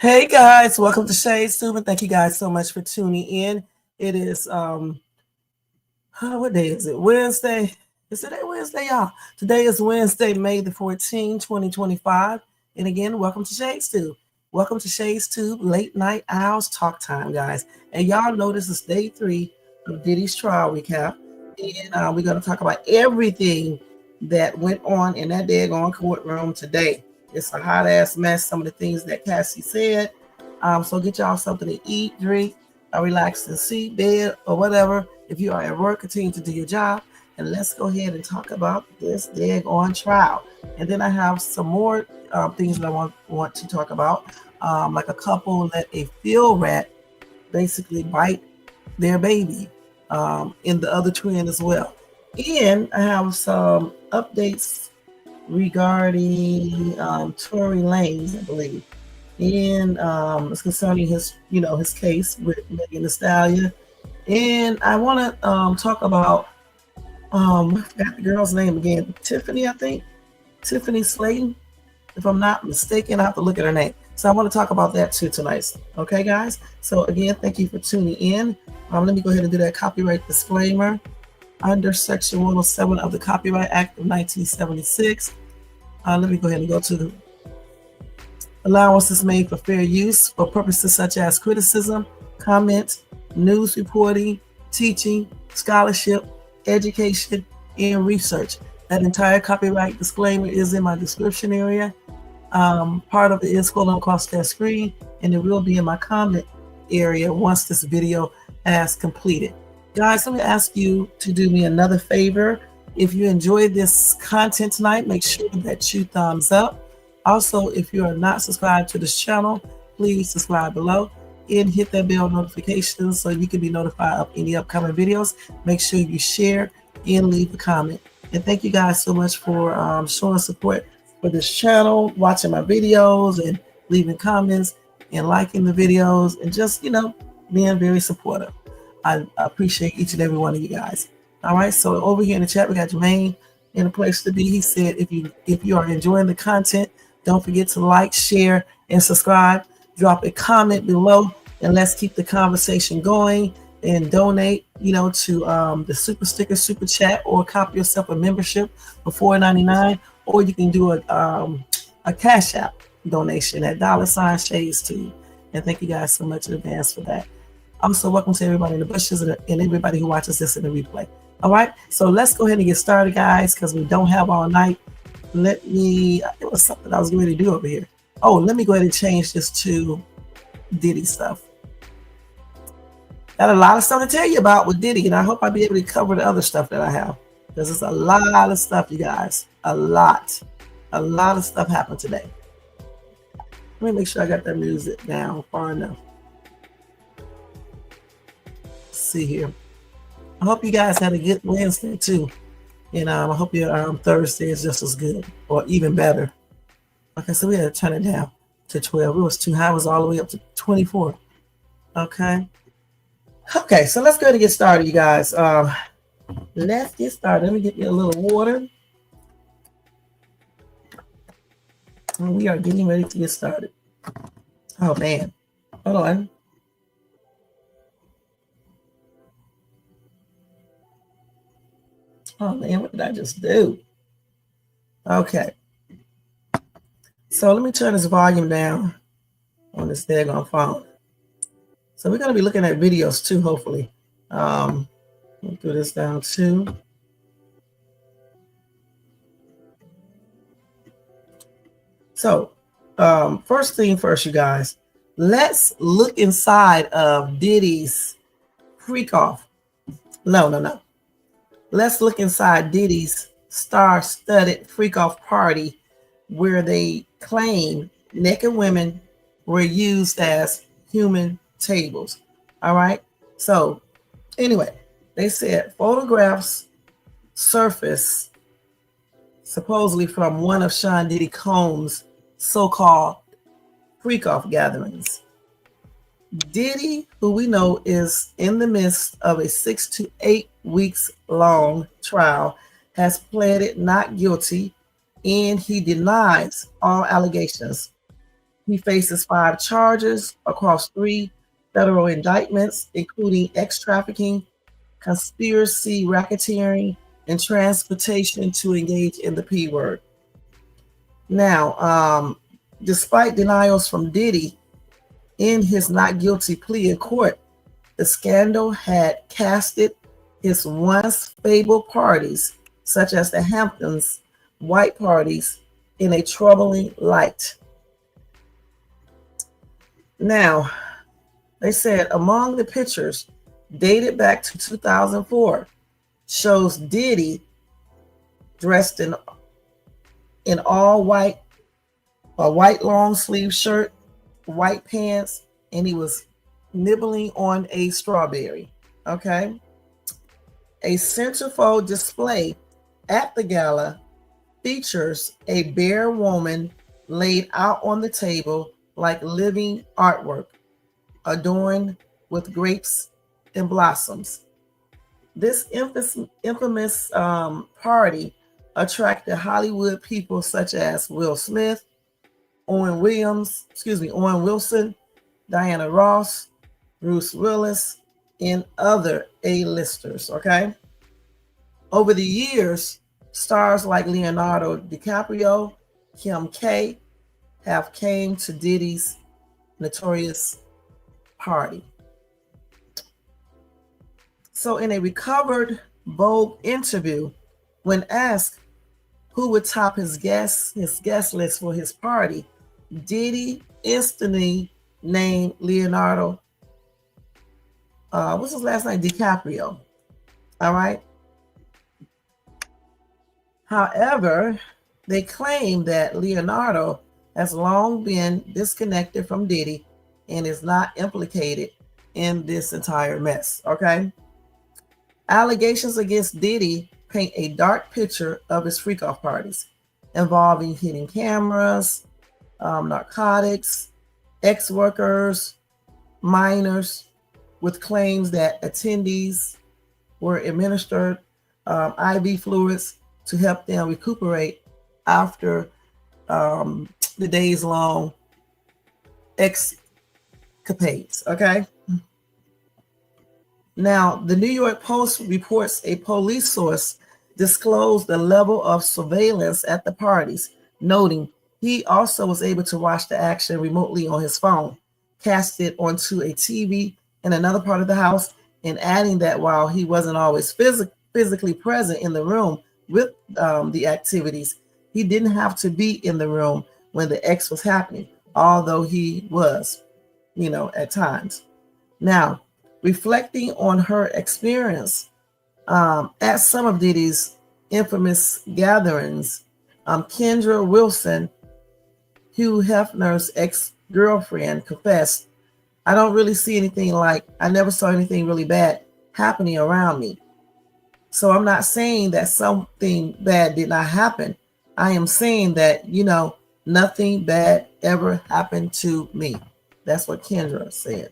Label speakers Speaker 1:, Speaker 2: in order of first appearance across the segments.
Speaker 1: Hey guys, welcome to Shades Tube, and thank you guys so much for tuning in. It is what day is it? Wednesday. Is today Wednesday, y'all? Today is Wednesday, May the 14th, 2025. And again, welcome to Shades Tube. Welcome to Shades Tube Late Night Owls Talk Time, guys. And y'all know this is day 3 of Diddy's trial recap. And we're going to talk about everything that went on in that daggone courtroom today. It's a hot ass mess. Some of the things that Cassie said. So get y'all something to eat, drink, relax in seat, bed, or whatever. If you are at work, continue to do your job. And let's go ahead and talk about this daggone trial. And then I have some more things that I want to talk about. Like a couple let a field rat basically bite their baby, and the other twin as well. And I have some updates regarding Tory Lanez, I believe, and it's concerning his case with Megan Thee Stallion. And I want to talk about I forgot the girl's name again, Tiffany, I think, Tiffany Slayton, if I'm not mistaken. I have to look at her name. So I want to talk about that too tonight. Okay, guys. So again, thank you for tuning in. Let me go ahead and do that copyright disclaimer. Under Section 107 of the Copyright Act of 1976. Let me go ahead and go to the allowances made for fair use for purposes such as criticism, comment, news reporting, teaching, scholarship, education, and research. That entire copyright disclaimer is in my description area. Part of it is scrolling across that screen, and it will be in my comment area once this video has completed. Guys, let me ask you to do me another favor. If you enjoyed this content tonight, make sure that you thumbs up. Also, if you are not subscribed to this channel, please subscribe below and hit that bell notification so you can be notified of any upcoming videos. Make sure you share and leave a comment. And thank you guys so much for showing support for this channel, watching my videos and leaving comments and liking the videos and just, being very supportive. I appreciate each and every one of you guys. All right, so over here in the chat, we got Jermaine in a place to be. He said, if you are enjoying the content, don't forget to like, share, and subscribe. Drop a comment below, and let's keep the conversation going. And donate, to the super sticker, super chat, or copy yourself a membership for $4.99, or you can do a Cash App donation at $Shades2. And thank you guys so much in advance for that. Also, welcome to everybody in the bushes and everybody who watches this in the replay. All right, so let's go ahead and get started, guys, because we don't have all night. It was something I was going to do over here. Oh, let me go ahead and change this to Diddy stuff. Got a lot of stuff to tell you about with Diddy, and I hope I'll be able to cover the other stuff that I have, because it's a lot of stuff, you guys. A lot of stuff happened today. Let me make sure I got that music down far enough. See here. I hope you guys had a good Wednesday too, and I hope your Thursday is just as good or even better. Okay, so we had to turn it down to 12. It was too high. It was all the way up to 24. Okay, so let's go ahead and get started, you guys. Let's get started. Let me get you a little water, and we are getting ready to get started. Oh man, hold on. Oh man, what did I just do? Okay. So let me turn this volume down on this daggone phone. So we're going to be looking at videos too, hopefully. Let me do this down too. So first thing first, you guys. Let's look inside of Diddy's freak off. No. Let's look inside Diddy's star-studded freak-off party where they claim naked women were used as human tables. All right. So anyway, they said photographs surfaced supposedly from one of Sean Diddy Combs' so-called freak-off gatherings. Diddy, who we know is in the midst of a 6 to 8 weeks long trial, has pleaded not guilty, and he denies all allegations. He faces 5 charges across 3 federal indictments, including ex-trafficking, conspiracy, racketeering, and transportation to engage in the P word. Now, despite denials from Diddy in his not guilty plea in court, the scandal had casted his once fabled parties, such as the Hamptons white parties, in a troubling light. Now, they said among the pictures dated back to 2004 shows Diddy dressed in all white, a white long sleeve shirt, white pants, and he was nibbling on a strawberry. Okay. A centerfold display at the gala features a bare woman laid out on the table like living artwork, adorned with grapes and blossoms. This infamous party attracted Hollywood people such as Will Smith, Owen Wilson, Diana Ross, Bruce Willis, and other A-listers, okay? Over the years, stars like Leonardo DiCaprio, Kim K have came to Diddy's notorious party. So in a recovered Vogue interview, when asked who would top his guest list for his party, Diddy instantly named Leonardo, what's his last name? DiCaprio. All right. However, they claim that Leonardo has long been disconnected from Diddy and is not implicated in this entire mess. Okay. Allegations against Diddy paint a dark picture of his freak-off parties involving hidden cameras, narcotics, ex-workers, minors, with claims that attendees were administered IV fluids to help them recuperate after the days-long escapades, okay? Now, the New York Post reports a police source disclosed the level of surveillance at the parties, noting he also was able to watch the action remotely on his phone, cast it onto a TV in another part of the house, and adding that while he wasn't always physically present in the room with the activities, he didn't have to be in the room when the X was happening, although he was, at times. Now, reflecting on her experience at some of Diddy's infamous gatherings, Kendra Wilson, Hugh Hefner's ex-girlfriend, confessed, I never saw anything really bad happening around me. So I'm not saying that something bad did not happen. I am saying that, nothing bad ever happened to me. That's what Kendra said.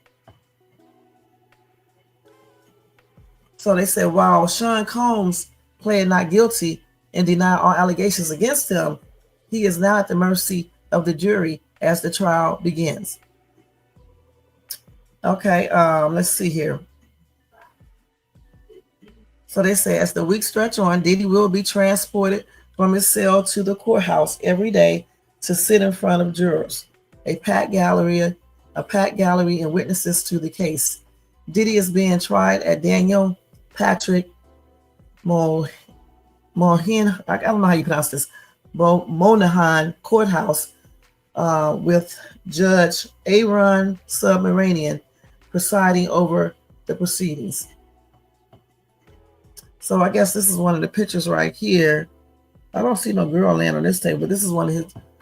Speaker 1: So they said while Sean Combs pled not guilty and denied all allegations against him, he is now at the mercy of the jury as the trial begins. Okay, let's see here. So they say as the weeks stretch on, Diddy will be transported from his cell to the courthouse every day to sit in front of jurors, a packed gallery and witnesses to the case. Diddy is being tried at Daniel Patrick Moynihan, I don't know how you pronounce this, Moynihan Courthouse, with Judge Aaron Submaranian presiding over the proceedings. So I guess this is one of the pictures right here. I don't see no girl laying on this table, but this is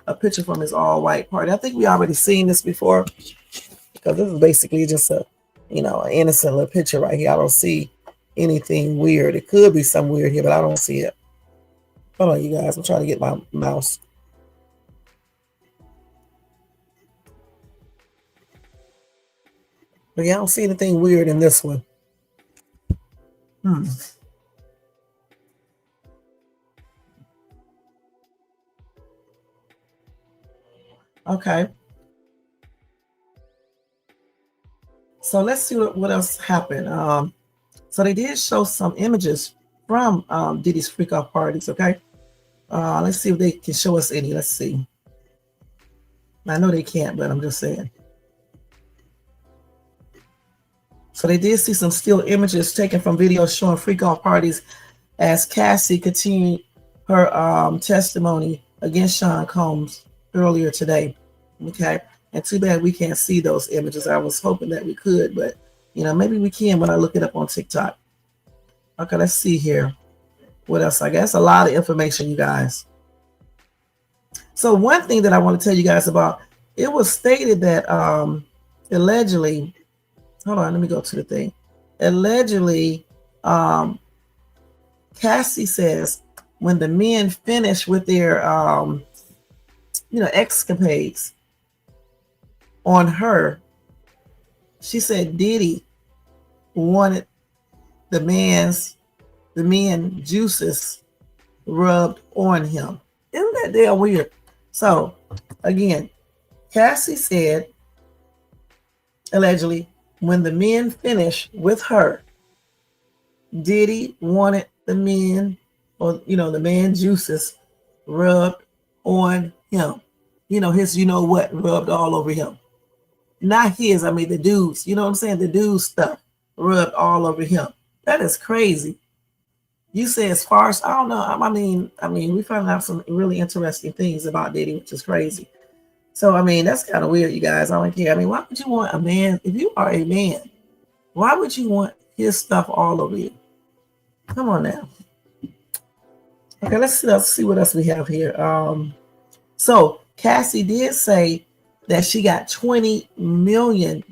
Speaker 1: a picture from his all-white party. I think we already seen this before because this is basically just an innocent little picture right here. I don't see anything weird. It could be some weird here, but I don't see it. Hold on, you guys. I'm trying to get my mouse. But yeah, I don't see anything weird in this one. Okay. So let's see what else happened. So they did show some images from Diddy's freak off parties. Okay, let's see if they can show us any. Let's see. I know they can't, but I'm just saying. So they did see some still images taken from videos showing freak off parties as Cassie continued her testimony against Sean Combs earlier today. Okay, and too bad we can't see those images. I was hoping that we could, but maybe we can when I look it up on TikTok. Okay, let's see here. What else? I guess a lot of information, you guys. So one thing that I want to tell you guys about, it was stated that allegedly, hold on, let me go to the thing. Allegedly, Cassie says when the men finish with their escapades on her, she said Diddy wanted the men juices rubbed on him. Isn't that damn weird? So again, Cassie said allegedly when the men finished with her, Diddy wanted the men, or the man juices rubbed on him. His rubbed all over him. Not his, I mean the dudes. You know what I'm saying? The dude's stuff rubbed all over him. That is crazy. You say as far as I don't know. I mean, we found out some really interesting things about Diddy, which is crazy. So I mean, that's kind of weird, you guys. I don't care. I mean, why would you want a man, if you are a man, why would you want his stuff all over you? Come on now. Okay, let's see what else we have here. So Cassie did say that she got $20 million,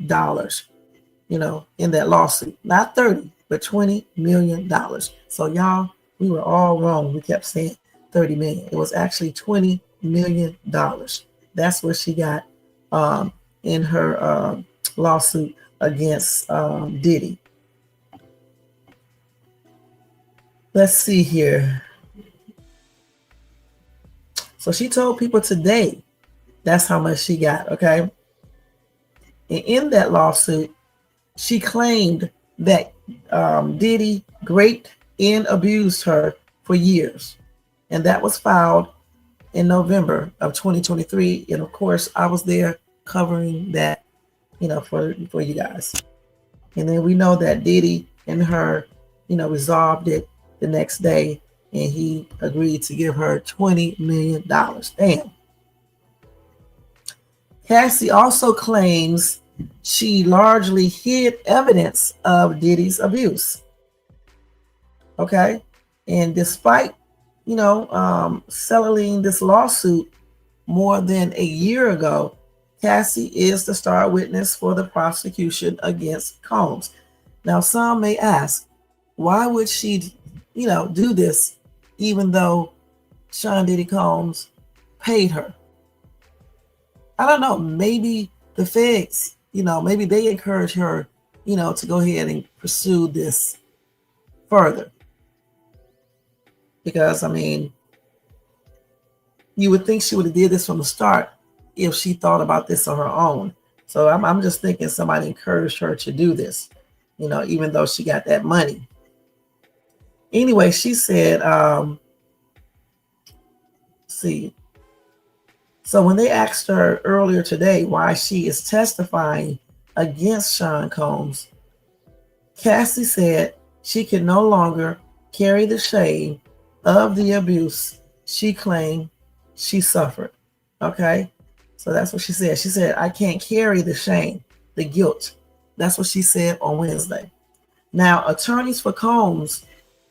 Speaker 1: in that lawsuit. Not 30, but $20 million. So y'all, we were all wrong. We kept saying 30 million. It was actually $20 million. That's what she got in her lawsuit against Diddy. Let's see here. So she told people today that's how much she got, okay? And in that lawsuit, she claimed that Diddy raped and abused her for years. And that was filed in November of 2023. And of course, I was there covering that, for you guys. And then we know that Diddy and her, resolved it the next day, and he agreed to give her $20 million. Damn. Cassie also claims she largely hid evidence of Diddy's abuse. Okay. And despite, settling this lawsuit more than a year ago, Cassie is the star witness for the prosecution against Combs. Now, some may ask, why would she, do this even though Sean Diddy Combs paid her? I don't know. Maybe the feds, maybe they encourage her, to go ahead and pursue this further. Because, you would think she would have did this from the start if she thought about this on her own. So I'm just thinking somebody encouraged her to do this, even though she got that money. Anyway, she said, see. So when they asked her earlier today why she is testifying against Sean Combs, Cassie said she can no longer carry the shame of the abuse she claimed she suffered. Okay? So that's what she said. She said, I can't carry the shame, the guilt. That's what she said on Wednesday. Now, attorneys for Combs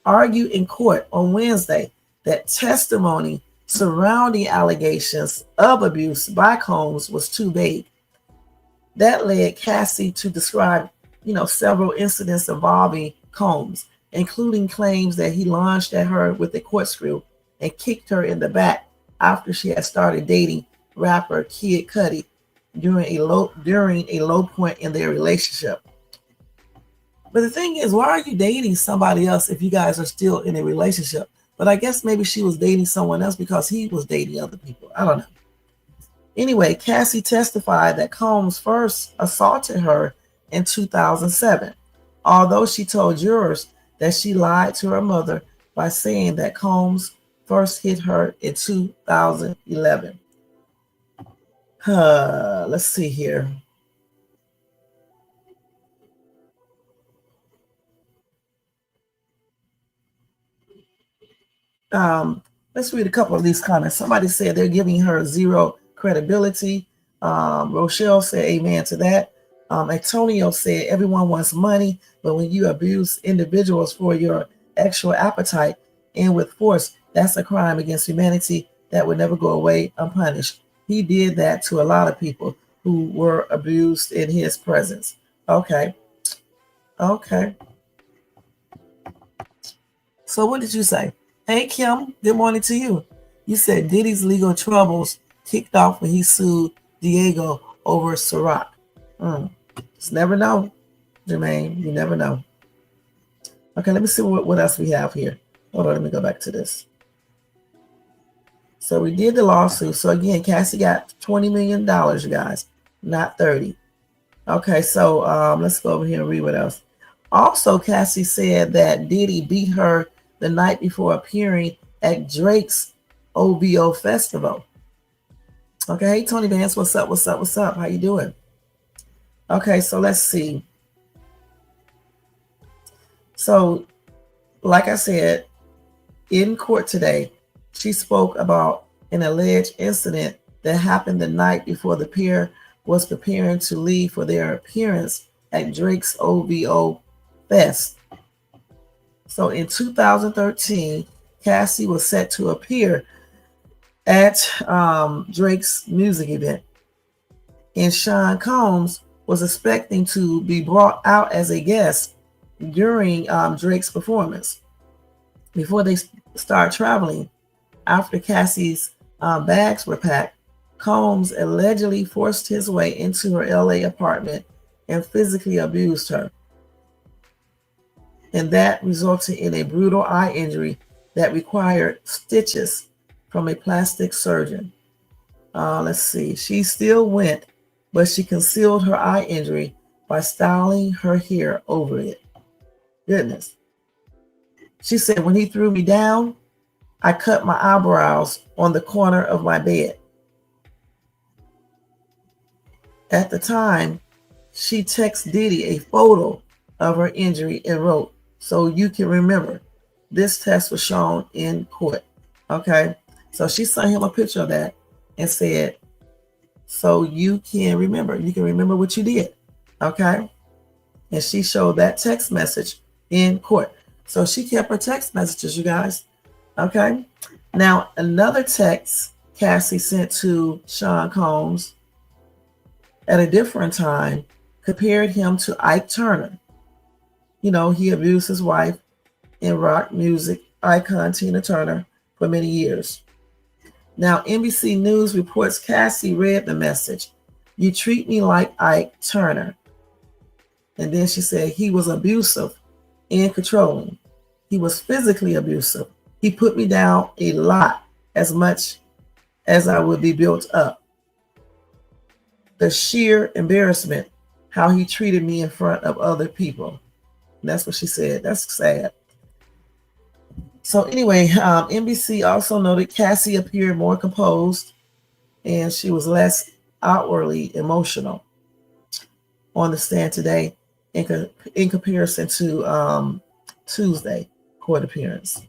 Speaker 1: argued in court on Wednesday that testimony surrounding allegations of abuse by Combs was too vague. That led Cassie to describe, several incidents involving Combs, including claims that he lunged at her with a corkscrew and kicked her in the back after she had started dating rapper Kid Cudi during a low point in their relationship. But the thing is, why are you dating somebody else if you guys are still in a relationship? But I guess maybe she was dating someone else because he was dating other people. I don't know. Anyway, Cassie testified that Combs first assaulted her in 2007, although she told jurors that she lied to her mother by saying that Combs first hit her in 2011. Let's see here. Let's read a couple of these comments. Somebody said they're giving her zero credibility. Rochelle said amen to that. Antonio said everyone wants money, but when you abuse individuals for your actual appetite and with force, that's a crime against humanity that would never go away unpunished. He did that to a lot of people who were abused in his presence. Okay. So what did you say? Hey, Kim, good morning to you. You said Diddy's legal troubles kicked off when he sued Diego over Ciroc. Just never know, Jermaine. You never know. Okay, let me see what else we have here. Hold on, let me go back to this. So we did the lawsuit. So again, Cassie got $20 million, you guys, not 30. Okay, so let's go over here and read what else. Also, Cassie said that Diddy beat her the night before appearing at Drake's OVO festival. Okay, hey Tony Vance, what's up? How you doing? Okay, so let's see. So, like I said, in court today, she spoke about an alleged incident that happened the night before the pair was preparing to leave for their appearance at Drake's OVO Fest. So in 2013, Cassie was set to appear at Drake's music event, and Sean Combs was expecting to be brought out as a guest during Drake's performance. Before they start traveling, after Cassie's bags were packed, Combs allegedly forced his way into her LA apartment and physically abused her. And that resulted in a brutal eye injury that required stitches from a plastic surgeon. Let's see. She still went, but she concealed her eye injury by styling her hair over it. Goodness. She said, when he threw me down, I cut my eyebrows on the corner of my bed. At the time, she texted Diddy a photo of her injury and wrote, so you can remember. This test was shown in court. Okay. So she sent him a picture of that and said, so you can remember. You can remember what you did. Okay. And she showed that text message in court. So she kept her text messages, you guys. Okay. Now, another text Cassie sent to Sean Combs at a different time compared him to Ike Turner. You know, he abused his wife and rock music icon Tina Turner for many years. Now, NBC News reports Cassie read the message. You treat me like Ike Turner. And then she said he was abusive and controlling. He was physically abusive. He put me down a lot, as much as I would be built up. The sheer embarrassment, how he treated me in front of other people. And that's what she said. That's sad. So anyway, NBC also noted Cassie appeared more composed and she was less outwardly emotional on the stand today in comparison to Tuesday court appearance.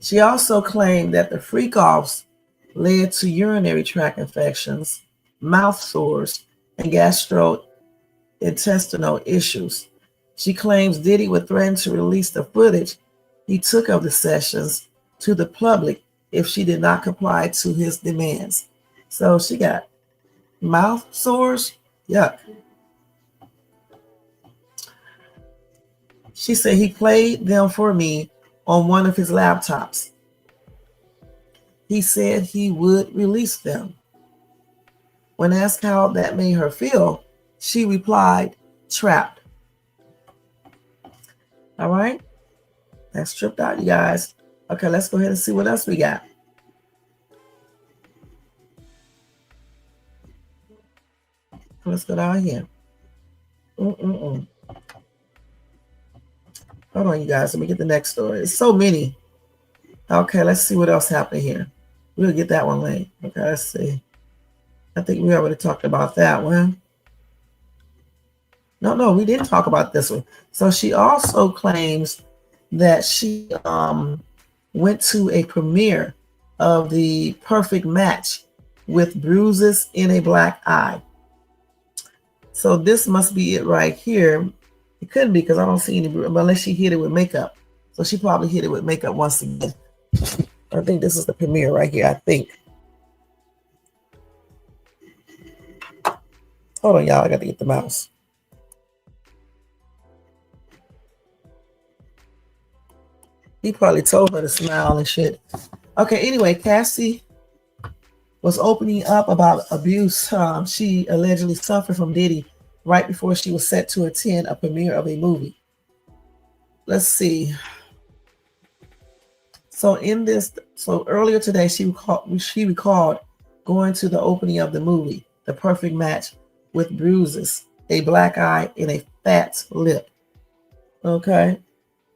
Speaker 1: She also claimed that the freak-offs led to urinary tract infections, mouth sores, and gastrointestinal issues. She claims Diddy would threaten to release the footage he took of the sessions to the public if she did not comply to his demands. So she got mouth sores. Yuck. She said he played them for me on one of his laptops. He said he would release them. When asked how that made her feel, she replied, trapped. All right. That's tripped out, you guys. Okay, let's go ahead and see what else we got. Let's go down here. Hold on, you guys. Let me get the next story. It's so many. Okay, let's see what else happened here. We'll get that one late. Okay, let's see. I think we already talked about that one. No, we didn't talk about this one. So she also claims that she went to a premiere of The Perfect Match with bruises in a black eye. So this must be it right here. It couldn't be because I don't see any, unless she hit it with makeup. So she probably hit it with makeup once again. I think this is the premiere right here, I think. Hold on, y'all. I got to get the mouse. He probably told her to smile and shit. Okay, anyway, Cassie was opening up about abuse she allegedly suffered from Diddy right before she was set to attend a premiere of a movie. Let's see. So earlier today, she recalled going to the opening of the movie, The Perfect Match, with bruises, a black eye, and a fat lip. Okay,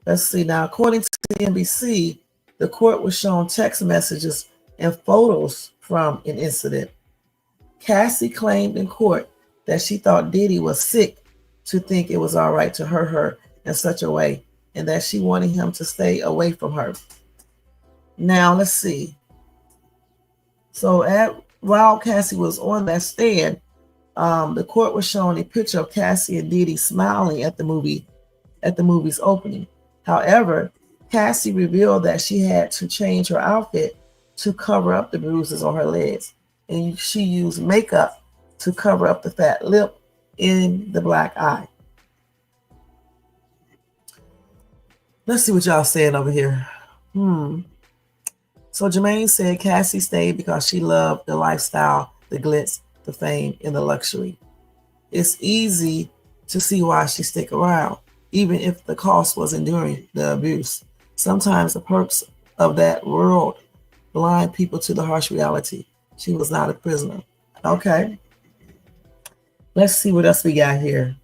Speaker 1: let's see. Now, according to NBC, the court was shown text messages and photos from an incident. Cassie claimed in court that she thought Diddy was sick to think it was all right to hurt her in such a way, and that she wanted him to stay away from her. Now, let's see. So while Cassie was on that stand, the court was showing a picture of Cassie and Diddy smiling at the movie's opening. However, Cassie revealed that she had to change her outfit to cover up the bruises on her legs, and she used makeup to cover up the fat lip in the black eye. Let's see what y'all saying over here. So Jermaine said Cassie stayed because she loved the lifestyle, the glitz, the fame, and the luxury. It's easy to see why she stick around, even if the cost was enduring the abuse. Sometimes the perks of that world blind people to the harsh reality. She was not a prisoner. Okay. Let's see what else we got here.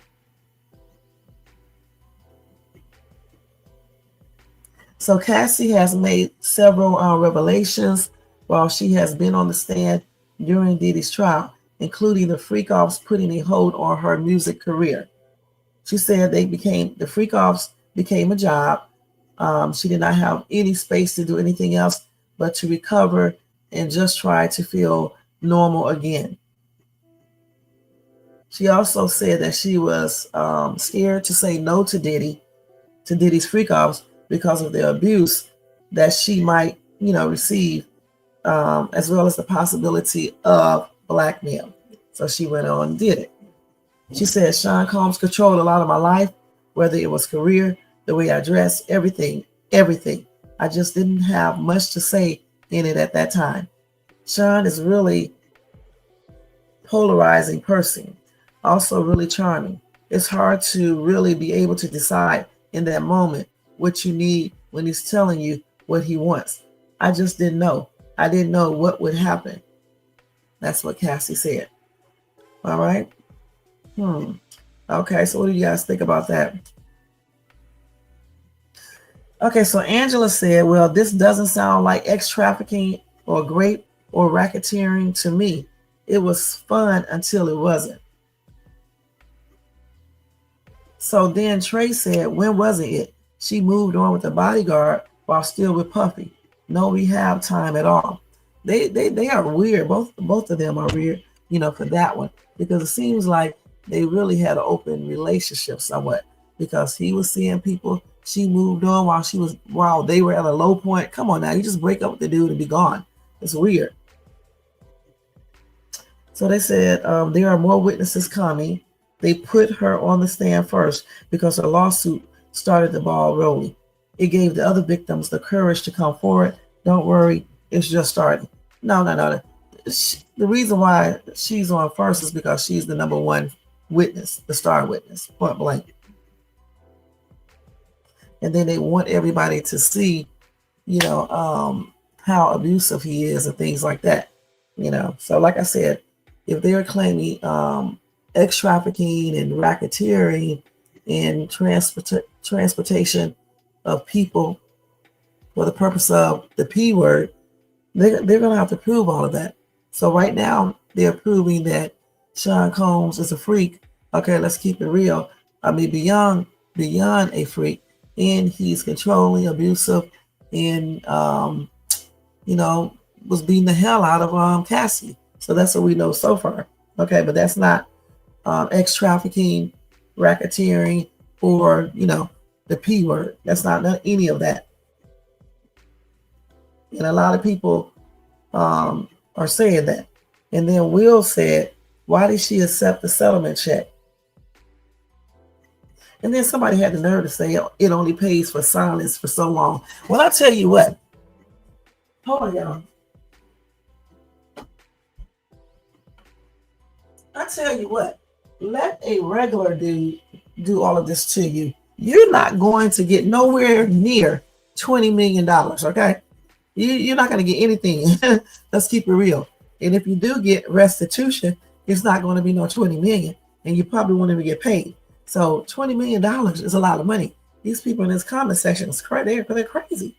Speaker 1: So Cassie has made several revelations while she has been on the stand during Diddy's trial, including the freak-offs putting a hold on her music career. She said the freak-offs became a job. She did not have any space to do anything else but to recover and just try to feel normal again. She also said that she was scared to say no to Diddy's freak-offs because of the abuse that she might, receive, as well as the possibility of blackmail. So she went on and did it. She said, Sean Combs controlled a lot of my life, whether it was career, the way I dressed, everything. I just didn't have much to say in it at that time. Sean is really polarizing person, also really charming. It's hard to really be able to decide in that moment what you need when he's telling you what he wants. I just didn't know. I didn't know what would happen. That's what Cassie said. All right. Okay, so what do you guys think about that? Okay, so Angela said, well, this doesn't sound like ex-trafficking or grape or racketeering to me. It was fun until it wasn't. So then Trey said, when wasn't it? She moved on with the bodyguard while still with Puffy. No rehab time at all. They are weird. Both of them are weird, for that one. Because it seems like they really had an open relationship somewhat. Because he was seeing people. She moved on while they were at a low point. Come on now, you just break up with the dude and be gone. It's weird. So they said there are more witnesses coming. They put her on the stand first because her lawsuit started the ball rolling. It gave the other victims the courage to come forward. Don't worry, it's just starting. No. The reason why she's on first is because she's the number one witness, the star witness, point blank. And then they want everybody to see, how abusive he is and things like that. So like I said, if they're claiming X trafficking and racketeering and transportation of people for the purpose of the P word, they're going to have to prove all of that. So right now, they're proving that Sean Combs is a freak. Okay, let's keep it real. I mean, beyond a freak, and he's controlling, abusive, and was beating the hell out of Cassie. So that's what we know so far. Okay, but that's not X trafficking, racketeering, or the P word. That's not any of that. And a lot of people are saying that. And then Will said, why did she accept the settlement check? And then somebody had the nerve to say it only pays for silence for so long. Well, I tell you what. Hold on, y'all. I tell you what. Let a regular dude do all of this to you. You're not going to get nowhere near $20 million, okay? You're not going to get anything. Let's keep it real. And if you do get restitution, it's not going to be no $20 million, and you probably won't even get paid. So $20 million is a lot of money. These people in this comment section, they're crazy.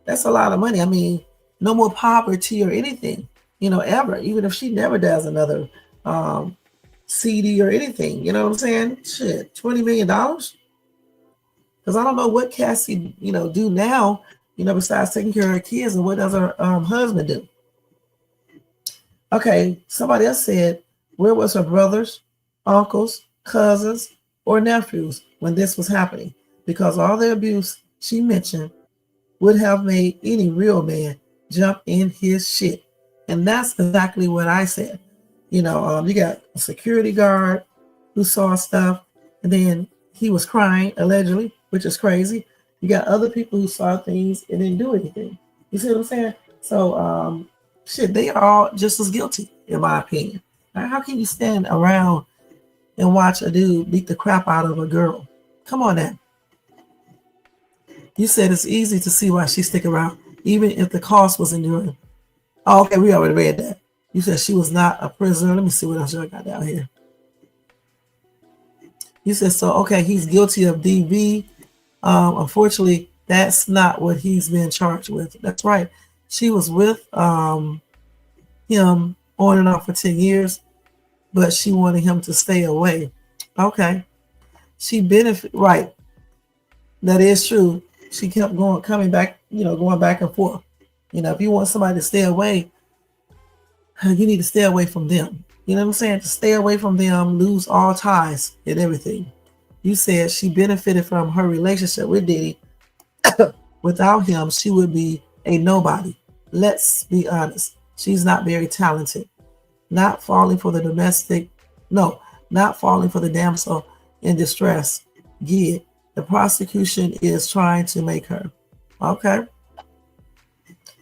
Speaker 1: That's a lot of money. I mean, no more poverty or anything, ever. Even if she never does another CD or anything, you know what I'm saying? Shit, $20 million? Because I don't know what Cassie, do now, besides taking care of her kids, and what does her husband do? Okay, somebody else said, where was her brothers, uncles, cousins, or nephews when this was happening? Because all the abuse she mentioned would have made any real man jump in his shit. And that's exactly what I said. You got a security guard who saw stuff, and then he was crying, allegedly, which is crazy. You got other people who saw things and didn't do anything. You see what I'm saying? So, they are all just as guilty, in my opinion. How can you stand around and watch a dude beat the crap out of a girl? Come on now. You said it's easy to see why she stick around, even if the cost was enduring. Oh, okay, we already read that. You said she was not a prisoner. Let me see what else I got down here. You said, so, okay, he's guilty of DV. Unfortunately, that's not what he's been charged with. That's right. She was with him on and off for 10 years, but she wanted him to stay away. Okay. She benefit, right. That is true. She kept coming back, going back and forth. If you want somebody to stay away, you need to stay away from them. You know what I'm saying? To stay away from them, lose all ties and everything. You said she benefited from her relationship with Diddy. Without him, she would be a nobody. Let's be honest. She's not very talented. Not falling for the damsel in distress. Gid. The prosecution is trying to make her. Okay.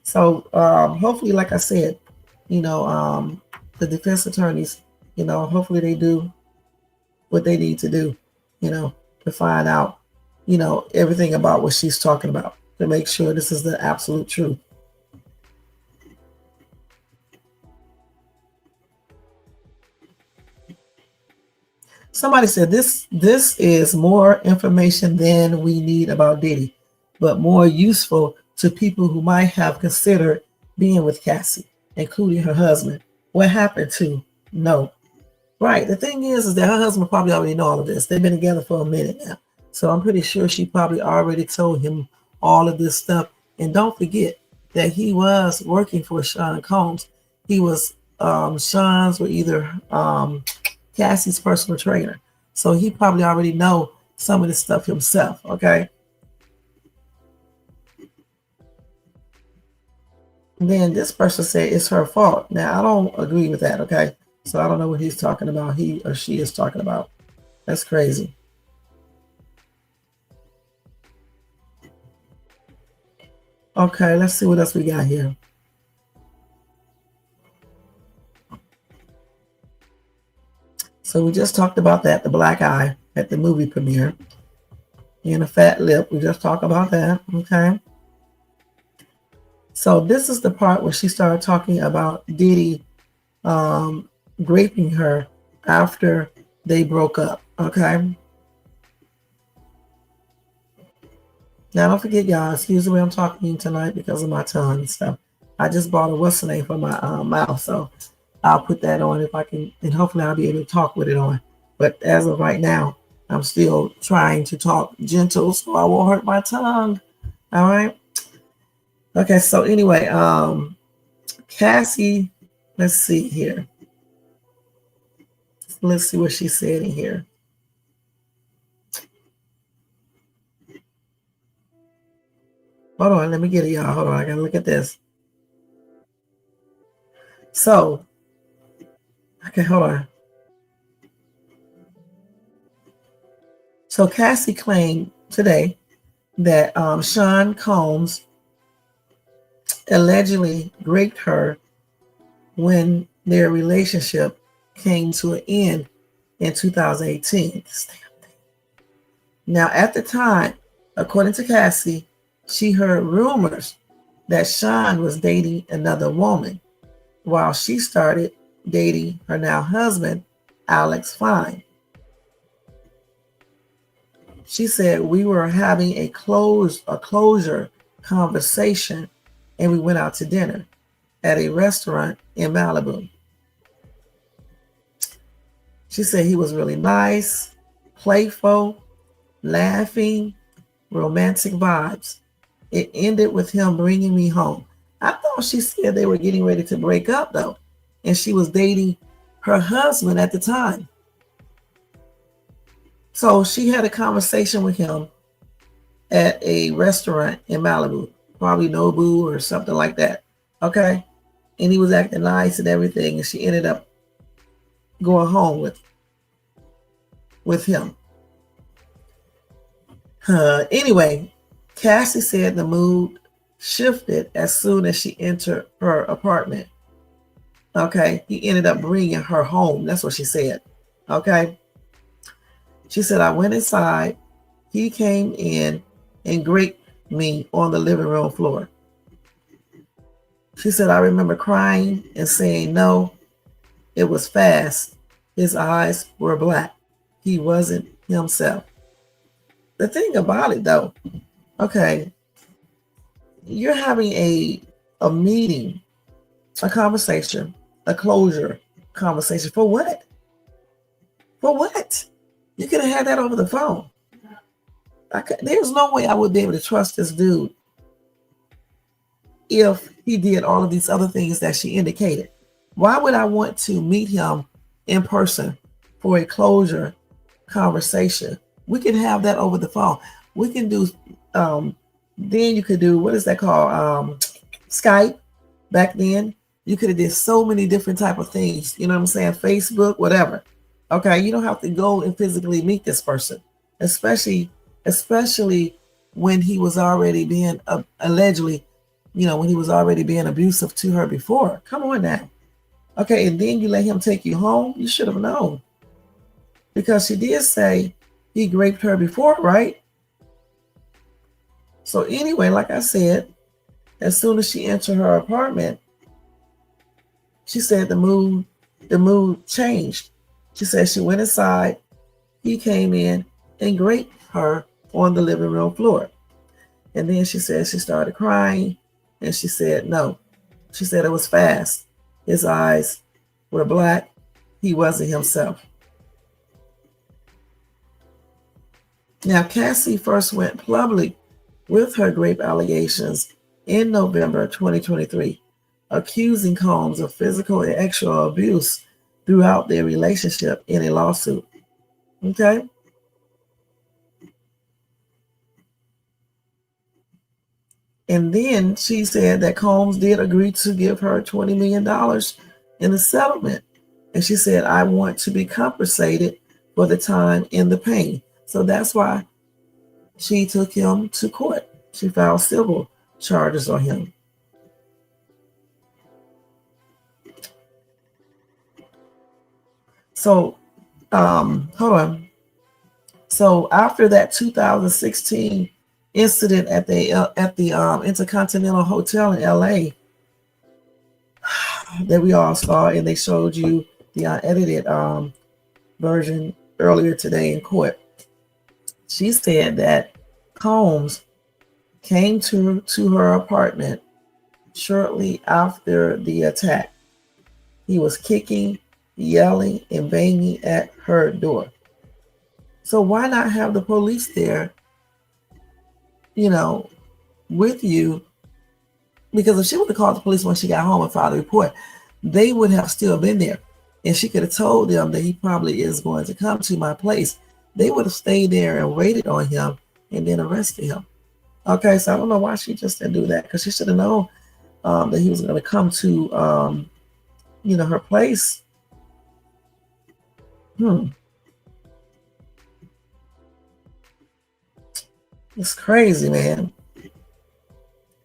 Speaker 1: So hopefully, like I said, the defense attorneys, hopefully they do what they need to do, to find out, everything about what she's talking about, to make sure this is the absolute truth. Somebody said this is more information than we need about Diddy, but more useful to people who might have considered being with Cassie, including her husband. What happened to? No. Right. The thing is that her husband probably already know all of this. They've been together for a minute now. So I'm pretty sure she probably already told him all of this stuff. And don't forget that he was working for Sean Combs. He was Sean's or either Cassie's personal trainer. So he probably already know some of this stuff himself. Okay. And then this person said it's her fault. Now, I don't agree with that, okay? So I don't know what he's talking about. He or she is talking about. That's crazy. Okay, let's see what else we got here. So we just talked about that, the black eye at the movie premiere. And a fat lip. We just talked about that, okay? So this is the part where she started talking about Diddy raping her after they broke up. Okay. Now don't forget, y'all. Excuse the way I'm talking tonight because of my tongue and stuff. I just bought a what's the name for my mouth, so I'll put that on if I can, and hopefully I'll be able to talk with it on. But as of right now, I'm still trying to talk gentle so I won't hurt my tongue. All right. Okay. So anyway, Cassie, let's see here. Let's see what she said in here. Hold on, let me get it, y'all. Hold on, I gotta look at this. So, okay, hold on. So Cassie claimed today that Sean Combs allegedly raped her when their relationship came to an end in 2018. Now, at the time, according to Cassie, she heard rumors that Sean was dating another woman while she started dating her now husband, Alex Fine. She said, we were having a closure conversation and we went out to dinner at a restaurant in Malibu. She said he was really nice, playful, laughing, romantic vibes. It ended with him bringing me home. I thought she said they were getting ready to break up though, and she was dating her husband at the time. So she had a conversation with him at a restaurant in Malibu, probably Nobu or something like that. Okay. And he was acting nice and everything. And she ended up going home with him. Anyway, Cassie said the mood shifted as soon as she entered her apartment. Okay. He ended up bringing her home. That's what she said. Okay. She said, I went inside. He came in and raped me on the living room floor. She said, I remember crying and saying, no, it was fast. His eyes were black. He wasn't himself. The thing about it, though, okay, you're having a meeting, a conversation, a closure conversation. For what? For what? You could have had that over the phone. There's no way I would be able to trust this dude if he did all of these other things that she indicated. Why would I want to meet him in person for a closure conversation? We can have that over the phone. We can do, then you could do, what is that called? Skype. Back then, you could have did so many different type of things. You know what I'm saying? Facebook, whatever. Okay, you don't have to go and physically meet this person, especially when he was already being allegedly, when he was already being abusive to her before. Come on now. Okay, and then you let him take you home. You should have known, because she did say he raped her before, right? So anyway, like I said, as soon as she entered her apartment, she said the mood changed. She said she went inside, he came in and raped her on the living room floor. And then she said she started crying and she said no. She said it was fast. His eyes were black. He wasn't himself. Now, Cassie first went public with her rape allegations in November 2023, accusing Combs of physical and sexual abuse throughout their relationship in a lawsuit. Okay. And then she said that Combs did agree to give her $20 million in a settlement. And she said, I want to be compensated for the time and the pain. So that's why she took him to court. She filed civil charges on him. So, hold on. So after that 2016 incident at the Intercontinental Hotel in LA that we all saw, and they showed you the unedited version earlier today in court. She said that Combs came to her apartment shortly after the attack. He was kicking, yelling, and banging at her door. So why not have the police there, with you? Because if she would have called the police when she got home and filed a report, they would have still been there. And she could have told them that he probably is going to come to my place. They would have stayed there and waited on him and then arrested him. Okay, so I don't know why she just didn't do that, because she should have known that he was going to come to, her place. It's crazy, man.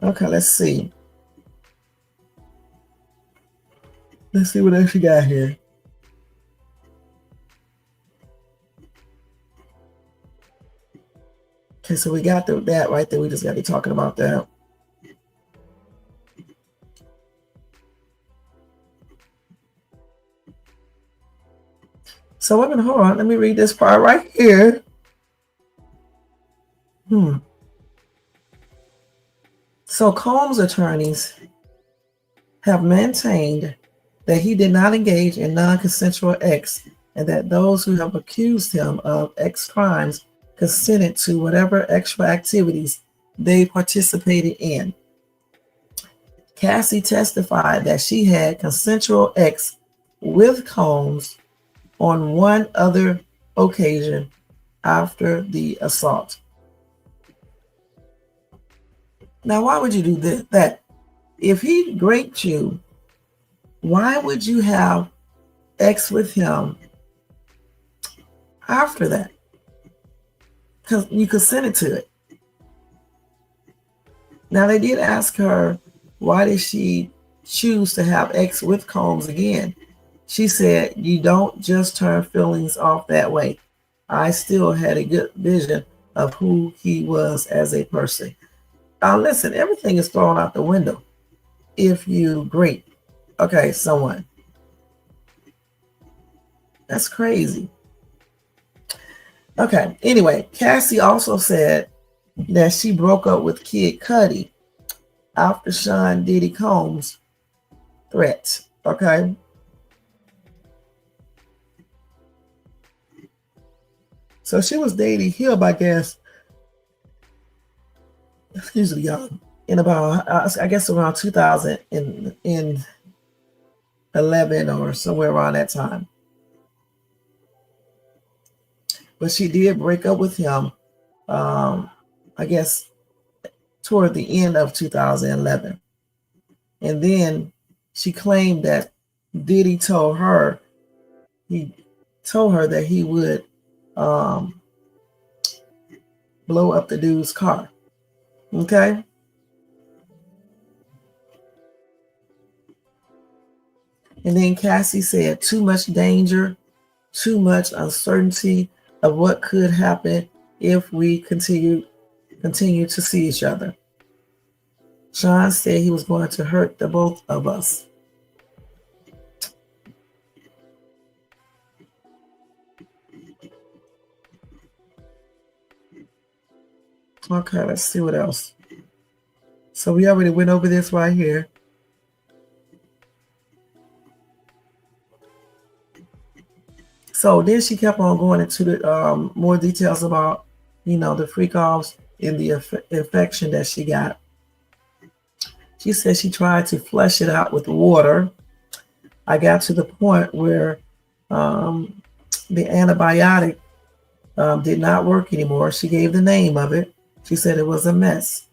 Speaker 1: Okay, let's see. Let's see what else you got here. Okay, so we got that right there. We just got to be talking about that. So hold on. Let me read this part right here. So Combs' attorneys have maintained that he did not engage in non-consensual acts, and that those who have accused him of X crimes consented to whatever extra activities they participated in. Cassie testified that she had consensual acts with Combs on one other occasion after the assault. Now, why would you do that? If he raped you, why would you have sex with him after that? Because you consented to it. Now, they did ask her, why did she choose to have sex with Combs again? She said, you don't just turn feelings off that way. I still had a good vision of who he was as a person. Listen, everything is thrown out the window if you rape, someone. That's crazy. Okay, anyway, Cassie also said that she broke up with Kid Cudi after Sean Diddy Combs' threat. Okay. So she was dating him, I guess. Usually young, in about, I guess around 2011 or somewhere around that time. But she did break up with him, I guess, toward the end of 2011. And then she claimed that Diddy told her that he would blow up the dude's car. Okay. And then Cassie said, too much danger, too much uncertainty of what could happen if we continue to see each other. Sean said he was going to hurt the both of us. Okay, let's see what else. So we already went over this right here. So then she kept on going into the more details about, the freak offs and the infection that she got. She said she tried to flush it out with water. I got to the point where the antibiotic did not work anymore. She gave the name of it. She said it was a mess.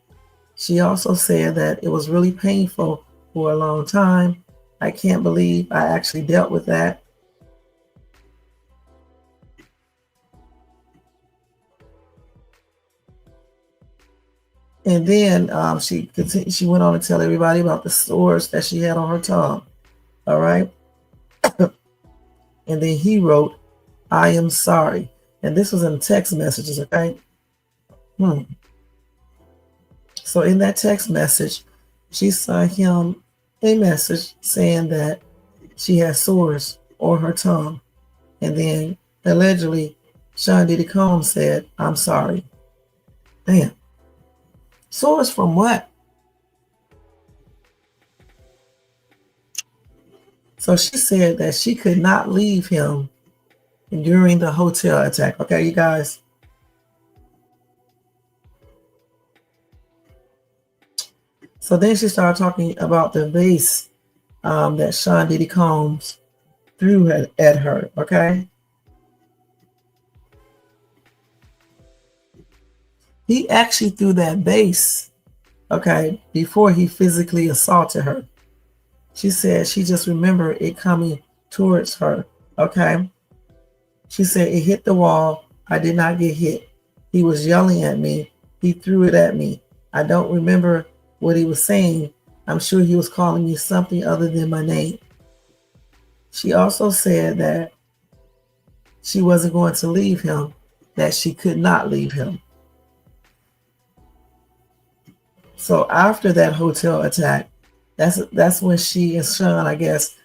Speaker 1: She also said that it was really painful for a long time. I can't believe I actually dealt with that. And then she went on to tell everybody about the sores that she had on her tongue. All right. And then he wrote, I am sorry. And this was in text messages, okay? So in that text message, she sent him a message saying that she had sores on her tongue. And then Allegedly, Sean Diddy Combs said, "I'm sorry." Damn. Source from what? So she said that she could not leave him during the hotel attack. Okay, you guys. So then she started talking about the vase that Sean Diddy Combs threw at her. Okay. He actually threw that vase, okay, before he physically assaulted her. She said she just remembered it coming towards her. Okay. She said it hit the wall. I did not get hit. He was yelling at me. He threw it at me. I don't remember what he was saying. I'm sure he was calling me something other than my name. She also said that she wasn't going to leave him, that she could not leave him. So after that hotel attack, that's when she and Sean, I guess,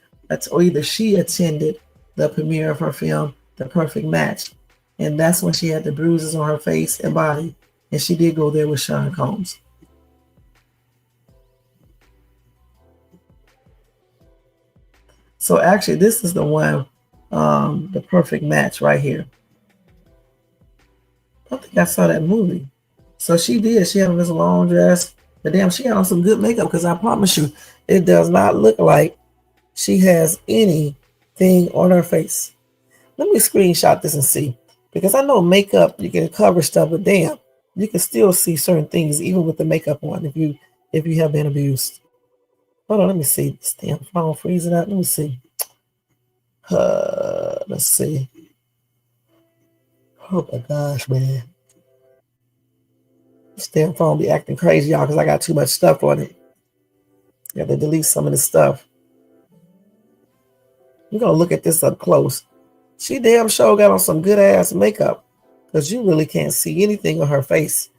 Speaker 1: or either she attended the premiere of her film, The Perfect Match. And that's when she had the bruises on her face and body. And she did go there with Sean Combs. So actually, this is the one, The Perfect Match right here. I think I saw that movie. So she did. She had this long dress. But damn, she had on some good makeup because I promise you, it does not look like she has anything on her face. Let me screenshot this and see. Because I know makeup, you can cover stuff, but damn, you can still see certain things even with the makeup on if you have been abused. Hold on, let me see. This damn phone freezing out. Let me see. Let's see. Oh my gosh, man. This damn phone be acting crazy, y'all, because I got too much stuff on it. I have to delete some of this stuff. We're going to look at this up close. She damn sure got on some good ass makeup because you really can't see anything on her face.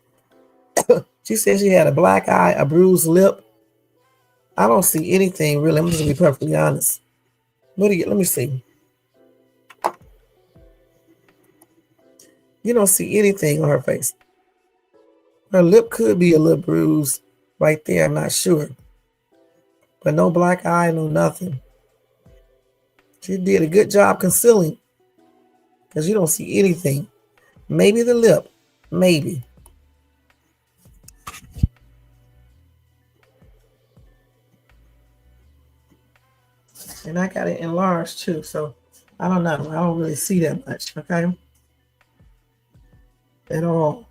Speaker 1: She said she had a black eye, a bruised lip. I don't see anything really. I'm just going to be perfectly honest. Let me see. You don't see anything on her face. Her lip could be a little bruised right there. I'm not sure. But no black eye, no nothing. She did a good job concealing because you don't see anything. Maybe the lip. Maybe. And I got it enlarged too. So I don't know. I don't really see that much. Okay. At all.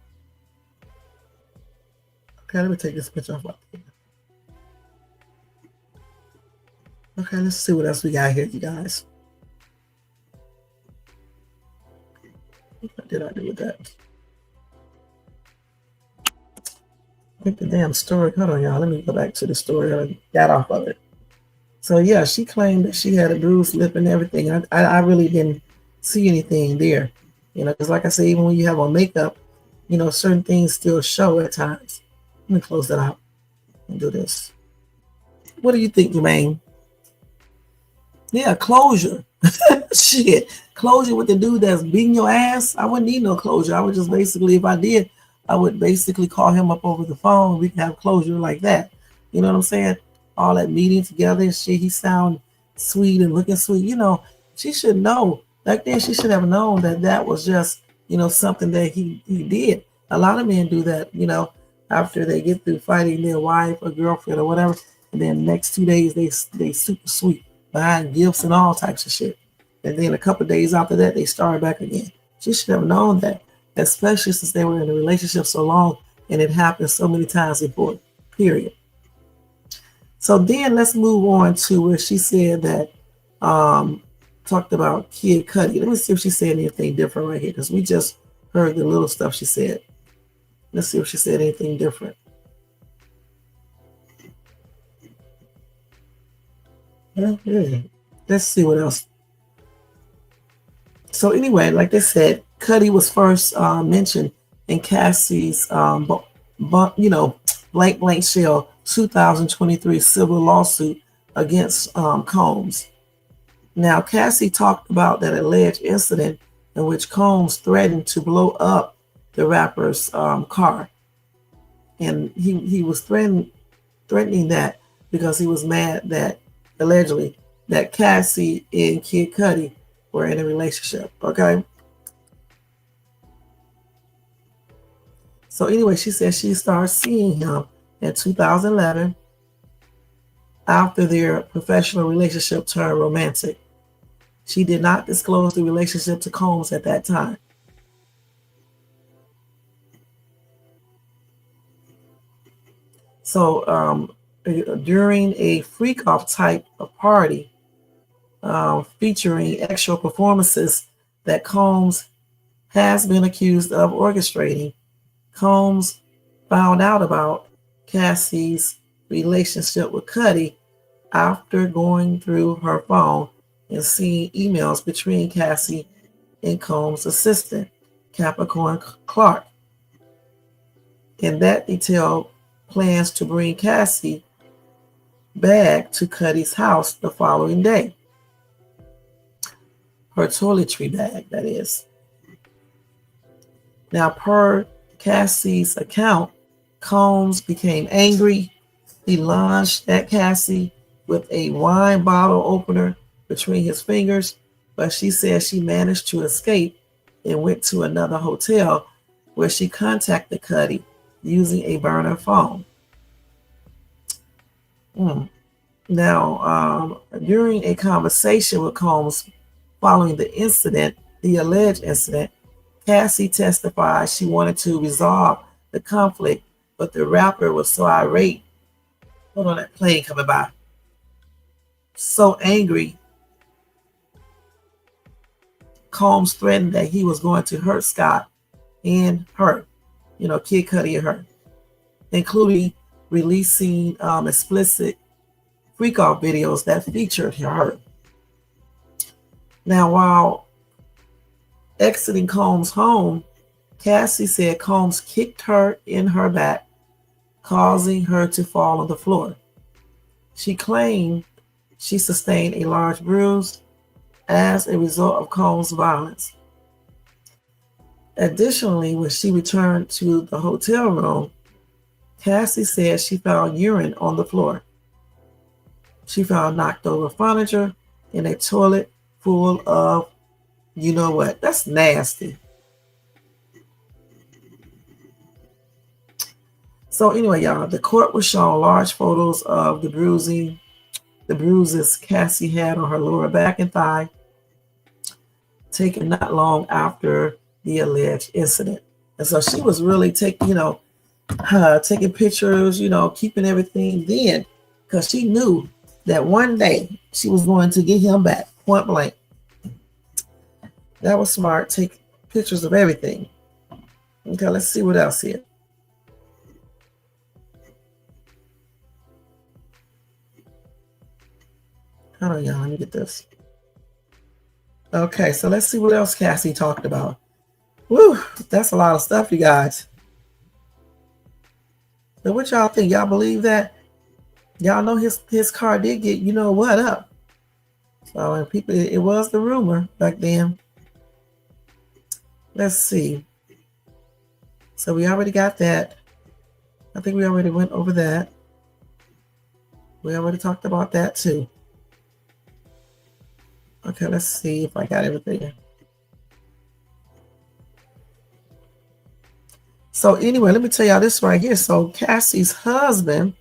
Speaker 1: Okay, let me take this picture off. Okay, let's see what else we got here, you guys. What did I do with that? I think the damn story. Hold on, y'all. Let me go back to the story. I got off of it. So yeah, she claimed that she had a bruised lip and everything. I really didn't see anything there. You know, because like I said, even when you have on makeup, you know, certain things still show at times. Let me close that out and do this. What do you think, Jermaine? Yeah, closure. Shit. Closure with the dude that's beating your ass. I wouldn't need no closure. I would just basically, if I did, I would basically call him up over the phone. We can have closure like that. You know what I'm saying? All that meeting together and shit. He sound sweet and looking sweet. You know, she should know. Back then, she should have known that that was just, you know, something that he did. A lot of men do that, you know, after they get through fighting their wife or girlfriend or whatever. And then the next 2 days, they super sweet, buying gifts and all types of shit. And then a couple of days after that, they start back again. She should have known that, especially since they were in a relationship so long and it happened so many times before, period. So then let's move on to where she said that, talked about Kid Cudi. Let me see if she said anything different right here because we just heard the little stuff she said. Let's see if she said anything different. Yeah. Let's see what else. So anyway, like they said, Cudi was first mentioned in Cassie's, blank shell 2023 civil lawsuit against Combs. Now, Cassie talked about that alleged incident in which Combs threatened to blow up the rapper's car. And he was threatening that because he was mad that, allegedly, that Cassie and Kid Cudi were in a relationship, okay? So anyway, she said she started seeing him in 2011 after their professional relationship turned romantic. She did not disclose the relationship to Combs at that time. So during a freak-off type of party featuring extra performances that Combs has been accused of orchestrating, Combs found out about Cassie's relationship with Cudi after going through her phone and seeing emails between Cassie and Combs' assistant, Capricorn Clark. And that detailed plans to bring Cassie back to Cudi's house the following day. Her toiletry bag, that is. Now, per Cassie's account, Combs became angry. He lunged at Cassie with a wine bottle opener between his fingers, but she said she managed to escape and went to another hotel where she contacted Cudi using a burner phone. Now, during a conversation with Combs following the alleged incident, Cassie testified she wanted to resolve the conflict, but the rapper was so irate. Hold on, that plane coming by. So angry, Combs threatened that he was going to hurt Scott and her, Kid Cudi and her, including releasing explicit freak-off videos that featured her. Now, while exiting Combs' home, Cassie said Combs kicked her in her back, causing her to fall on the floor. She claimed she sustained a large bruise as a result of Combs' violence. Additionally, when she returned to the hotel room, Cassie said she found urine on the floor. She found knocked over furniture and a toilet full of, you know what? That's nasty. So anyway, y'all, the court was shown large photos of the bruises Cassie had on her lower back and thigh, taken not long after the alleged incident. And so she was really taking pictures, keeping everything then, because she knew that one day she was going to get him back, point blank. That was smart. Take pictures of everything. Okay, let's see what else here. Hold on, y'all. Let me get this. Okay, so let's see what else Cassie talked about. Woo, that's a lot of stuff, you guys. So what y'all think? Y'all believe that? Y'all know his car did get, what up. So and people, it was the rumor back then. Let's see. So we already got that. I think we already went over that. We already talked about that too. Okay, let's see if I got everything. So anyway, let me tell y'all this right here. So Cassie's husband,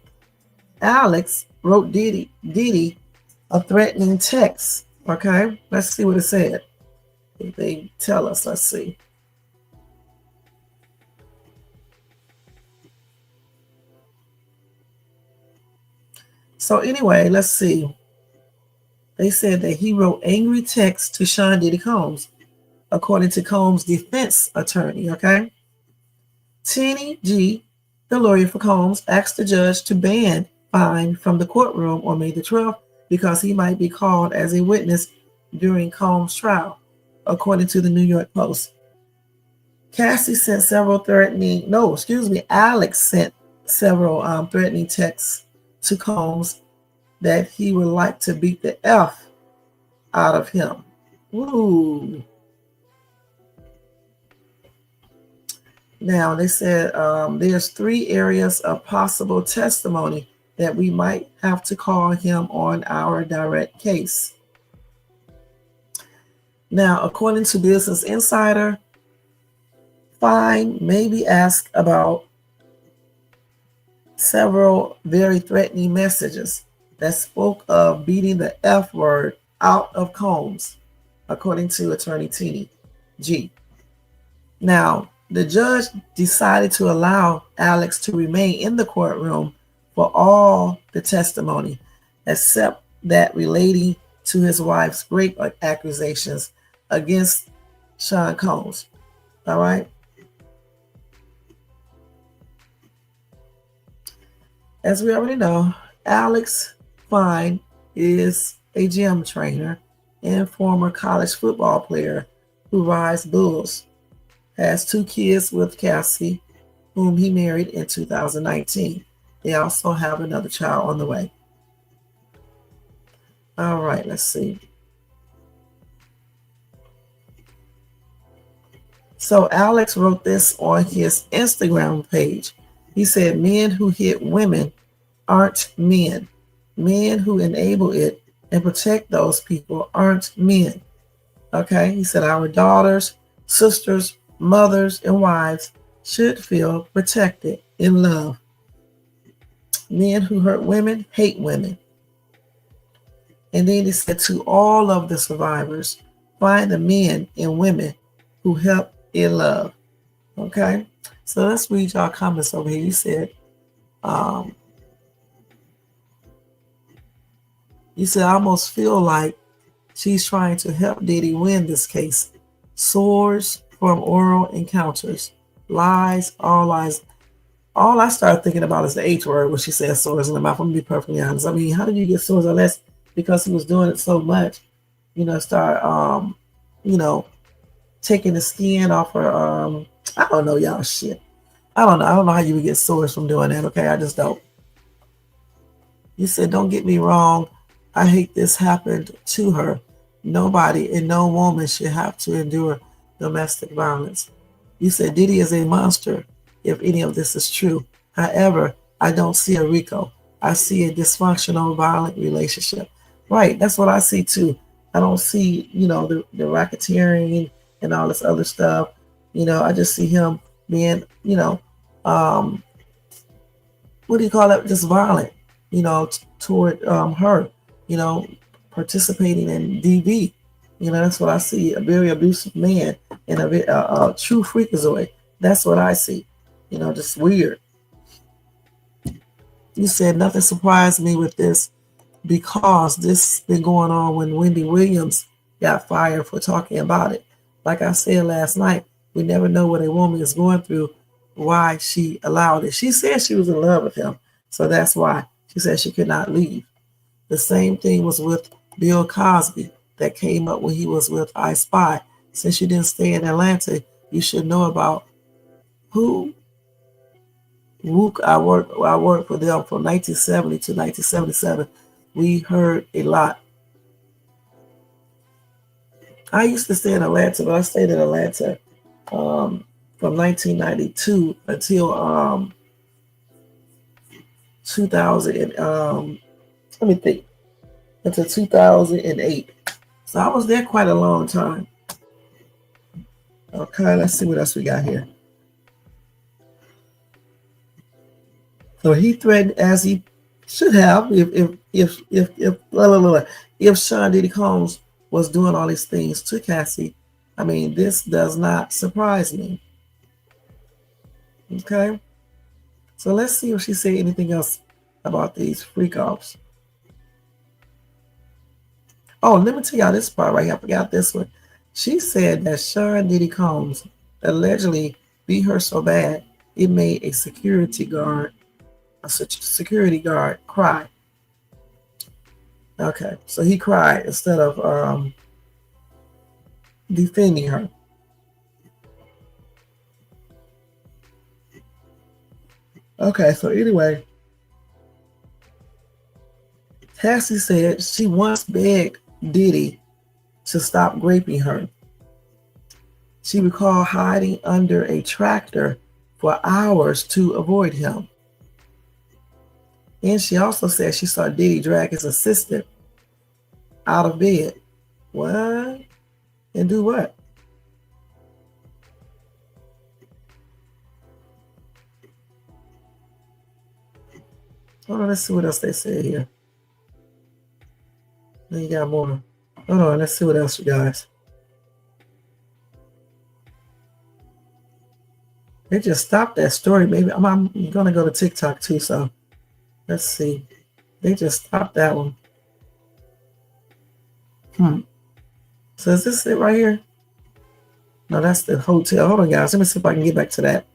Speaker 1: Alex, wrote Diddy a threatening text. Okay, let's see what it said. If they tell us, let's see. So anyway, let's see. They said that he wrote angry texts to Sean Diddy Combs, according to Combs' defense attorney, okay? Tenny G, the lawyer for Combs, asked the judge to ban Fine from the courtroom on May the 12th because he might be called as a witness during Combs' trial, according to the New York Post. Alex sent several threatening texts to Combs that he would like to beat the F out of him. Ooh. Now, they said there's 3 areas of possible testimony that we might have to call him on our direct case. Now, according to Business Insider, Fine may be asked about several very threatening messages that spoke of beating the F word out of Combs, according to attorney Teeny G. Now, the judge decided to allow Alex to remain in the courtroom for all the testimony, except that relating to his wife's rape accusations against Sean Combs. All right. As we already know, Alex Fine is a gym trainer and former college football player who rides bulls. Has 2 kids with Cassie, whom he married in 2019. They also have another child on the way. All right, let's see. So Alex wrote this on his Instagram page. He said, men who hit women aren't men. Men who enable it and protect those people aren't men. Okay, he said, our daughters, sisters, mothers, and wives should feel protected in love. Men who hurt women hate women. And then he said, to all of the survivors, find the men and women who help in love. Okay, so let's read y'all comments over here. You said, I almost feel like she's trying to help Diddy win this case. Sores from oral encounters. Lies, all lies. All I started thinking about is the H word when she said sores in the mouth. I'm going to be perfectly honest. I mean, how did you get sores unless because he was doing it so much, start, taking the skin off her, I don't know, y'all shit. I don't know how you would get sores from doing that, okay? I just don't. You said, don't get me wrong. I hate this happened to her. Nobody and no woman should have to endure domestic violence. You said Diddy is a monster if any of this is true. However, I don't see a RICO. I see a dysfunctional, violent relationship. Right, that's what I see too. I don't see, the racketeering and all this other stuff. I just see him being, what do you call it? Just violent, toward her, participating in DV. That's what I see. A very abusive man and a true freakazoid. That's what I see. Just weird. You said nothing surprised me with this because this has been going on when Wendy Williams got fired for talking about it. Like I said last night, we never know what a woman is going through, why she allowed it. She said she was in love with him, so that's why she said she could not leave. The same thing was with Bill Cosby that came up when he was with I Spy. Since you didn't stay in Atlanta, you should know about who. Wook, I worked for them from 1970 to 1977. We heard a lot. I used to stay in Atlanta, but I stayed in Atlanta from 1992 until 2000. Let me think. Until 2008. So I was there quite a long time. Okay, let's see what else we got here. So he threatened, as he should have, if Sean Diddy Combs was doing all these things to Cassie. I mean, this does not surprise me. Okay, so let's see if she said anything else about these freak offs. Oh, let me tell y'all this part right here. I forgot this one. She said that Sean Diddy Combs allegedly beat her so bad it made a security guard cry. Okay, so he cried instead of defending her. Okay, so anyway, Cassie said she once begged Diddy to stop raping her. She recalled hiding under a tractor for hours to avoid him. And she also said she saw Diddy drag his assistant out of bed. What? And do what? Hold on, let's see what else they said here. Then you got more. Hold on, let's see what else, you guys. They just stopped that story. Maybe I'm going to go to TikTok too, so let's see. They just stopped that one. So is this it right here? No, that's the hotel. Hold on, guys. Let me see if I can get back to that.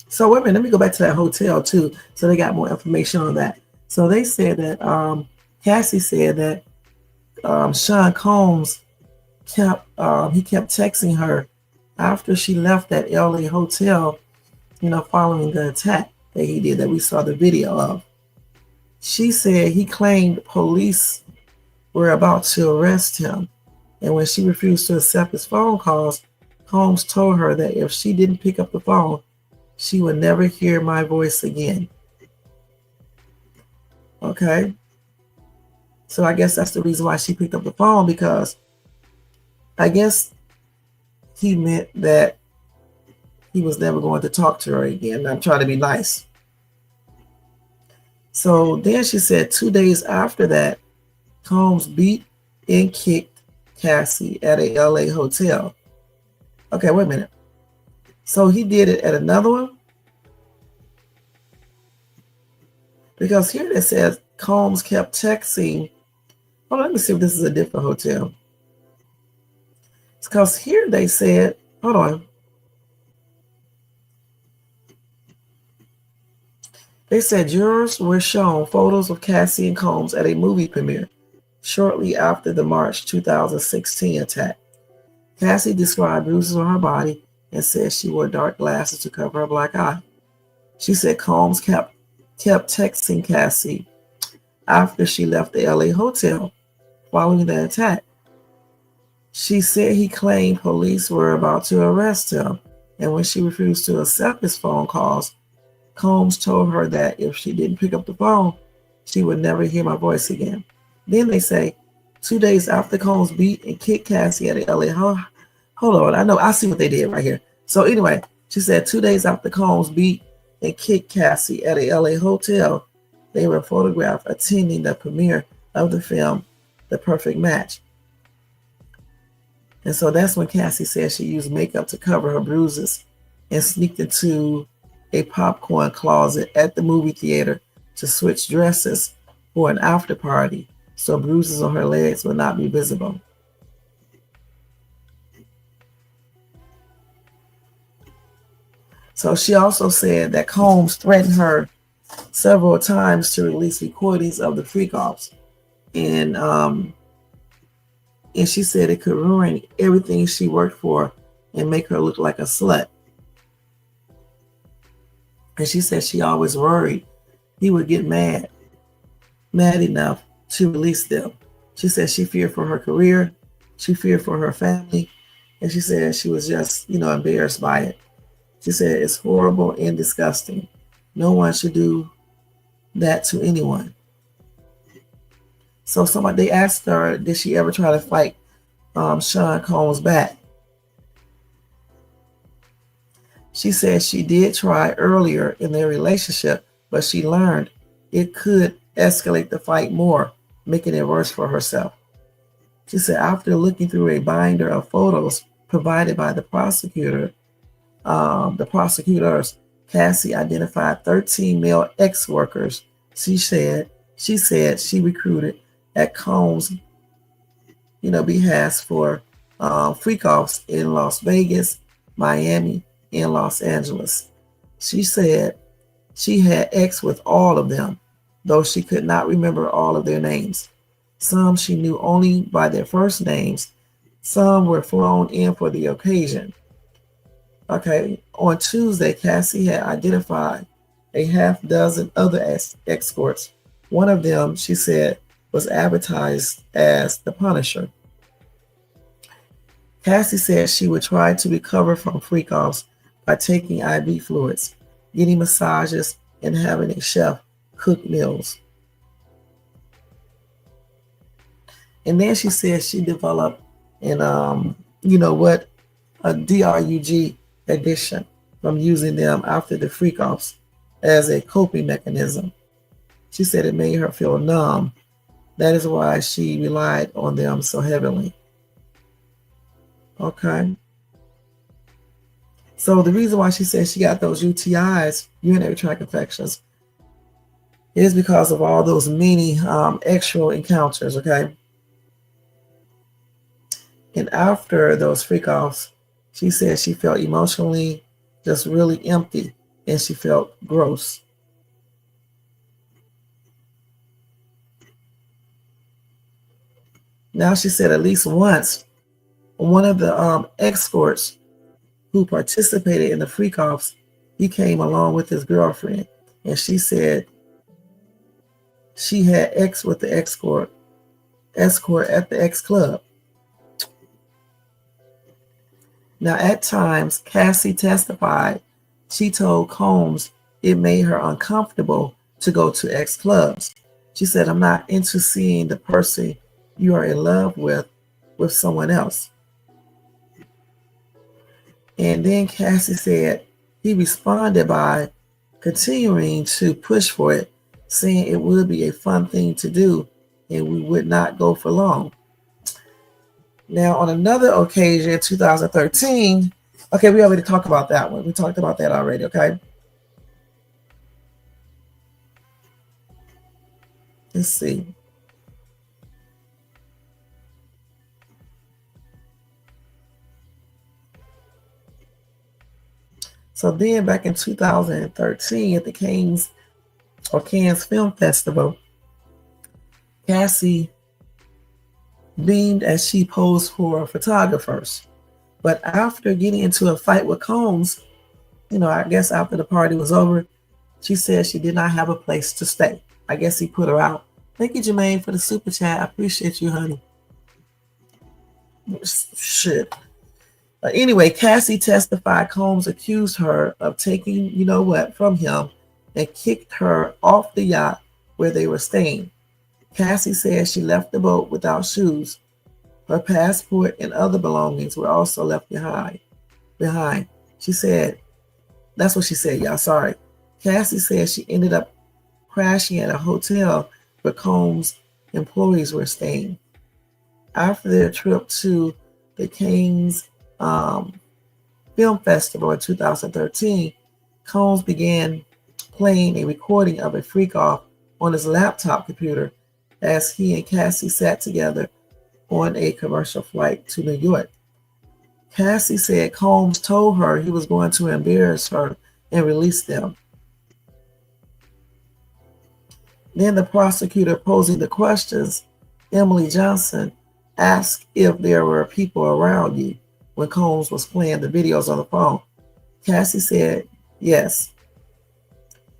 Speaker 1: So wait a minute, let me go back to that hotel too. So they got more information on that. So they said that Cassie said that Sean Combs kept texting her after she left that LA hotel, following the attack that he did that we saw the video of. She said he claimed police were about to arrest him. And when she refused to accept his phone calls, Combs told her that if she didn't pick up the phone, she would never hear my voice again. Okay. So I guess that's the reason why she picked up the phone, because I guess he meant that he was never going to talk to her again. I'm trying to be nice. So then she said 2 days after that, Combs beat and kicked Cassie at a LA hotel. Okay, wait a minute. So he did it at another one? Because here it says Combs kept texting. Hold on, let me see if this is a different hotel. It's because here they said, hold on. They said jurors were shown photos of Cassie and Combs at a movie premiere shortly after the March 2016 attack. Cassie described bruises on her body and said she wore dark glasses to cover her black eye. She said Combs kept texting Cassie after she left the LA hotel following the attack. She said he claimed police were about to arrest him, and when she refused to accept his phone calls, Combs told her that if she didn't pick up the phone, she would never hear my voice again. Then they say 2 days after Combs beat and kicked Cassie at the LA hold on, I see what they did right here. So anyway, she said 2 days after Combs beat and kicked Cassie at a LA hotel, they were photographed attending the premiere of the film The Perfect Match. And so that's when Cassie said she used makeup to cover her bruises and sneaked into a popcorn closet at the movie theater to switch dresses for an after party so bruises on her legs would not be visible. So she also said that Combs threatened her several times to release recordings of the freak-offs. And she said it could ruin everything she worked for and make her look like a slut. And she said she always worried he would get mad enough to release them. She said she feared for her career, she feared for her family, and she said she was just, embarrassed by it. She said it's horrible and disgusting. No one should do that to anyone. So they asked her, did she ever try to fight Sean Combs back? She said she did try earlier in their relationship, but she learned it could escalate the fight more, making it worse for herself. She said after looking through a binder of photos provided by the prosecutors, Cassie identified 13 male ex-workers she said she recruited at Combs' behest for freak-offs in Las Vegas, Miami, and Los Angeles. She said she had ex with all of them, though she could not remember all of their names. Some she knew only by their first names. Some were flown in for the occasion. Okay, on Tuesday, Cassie had identified a half dozen other escorts. One of them, she said, was advertised as the Punisher. Cassie said she would try to recover from freak-offs by taking IV fluids, getting massages, and having a chef cook meals. And then she said she developed an, a DRUG addiction from using them after the freak-offs as a coping mechanism. She said it made her feel numb. That is why she relied on them so heavily. Okay. So the reason why she said she got those UTIs, urinary tract infections, is because of all those many external encounters, okay? And after those freak-offs, she said she felt emotionally just really empty and she felt gross. Now she said at least once, one of the escorts who participated in the freak-offs, he came along with his girlfriend. And she said she had X with the escort at the X club. Now, at times, Cassie testified she told Combs it made her uncomfortable to go to X clubs. She said, I'm not into seeing the person you are in love with someone else. And then Cassie said he responded by continuing to push for it, saying it would be a fun thing to do and we would not go for long. Now, on another occasion, 2013, okay, we already talked about that one. We talked about that already, okay? Let's see. So then back in 2013 at the Cannes Film Festival, Cassie beamed as she posed for photographers. But after getting into a fight with Combs, I guess after the party was over, she said she did not have a place to stay. I guess he put her out. Thank you, Jermaine, for the super chat. I appreciate you, honey. Shit. Anyway, Cassie testified Combs accused her of taking, from him and kicked her off the yacht where they were staying. Cassie said she left the boat without shoes. Her passport and other belongings were also left behind. She said, that's what she said, y'all, sorry. Cassie said she ended up crashing at a hotel where Combs' employees were staying. After their trip to the Cannes Film Festival in 2013, Combs began playing a recording of a freak-off on his laptop computer as he and Cassie sat together on a commercial flight to New York. Cassie said Combs told her he was going to embarrass her and release them. Then the prosecutor posing the questions, Emily Johnson, asked if there were people around you when Combs was playing the videos on the phone. Cassie said yes.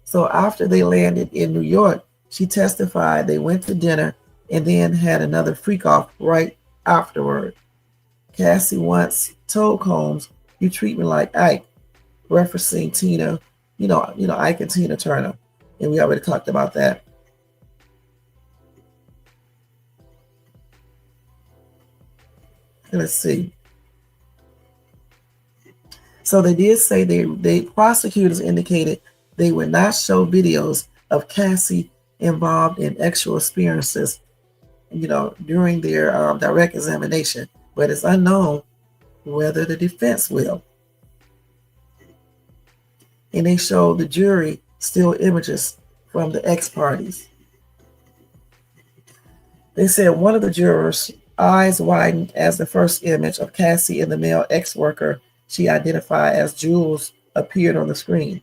Speaker 1: So after they landed in New York, she testified they went to dinner and then had another freak-off right afterward. Cassie once told Combs, you treat me like Ike, referencing Tina, Ike and Tina Turner. And we already talked about that. Let's see. So they did say they prosecutors indicated they would not show videos of Cassie involved in sexual experiences, during their direct examination, but it's unknown whether the defense will. And they showed the jury still images from the ex-parties. They said one of the jurors' eyes widened as the first image of Cassie and the male ex-worker she identified as Jules appeared on the screen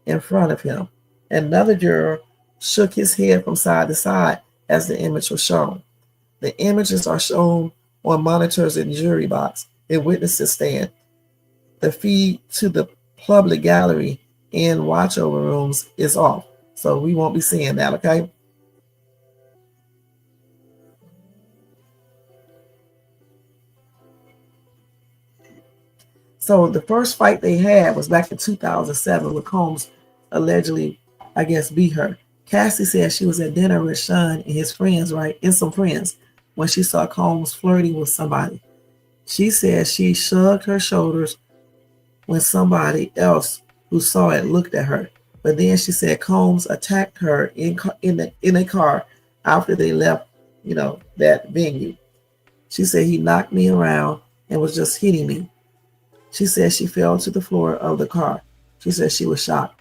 Speaker 1: in front of him. Another juror shook his head from side to side as the image was shown. The images are shown on monitors in the jury box and witnesses stand. The feed to the public gallery and watchover rooms is off, so we won't be seeing that, okay? So the first fight they had was back in 2007 when Combs allegedly, I guess, beat her. Cassie said she was at dinner with Sean and his friends, right, and some friends, when she saw Combs flirting with somebody. She said she shrugged her shoulders when somebody else who saw it looked at her. But then she said Combs attacked her in a car after they left, that venue. She said he knocked me around and was just hitting me. She said she fell to the floor of the car. She said she was shocked.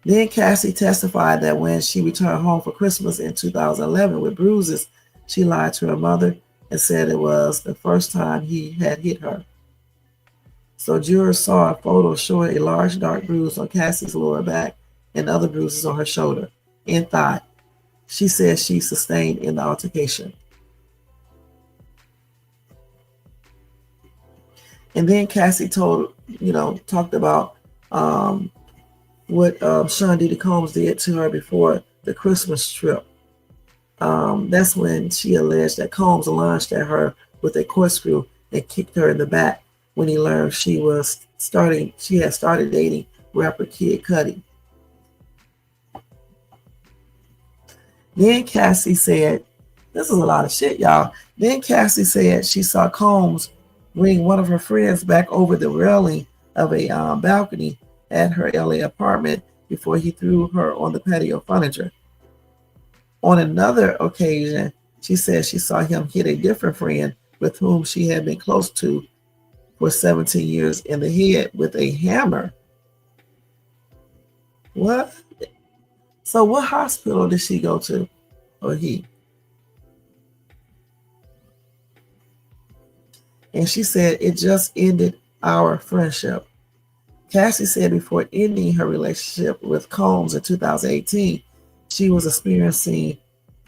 Speaker 1: Then Cassie testified that when she returned home for Christmas in 2011 with bruises, she lied to her mother and said it was the first time he had hit her. So jurors saw a photo showing a large dark bruise on Cassie's lower back and other bruises on her shoulder and thigh. She said she sustained in the altercation. And then Cassie talked about what Sean Diddy Combs did to her before the Christmas trip. That's when she alleged that Combs lunged at her with a corkscrew and kicked her in the back when he learned she had started dating rapper Kid Cudi. Then Cassie said, this is a lot of shit, y'all. Then Cassie said she saw Combs bring one of her friends back over the railing of a balcony at her LA apartment before he threw her on the patio furniture. On another occasion, she said she saw him hit a different friend with whom she had been close to for 17 years in the head with a hammer. What? So what hospital did she go to? Or he? And she said it just ended our friendship. Cassie said before ending her relationship with Combs in 2018, she was experiencing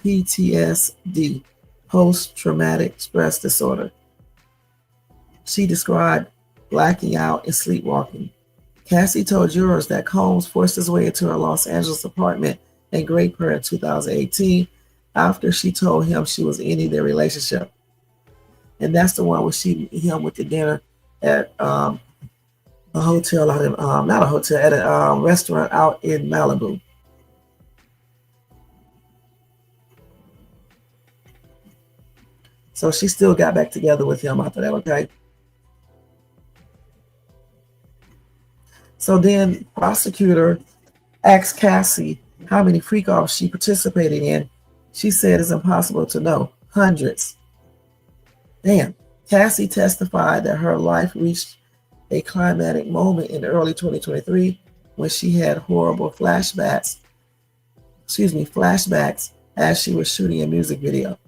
Speaker 1: PTSD, post-traumatic stress disorder. She described blacking out and sleepwalking. Cassie told jurors that Combs forced his way into her Los Angeles apartment and raped her in 2018 after she told him she was ending their relationship. And that's the one where him with the dinner at a hotel out in, not a hotel, at a restaurant out in Malibu. So she still got back together with him after that, okay? So then prosecutor asked Cassie how many freak-offs she participated in. She said it's impossible to know. Hundreds. Damn. Cassie testified that her life reached a climatic moment in early 2023 when she had horrible flashbacks as she was shooting a music video.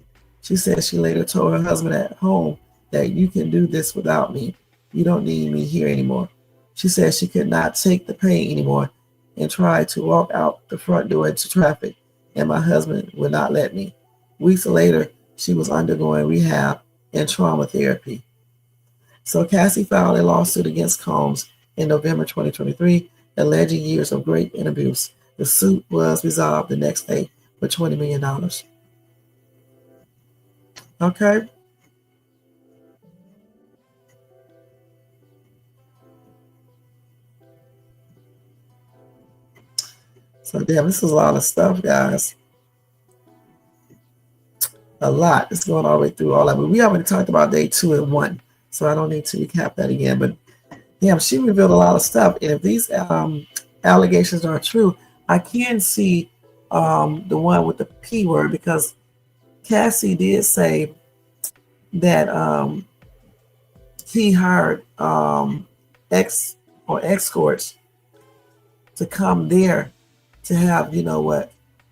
Speaker 1: She said she later told her husband at home that you can do this without me. You don't need me here anymore. She said she could not take the pain anymore and tried to walk out the front door into traffic, and my husband would not let me. Weeks later, she was undergoing rehab and trauma therapy. So Cassie filed a lawsuit against Combs in November 2023, alleging years of rape and abuse. The suit was resolved the next day for $20 million. Okay. So damn, this is a lot of stuff, guys. A lot. It's going all the way through all that. But we already talked about day 2 and 1, so I don't need to recap that again. But damn, she revealed a lot of stuff. And if these allegations are true, I can see the one with the P word, because Cassie did say that he hired escorts to come there to have,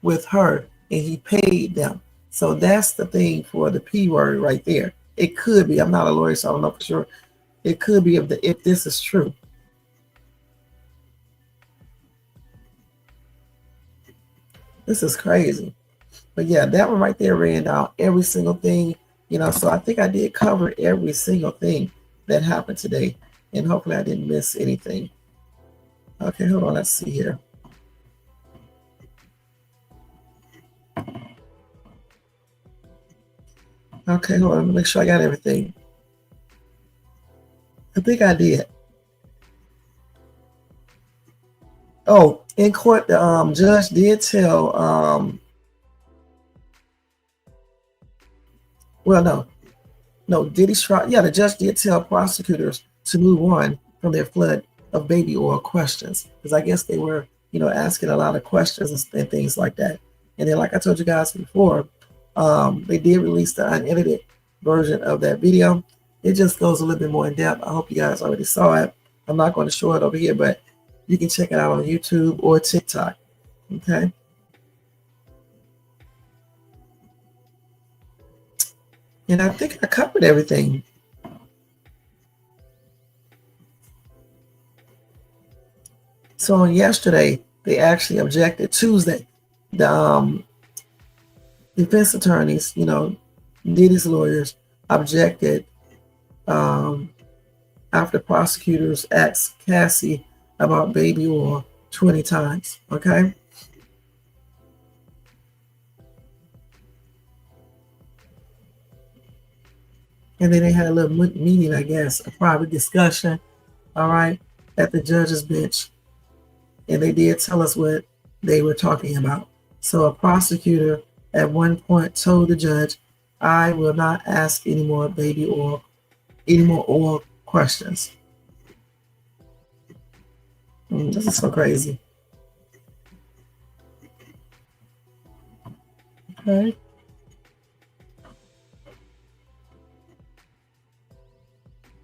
Speaker 1: with her, and he paid them. So that's the thing for the P word right there. It could be. I'm not a lawyer, so I don't know for sure. It could be if this is true. This is crazy. But yeah, that one right there ran down every single thing, so I think I did cover every single thing that happened today. And hopefully I didn't miss anything. Okay, hold on. Let's see here. Okay, hold on. Make sure I got everything. I think I did. Oh, in court, the judge did tell, well, no, Diddy's trial. Yeah, the judge did tell prosecutors to move on from their flood of baby oil questions because I guess they were, asking a lot of questions and things like that. And then, like I told you guys before, they did release the unedited version of that video. It just goes a little bit more in depth. I hope you guys already saw it. I'm not going to show it over here, but you can check it out on YouTube or TikTok. Okay. And I think I covered everything. So on yesterday, they actually objected. Tuesday, the defense attorneys, Diddy's lawyers, objected after prosecutors asked Cassie about baby oil 20 times. Okay. And then they had a little meeting, I guess, a private discussion, all right, at the judge's bench. And they did tell us what they were talking about. So a prosecutor at one point told the judge, I will not ask any more oil questions. This is so crazy. Okay.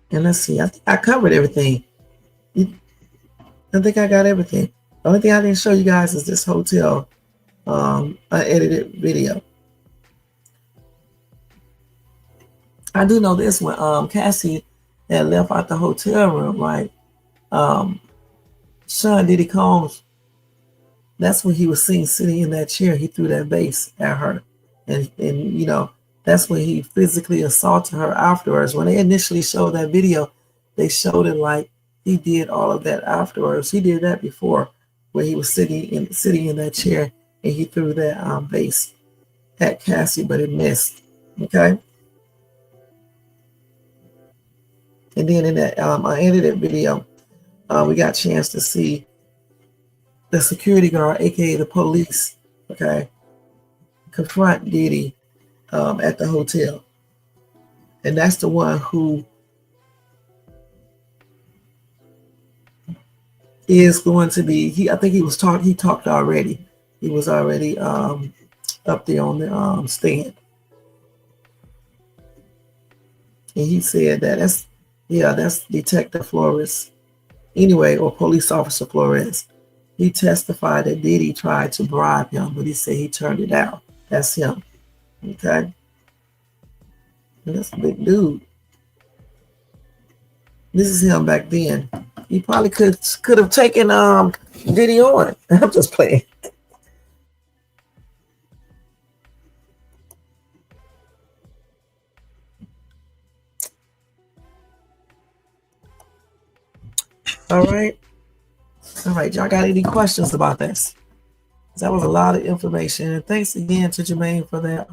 Speaker 1: And let's see, I think I covered everything. I think I got everything. The only thing I didn't show you guys is this hotel unedited video. I do know this when Cassie had left out the hotel room, right? Sean Diddy Combs, that's when he was seen sitting in that chair. He threw that vase at her. And that's when he physically assaulted her afterwards. When they initially showed that video, they showed it like he did all of that afterwards. He did that before, where he was sitting in that chair and he threw that vase at Cassie, but it missed. Okay. And then in that unedited video, we got a chance to see the security guard, aka the police, okay, confront Diddy at the hotel. And that's the one who is going to be, I think he talked already. He was already up there on the stand. And he said that's Detective Flores. Anyway, or Police Officer Flores. He testified that Diddy tried to bribe him, but he said he turned it down. That's him. Okay. And that's a big dude. This is him back then. He probably could have taken Diddy on. I'm just playing. All right. All right, y'all got any questions about this? That was a lot of information. And thanks again to Jermaine for that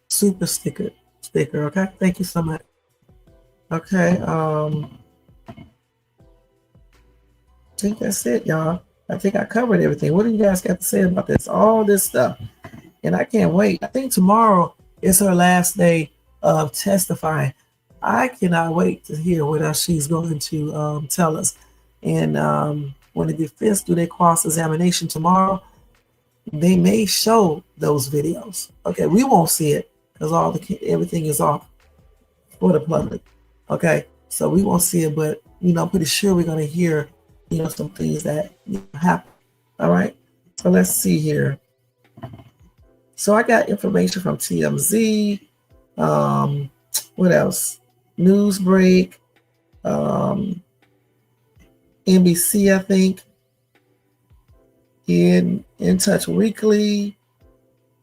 Speaker 1: super sticker. Okay. Thank you so much. Okay. I think that's it, y'all. I think I covered everything. What do you guys got to say about this? All this stuff. And I can't wait. I think tomorrow is her last day of testifying. I cannot wait to hear what else she's going to tell us. And when the defense do their cross-examination tomorrow, they may show those videos. Okay, we won't see it because everything is off for the public. Okay, so we won't see it, but I'm pretty sure we're gonna hear some things that happen. All right, so let's see here. So I got information from TMZ. What else? Newsbreak, NBC, I think. In Touch Weekly.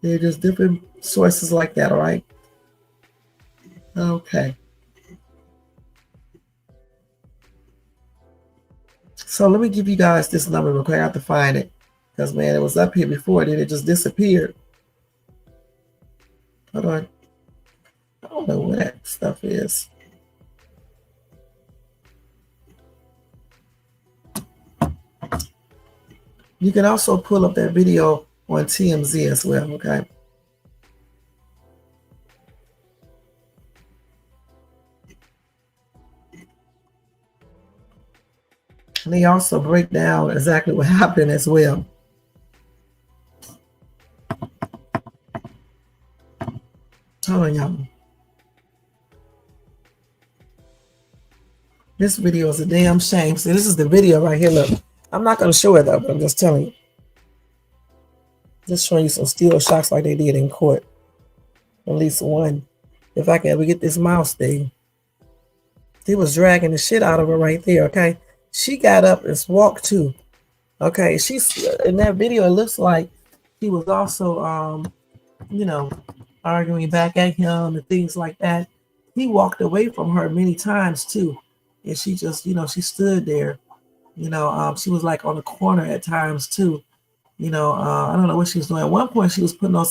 Speaker 1: They're just different sources like that, all right? Okay. So let me give you guys this number real quick. I have to find it. Because, man, it was up here before, then it just disappeared. Hold on. I don't know what that stuff is. You can also pull up that video on TMZ as well, okay? And they also break down exactly what happened as well. Hold on, y'all. This video is a damn shame. See, this is the video right here. Look, I'm not going to show it though, but I'm just telling you. Just showing you some steel shots like they did in court. At least one. If I can ever get this mouse thing. He was dragging the shit out of her right there, okay? She got up and walked too. Okay, she's in that video, it looks like he was also you know, arguing back at him and things like that. He walked away from her many times too. And she just, she stood there. She was like on the corner at times too. I don't know what she was doing. At one point, she was putting on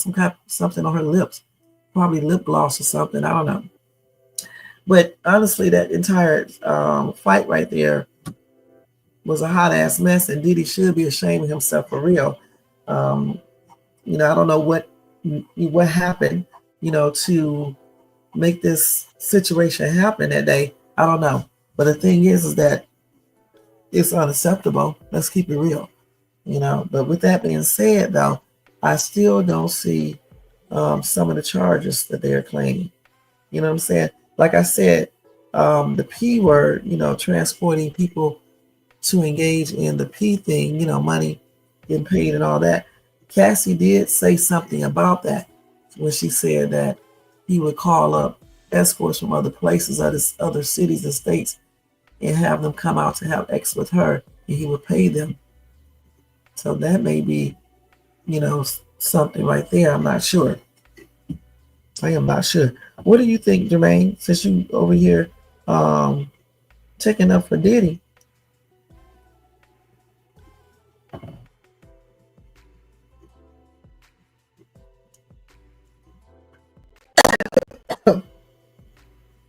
Speaker 1: something on her lips, probably lip gloss or something. I don't know. But honestly, that entire fight right there was a hot ass mess, and Diddy should be ashamed of himself for real. I don't know what happened, to make this situation happen that day. I don't know. But the thing is that it's unacceptable. Let's keep it real. But with that being said, though, I still don't see some of the charges that they're claiming. You know what I'm saying? Like I said, the P word, transporting people to engage in the P thing, money getting paid and all that. Cassie did say something about that when she said that he would call up escorts from other places, other cities and states, and have them come out to have sex with her, and he would pay them. So that may be, something right there. I'm not sure. I am not sure. What do you think, Jermaine? Since you over here checking up for Diddy.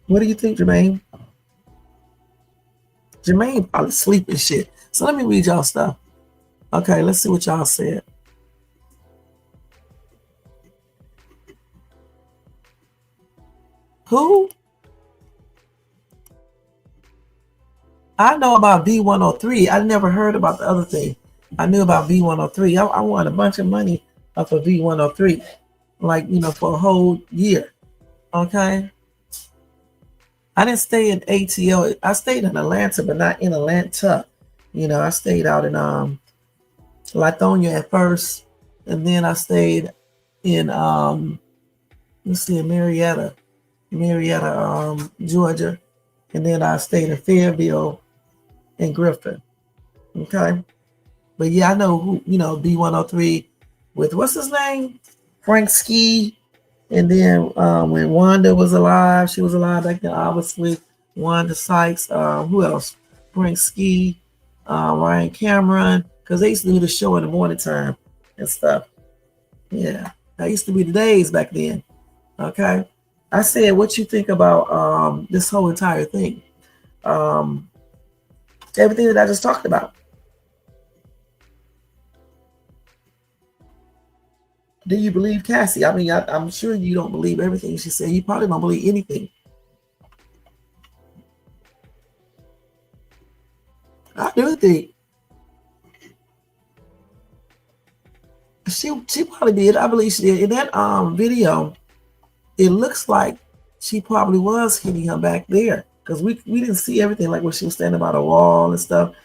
Speaker 1: What do you think, Jermaine? Jermaine probably sleep and shit. So let me read y'all stuff. Okay, let's see what y'all said. Who? I know about B103. I never heard about the other thing. I knew about B103. I won a bunch of money off of B103, like, for a whole year. Okay. I didn't stay in ATL. I stayed in Atlanta, but not in Atlanta. I stayed out in Lithonia at first, and then I stayed in Marietta, Georgia, and then I stayed in Fayetteville and Griffin. Okay. But yeah, I know who, B103 with what's his name? Frank Ski. And then when Wanda was alive, she was alive back then, obviously. Wanda Sykes, who else? Frank Ski, Ryan Cameron, because they used to do the show in the morning time and stuff. Yeah, that used to be the days back then. Okay. I said, what you think about this whole entire thing? Everything that I just talked about. Do you believe Cassie? I mean, I'm sure you don't believe everything she said. You probably don't believe anything. I do think she probably did. I believe she did. In that video, it looks like she probably was hitting him back there, because we didn't see everything, like when she was standing by the wall and stuff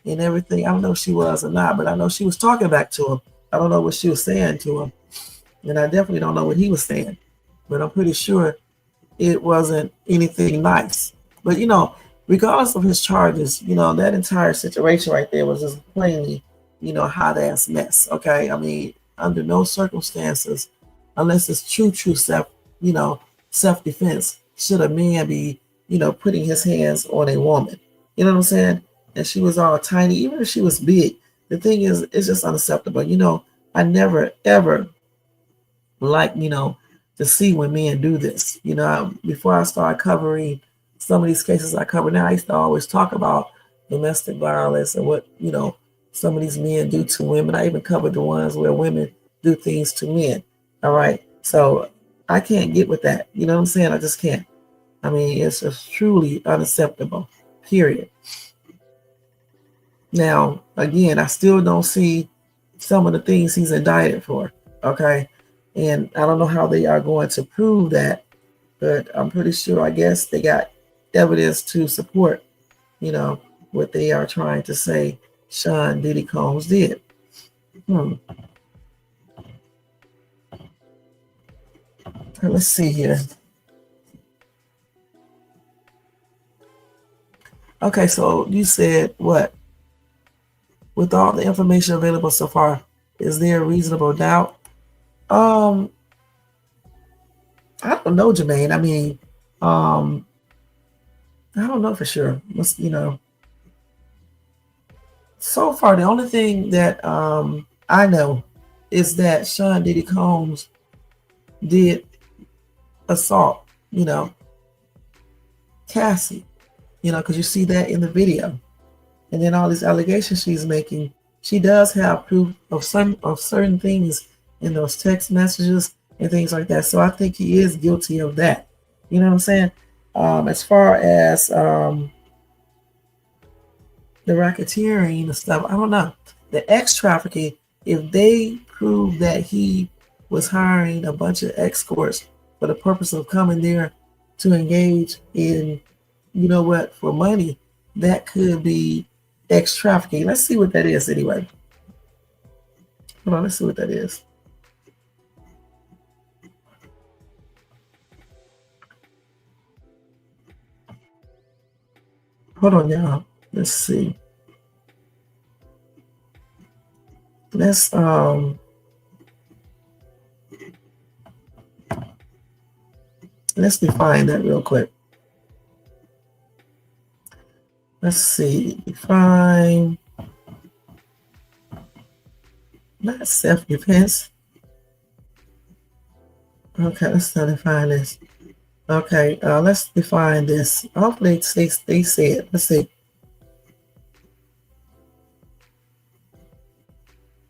Speaker 1: and everything. I don't know if she was or not, but I know she was talking back to him. I don't know what she was saying to him. And I definitely don't know what he was saying, but I'm pretty sure it wasn't anything nice. But, regardless of his charges, that entire situation right there was just plainly, a hot ass mess. Okay. I mean, under no circumstances, unless it's true self-defense, should a man be, putting his hands on a woman. You know what I'm saying? And she was all tiny, even if she was big. The thing is, it's just unacceptable. I never, ever like, to see when men do this. Before I started covering some of these cases I cover now, I used to always talk about domestic violence and what, some of these men do to women. I even covered the ones where women do things to men. All right. So I can't get with that. You know what I'm saying? I just can't. I mean, it's just truly unacceptable, period. Now, again, I still don't see some of the things he's indicted for. Okay. And I don't know how they are going to prove that, but I'm pretty sure, I guess, they got evidence to support, you know, what they are trying to say Sean Diddy Combs did. Let's see here. Okay, so you said what? With all the information available so far, is there a reasonable doubt? I don't know, Jermaine. I mean, I don't know for sure. So far the only thing that I know is that Sean Diddy Combs did assault, Cassie, because you see that in the video. And then all these allegations she's making, she does have proof of certain things in those text messages and things like that. So I think he is guilty of that. You know what I'm saying? As far as the racketeering and stuff, I don't know. The ex trafficking, if they prove that he was hiring a bunch of escorts for the purpose of coming there to engage in, for money, that could be ex trafficking. Let's see what that is anyway. Hold on, let's see what that is. Hold on, y'all. Let's see. Let's define that real quick. Let's see. Define not self-defense. Okay, let's not define this. Okay, let's define this. Hopefully they say it. Let's see.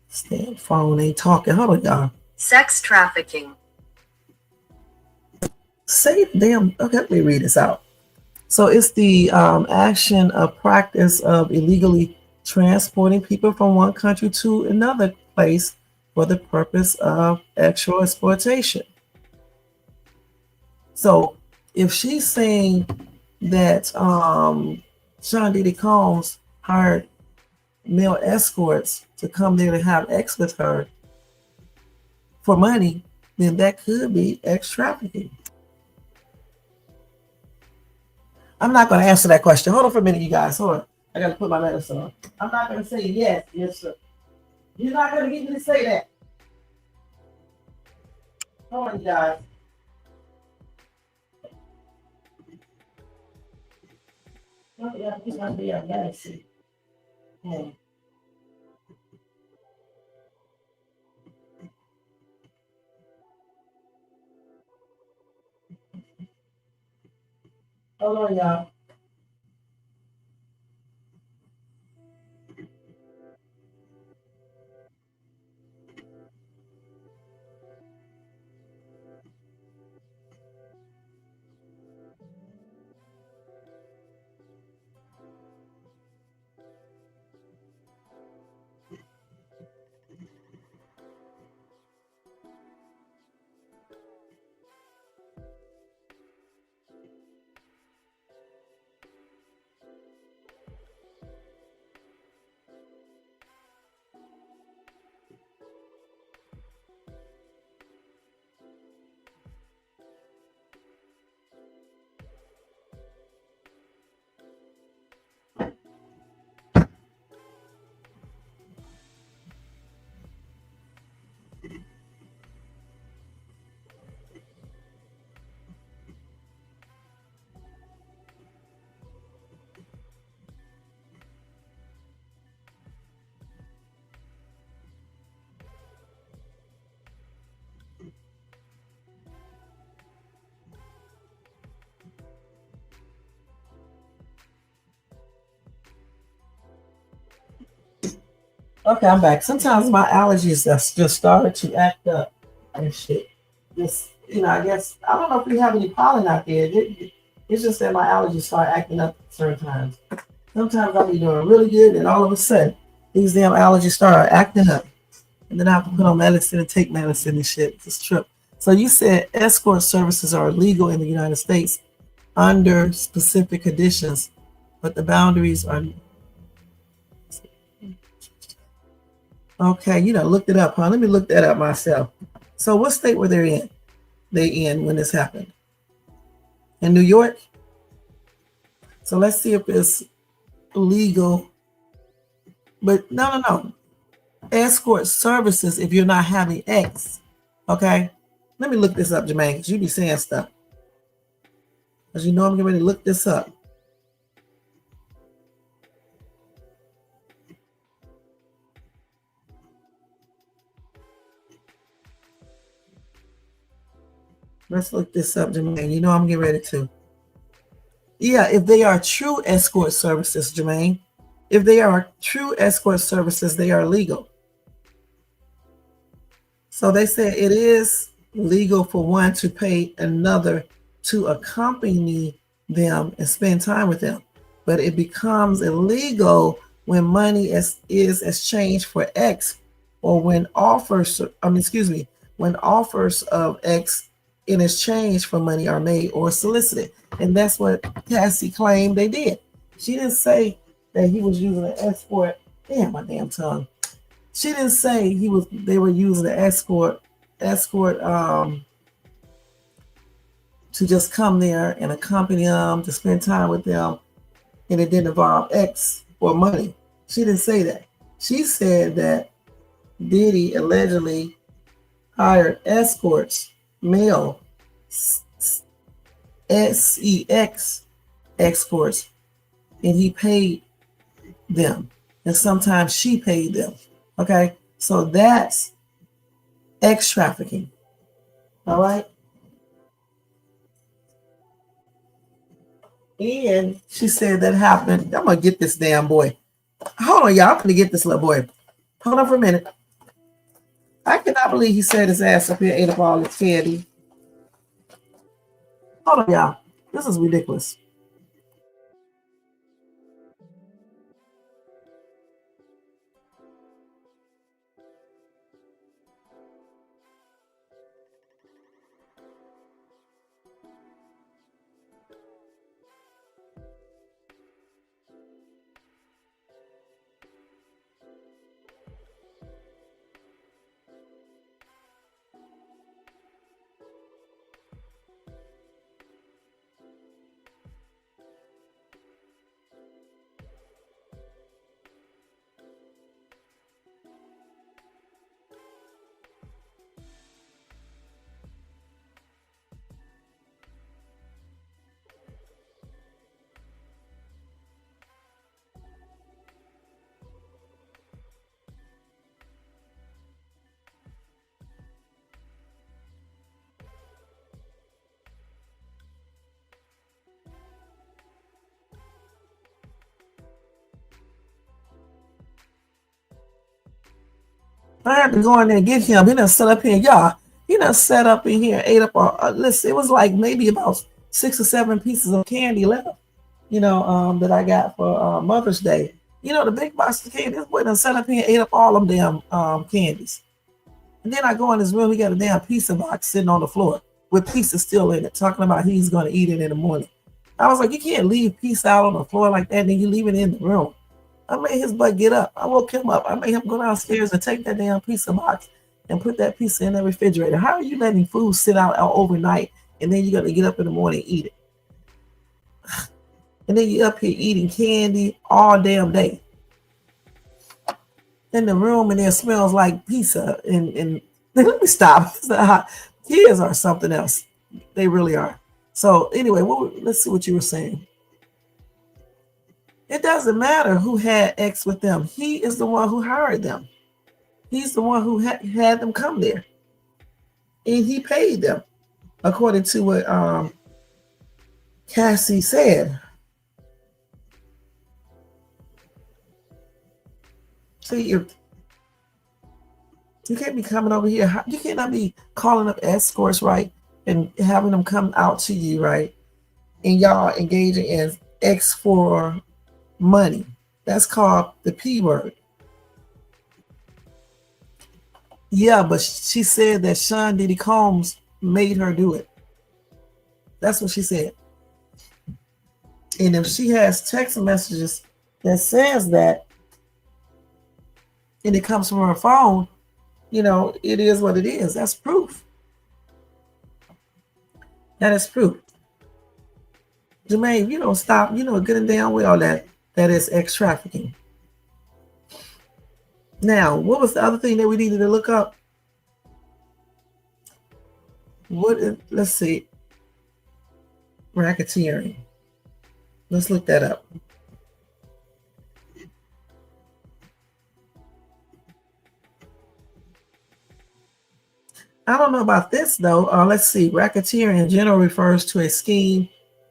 Speaker 1: Stand phone ain't talking. Hold on, y'all.
Speaker 2: Sex trafficking.
Speaker 1: Say damn. Okay, let me read this out. So it's the action of practice of illegally transporting people from one country to another place for the purpose of sexual exploitation. So if she's saying that Sean Diddy Combs hired male escorts to come there to have sex with her for money, then that could be ex trafficking. I'm not going to answer that question. Hold on for a minute, you guys. Hold on. I got to put my medicine on. I'm not going to say yes, sir. You're not going to get me to say that. Hold on, you guys. Hold on, y'all. Okay, I'm back. Sometimes my allergies just started to act up and shit. Just I guess I don't know if we have any pollen out there. It's just that my allergies start acting up at certain times. Sometimes I'll be doing really good, and all of a sudden, these damn allergies start acting up, and then I have to put on medicine and take medicine and shit. It's a trip. So you said escort services are illegal in the United States under specific conditions, but the boundaries are okay. You know, looked it up, huh? Let me look that up myself. So what state were they in? They in when this happened? In New York. So let's see if it's legal. But no. Escort services if you're not having X. Okay. Let me look this up, Jermaine, because you be saying stuff. Because you know I'm getting ready to look this up. Let's look this up, Jermaine. You know I'm getting ready to. Yeah, if they are true escort services, Jermaine. If they are true escort services, they are legal. So they say it is legal for one to pay another to accompany them and spend time with them. But it becomes illegal when money is exchanged for X, or when when offers of X in exchange for money are made or solicited. And that's what Cassie claimed they did. She didn't say that he was using an escort. Damn, my damn tongue. She didn't say they were using the escort to just come there and accompany them, to spend time with them, and it didn't involve X or money. She didn't say that. She said that Diddy allegedly hired escorts, male SEX escorts, and he paid them. And sometimes she paid them. Okay, so that's X trafficking. All right. And she said that happened. I'm gonna get this damn boy. Hold on, y'all. I'm gonna get this little boy. Hold on for a minute. I cannot believe he set his ass up here, ate up all his candy. Hold on, y'all. This is ridiculous. I had to go in there and get him. He done set up here, y'all. He done set up in here, ate up all. Listen, it was like maybe about 6 or 7 pieces of candy left. That I got for Mother's Day. The big box of candy. This boy done set up here and ate up all them damn candies. And then I go in his room. He got a damn pizza box sitting on the floor with pizza still in it, talking about he's going to eat it in the morning. I was like, you can't leave pizza out on the floor like that, and then you leave it in the room. I made his butt get up. I woke him up. I made him go downstairs and take that damn pizza box and put that pizza in the refrigerator. How are you letting food sit out overnight, and then you're going to get up in the morning and eat it? And then you're up here eating candy all damn day. In the room, and there smells like pizza. And let me stop. Kids are something else. They really are. So anyway, let's see what you were saying. It doesn't matter who had X with them. He is the one who hired them. He's the one who had them come there. And he paid them, according to what Cassie said. See, You can't be coming over here. You cannot be calling up escorts, right? And having them come out to you, right? And y'all engaging in X for money. That's called the P word. Yeah, but she said that Sean Diddy Combs made her do it. That's what she said. And if she has text messages that says that, and it comes from her phone, it is what it is. That's proof. That is proof. Jermaine, if you don't stop, good and damn well that is X trafficking. Now, what was the other thing that we needed to look up? Let's see. Racketeering. Let's look that up. I don't know about this though. Let's see. Racketeering in general refers to a scheme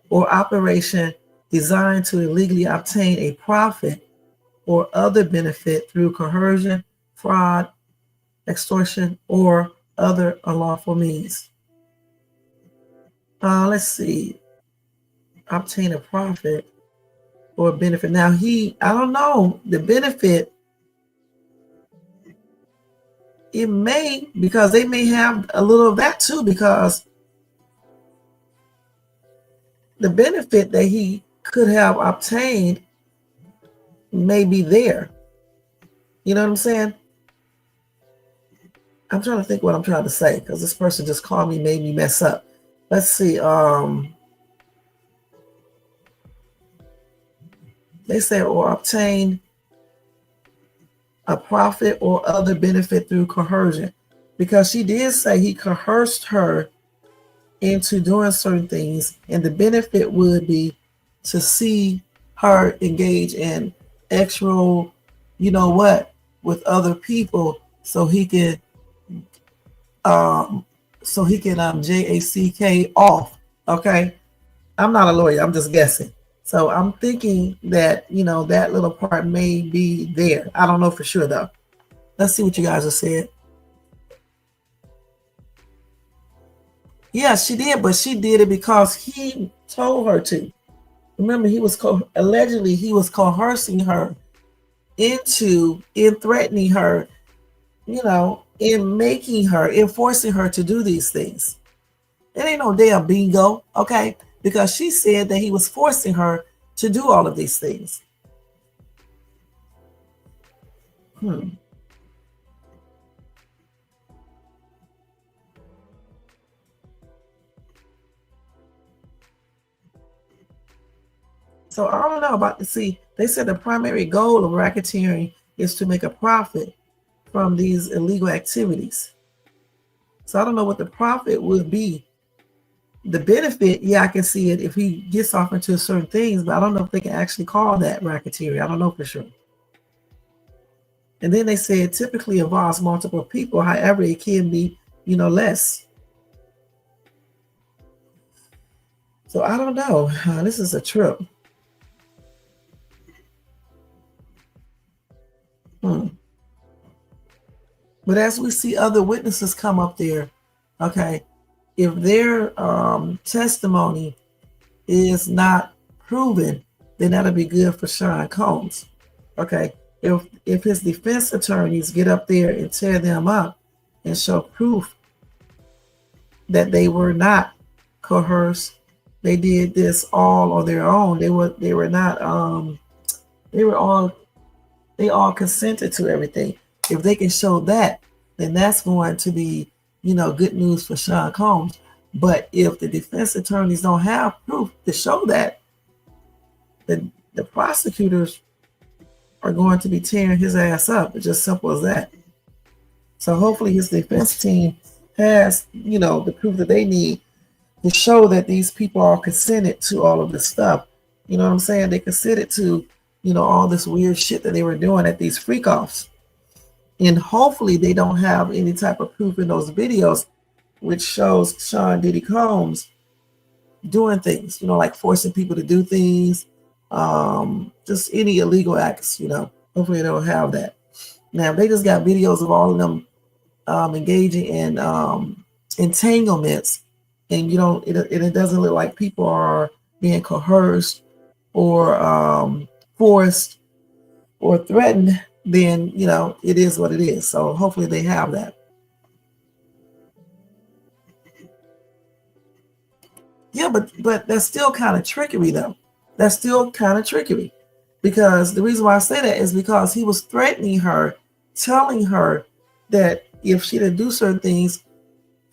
Speaker 1: or operation designed to illegally obtain a profit or other benefit through coercion, fraud, extortion, or other unlawful means. Let's see. Obtain a profit or benefit. Now I don't know, the benefit, it may, because they may have a little of that too, because the benefit that he could have obtained may be there. You know what I'm saying? I'm trying to think what I'm trying to say, because this person just called me, made me mess up. Let's see. They say, or obtain a profit or other benefit through coercion, because she did say he coerced her into doing certain things, and the benefit would be to see her engage in actual, with other people, so he can JACK off. Okay, I'm not a lawyer, I'm just guessing. So I'm thinking that, that little part may be there. I don't know for sure though. Let's see what you guys have said. Yeah, she did, but she did it because he told her to. Remember, he was allegedly he was coercing her in threatening her, in forcing her to do these things. It ain't no damn bingo, okay? Because she said that he was forcing her to do all of these things. So I don't know about they said the primary goal of racketeering is to make a profit from these illegal activities. So I don't know what the profit would be. The benefit, yeah, I can see it if he gets off into certain things, but I don't know if they can actually call that racketeering. I don't know for sure. And then they say it typically involves multiple people. However, it can be, less. So I don't know. This is a trip. But as we see other witnesses come up there, okay, if their testimony is not proven, then that'll be good for Sean Combs. Okay, if his defense attorneys get up there and tear them up and show proof that they were not coerced, they did this all on their own. They all consented to everything. If they can show that, then that's going to be, good news for Sean Combs. But if the defense attorneys don't have proof to show that, then the prosecutors are going to be tearing his ass up. It's just simple as that. So hopefully his defense team has, the proof that they need to show that these people are consented to all of this stuff. You know what I'm saying? They consented to, all this weird shit that they were doing at these freak offs. And hopefully they don't have any type of proof in those videos which shows Sean Diddy Combs doing things, like forcing people to do things, just any illegal acts, hopefully they don't have that. Now, they just got videos of all of them engaging in entanglements, and you don't, it doesn't look like people are being coerced or forced or threatened, then it is what it is. So hopefully they have that. Yeah, but that's still kind of trickery though. That's still kind of trickery, because the reason why I say that is because he was threatening her, telling her that if she didn't do certain things,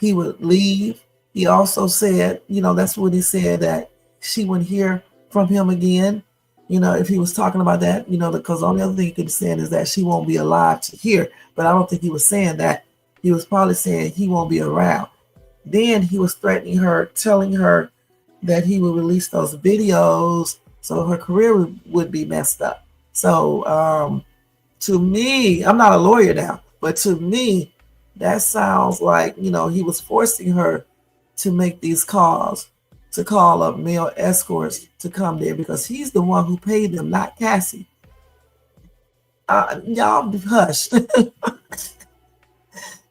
Speaker 1: he would leave. He also said, that's what he said, that she wouldn't hear from him again. If he was talking about that, because the only other thing he could be saying is that she won't be alive to hear. But I don't think he was saying that. He was probably saying he won't be around. Then he was threatening her, telling her that he would release those videos, so her career would be messed up. So to me, I'm not a lawyer now, but to me, that sounds like, he was forcing her to make these calls, to call up male escorts to come there, because he's the one who paid them, not Cassie. Y'all hush.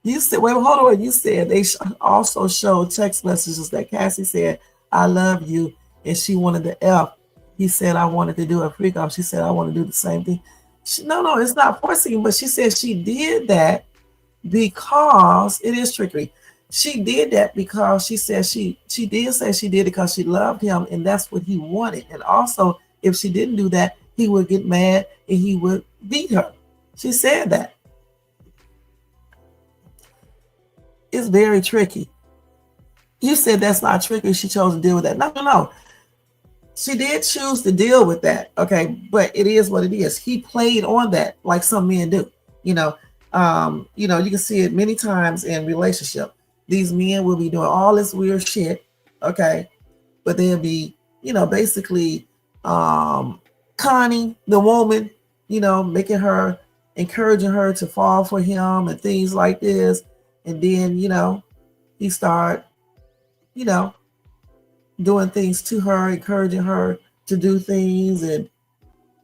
Speaker 1: You said, wait, hold on. You said they also showed text messages that Cassie said, "I love you," and she wanted the F. He said, "I wanted to do a freak off." She said, "I want to do the same thing." No, it's not forcing, but she said she did that because it is trickery. She did that because she said she did say she did it because she loved him, and that's what he wanted. And also, if she didn't do that, he would get mad and he would beat her. She said that. It's very tricky. You said that's not tricky. She chose to deal with that. No. She did choose to deal with that. Okay, but it is what it is. He played on that like some men do. You can see it many times in relationship. These men will be doing all this weird shit. Okay, but they'll be, basically conning the woman, making her, encouraging her to fall for him and things like this. And then, he start, doing things to her, encouraging her to do things. And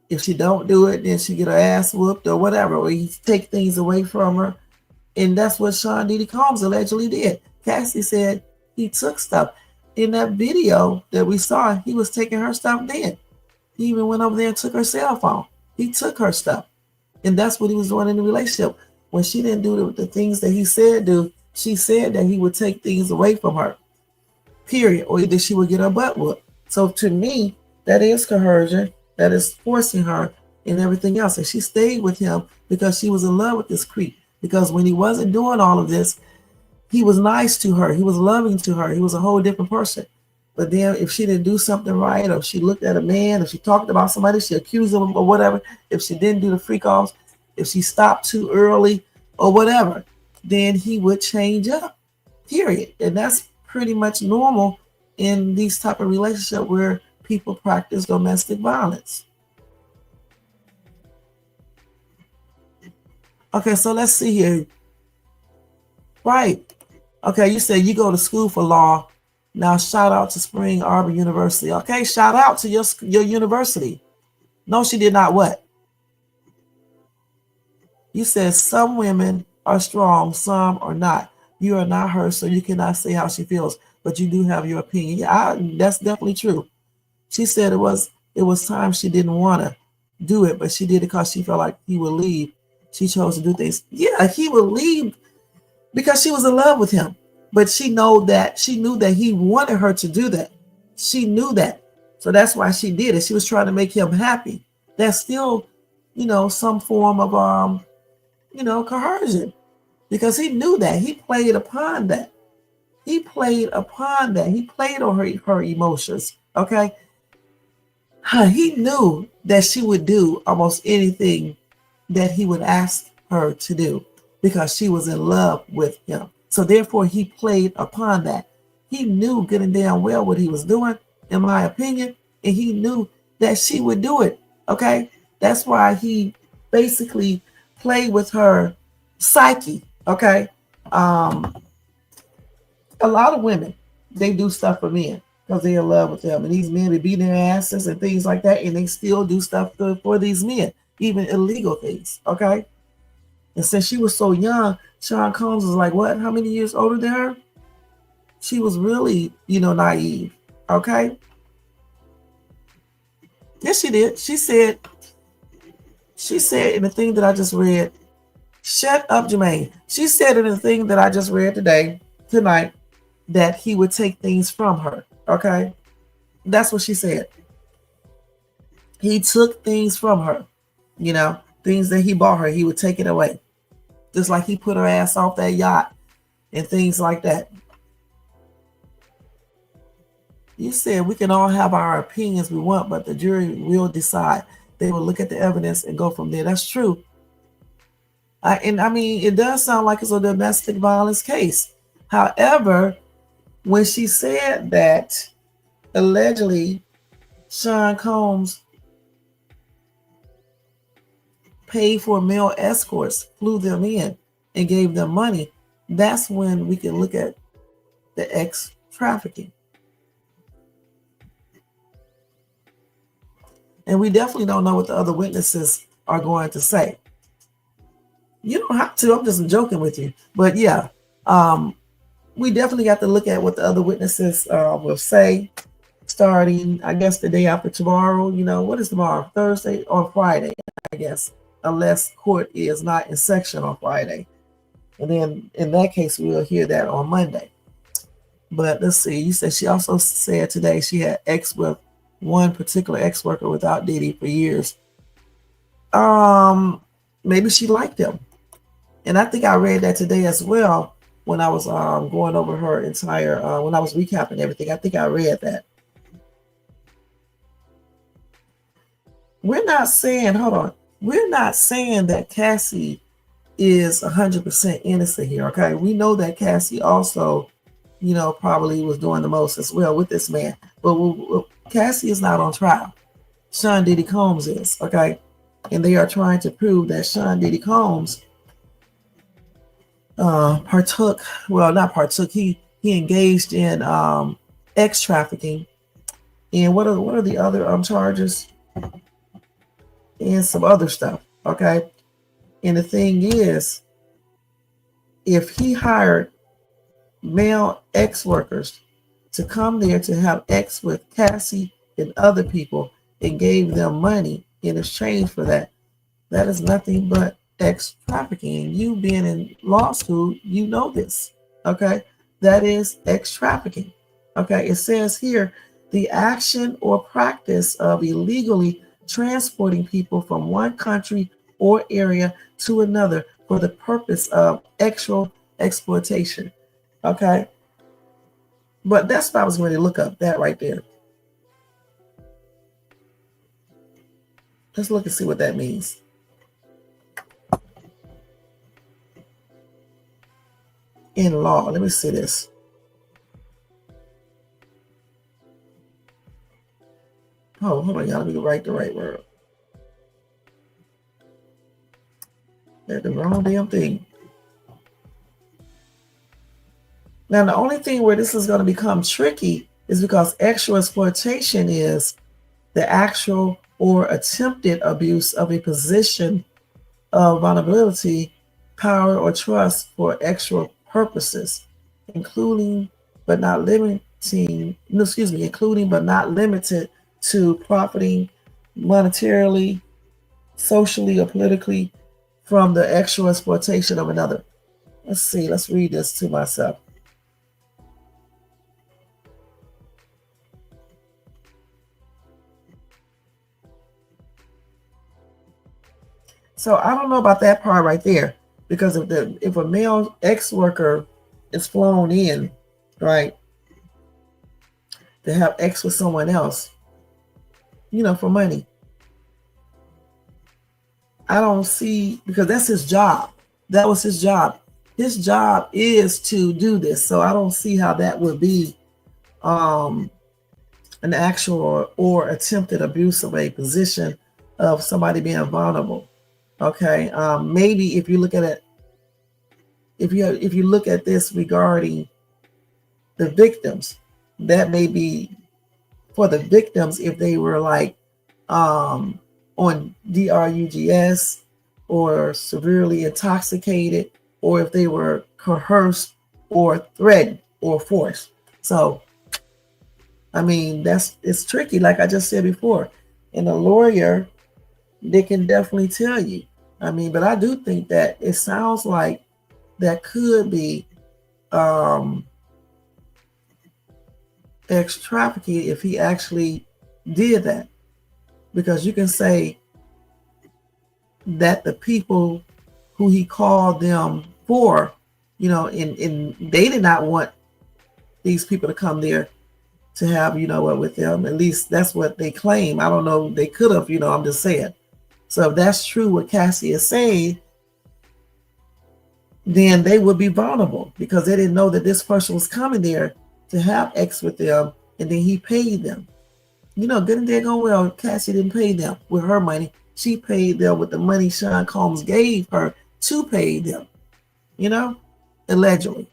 Speaker 1: if she don't do it, then she get her ass whooped or whatever, or he take things away from her. And that's what Sean Diddy Combs allegedly did. Cassie said he took stuff. In that video that we saw, he was taking her stuff then. He even went over there and took her cell phone. He took her stuff. And that's what he was doing in the relationship. When she didn't do the things that he said do, she said that he would take things away from her, period, or either she would get her butt whooped. So to me, that is coercion, that is forcing her and everything else. And she stayed with him because she was in love with this creep. Because when he wasn't doing all of this, he was nice to her. He was loving to her. He was a whole different person. But then if she didn't do something right, or if she looked at a man, if she talked about somebody, she accused him or whatever, if she didn't do the freak offs, if she stopped too early or whatever, then he would change up, period. And that's pretty much normal in these type of relationships where people practice domestic violence. Okay, so let's see here. Right. Okay, you said you go to school for law. Now shout out to Spring Arbor University. Okay, shout out to your university. No, she did not what? You said some women are strong, some are not. You are not her, so you cannot say how she feels, but you do have your opinion. Yeah, that's definitely true. She said it was time she didn't want to do it, but she did it because she felt like he would leave. She chose to do things. Yeah, he would leave because she was in love with him. But she knew that he wanted her to do that. She knew that. So that's why she did it. She was trying to make him happy. That's still, some form of coercion. Because he knew that. He played upon that. He played upon that. He played on her emotions. Okay. He knew that she would do almost anything that he would ask her to do because she was in love with him. So therefore, he played upon that. He knew good and damn well what he was doing, in my opinion, and he knew that she would do it. Okay. That's why he basically played with her psyche. Okay. A lot of women, they do stuff for men because they're in love with them. And these men be beating their asses and things like that. And they still do stuff for these men, even illegal things. Okay. And since she was so young, Sean Combs was like, what? How many years older than her? She was really, naive. Okay? Yes, she did. She said in the thing that I just read, shut up, Jermaine. She said in the thing that I just read tonight, that he would take things from her. Okay? That's what she said. He took things from her. Things that he bought her, he would take it away. Just like he put her ass off that yacht and things like that. You said we can all have our opinions we want, but the jury will decide. They will look at the evidence and go from there. That's true. It does sound like it's a domestic violence case. However, when she said that allegedly Sean Combs paid for male escorts, flew them in, and gave them money, that's when we can look at the ex-trafficking. And we definitely don't know what the other witnesses are going to say. You don't have to. I'm just joking with you. But yeah, we definitely got to look at what the other witnesses will say starting, I guess, the day after tomorrow. What is tomorrow? Thursday or Friday, I guess, unless court is not in session on Friday. And then in that case, we'll hear that on Monday. But let's see. You said she also said today she had ex with one particular ex-worker without Diddy for years. Maybe she liked him. And I think I read that today as well when I was going over her entire, when I was recapping everything. I think I read that. We're not saying that Cassie is 100% innocent here, okay? We know that Cassie also, probably was doing the most as well with this man. But Cassie is not on trial. Sean Diddy Combs is, okay? And they are trying to prove that Sean Diddy Combs partook, well, not partook, he engaged in ex-trafficking. And what are the other charges? And some other stuff, okay? And the thing is, if he hired male ex-workers to come there to have ex with Cassie and other people and gave them money in exchange for that, that is nothing but ex-trafficking. And you being in law school, you know this, okay? That is ex-trafficking, okay? It says here, the action or practice of illegally transporting people from one country or area to another for the purpose of sexual exploitation. Okay. But that's what I was going to look up, that right there. Let's look and see what that means. In law, let me see this. Oh, hold on, y'all. Let me write the right word. That's the wrong damn thing. Now, the only thing where this is going to become tricky is because sexual exploitation is the actual or attempted abuse of a position of vulnerability, power, or trust for sexual purposes, including but not limited to profiting monetarily, socially, or politically from the sexual exploitation of another. Let's see, let's read this to myself. So I don't know about that part right there, because if a male ex-worker is flown in, right, to have ex with someone else, for money, I don't see, because that's his job. That was his job. His job is to do this. So I don't see how that would be an actual or attempted abuse of a position of somebody being vulnerable. Okay. Maybe if you look at it, if you look at this regarding the victims, that may be for the victims if they were like on drugs or severely intoxicated, or if they were coerced or threatened or forced. So, I mean, it's tricky, like I just said before. And a lawyer, they can definitely tell you. I mean, but I do think that it sounds like that could be ex trafficking if he actually did that. Because you can say that the people who he called them for, and they did not want these people to come there to have, with them. At least that's what they claim. I don't know. They could have, I'm just saying. So if that's true what Cassie is saying, then they would be vulnerable because they didn't know that this person was coming there to have X with them, and then he paid them. Good and dead going well, Cassie didn't pay them with her money. She paid them with the money Sean Combs gave her to pay them, allegedly.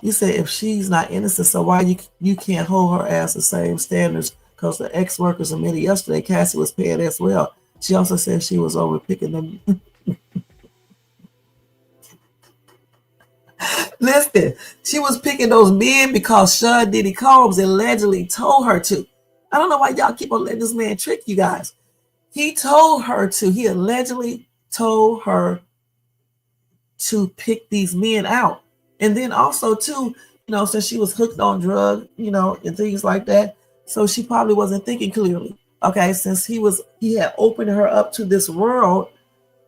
Speaker 1: You said if she's not innocent, so why you can't hold her ass the same standards? Because the ex-workers admitted yesterday Cassie was paid as well. She also said she was overpicking them. Listen, she was picking those men because Sean Diddy Combs allegedly told her to. I don't know why y'all keep on letting this man trick you guys. He told her to. He allegedly told her to pick these men out. And then also, too, since she was hooked on drugs, and things like that, so she probably wasn't thinking clearly. Okay, since he had opened her up to this world,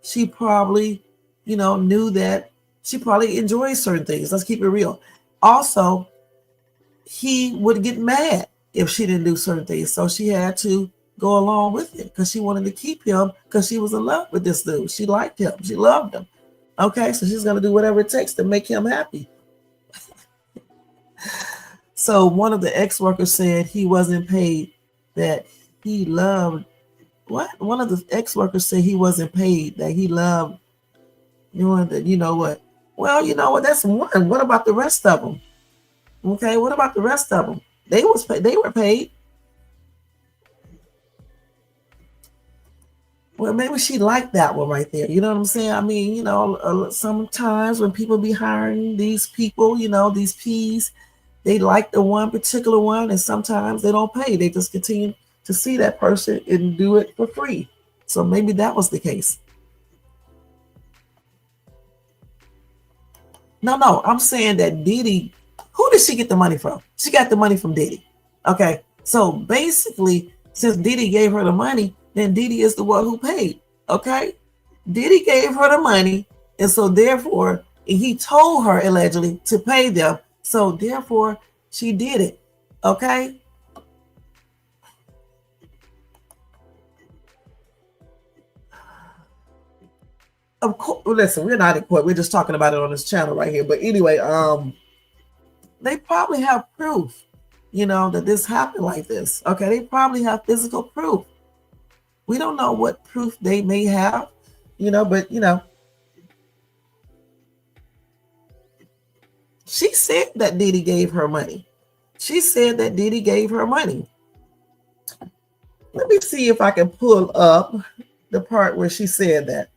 Speaker 1: she probably, knew that she probably enjoys certain things. Let's keep it real. Also, he would get mad if she didn't do certain things. So she had to go along with it because she wanted to keep him because she was in love with this dude. She liked him. She loved him. Okay, so she's going to do whatever it takes to make him happy. So one of the ex-workers said he wasn't paid, that he loved, what? One of the ex-workers said he wasn't paid, that he loved doing the, what? Well, that's one. What about the rest of them? Okay, what about the rest of them? They were paid. Well, maybe she liked that one right there. You know what I'm saying? I mean, sometimes when people be hiring these people, these P's, they like the one particular one, and sometimes they don't pay. They just continue to see that person and do it for free. So maybe that was the case. No, I'm saying that Diddy, who did she get the money from? She got the money from Diddy. Okay, so basically, since Diddy gave her the money, then Diddy is the one who paid. Okay, Diddy gave her the money, and so therefore, he told her allegedly to pay them. So therefore, she did it. Okay. Of course, listen, we're not in court. We're just talking about it on this channel right here. But anyway, they probably have proof, that this happened like this. Okay, they probably have physical proof. We don't know what proof they may have, but she said that Diddy gave her money. She said that Diddy gave her money. Let me see if I can pull up the part where she said that.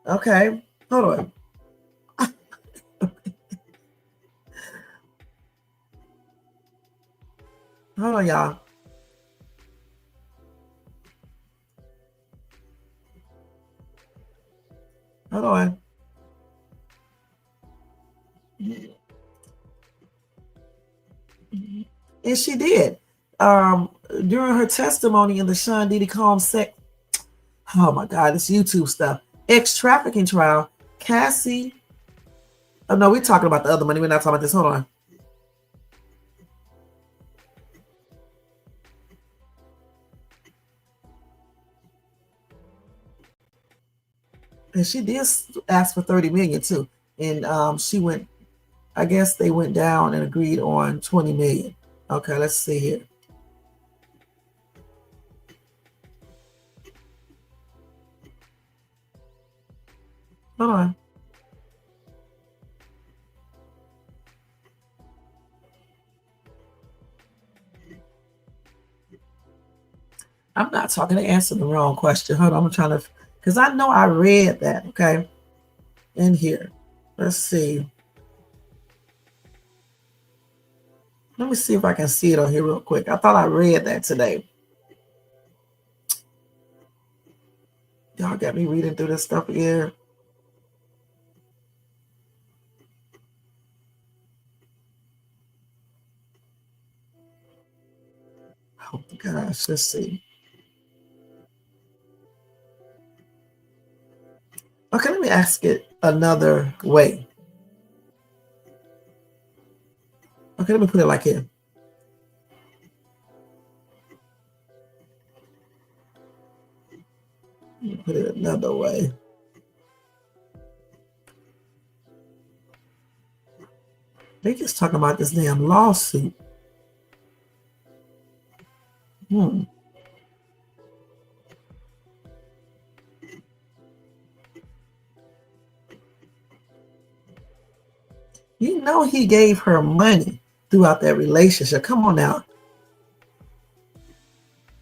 Speaker 1: Okay, hold on. Hold on, y'all. Hold on. And she did. During her testimony in the Sean Diddy Combs oh my God, it's YouTube stuff. Ex-trafficking trial, Cassie. Oh no, we're talking about the other money. We're not talking about this. Hold on. And she did ask for 30 million too. And she went, I guess they went down and agreed on 20 million. Okay, let's see here. Hold on. I'm not talking to answer the wrong question. Hold on, I'm trying to Because I know I read that, okay, in here. Let's see. Let me see if I can see it on here real quick. I thought I read that today. Y'all got me reading through this stuff again. Oh gosh, let's see. Okay, let me ask it another way. Okay, let me put it like here. Let me put it another way. They just talking about this damn lawsuit. You know he gave her money throughout that relationship. Come on now.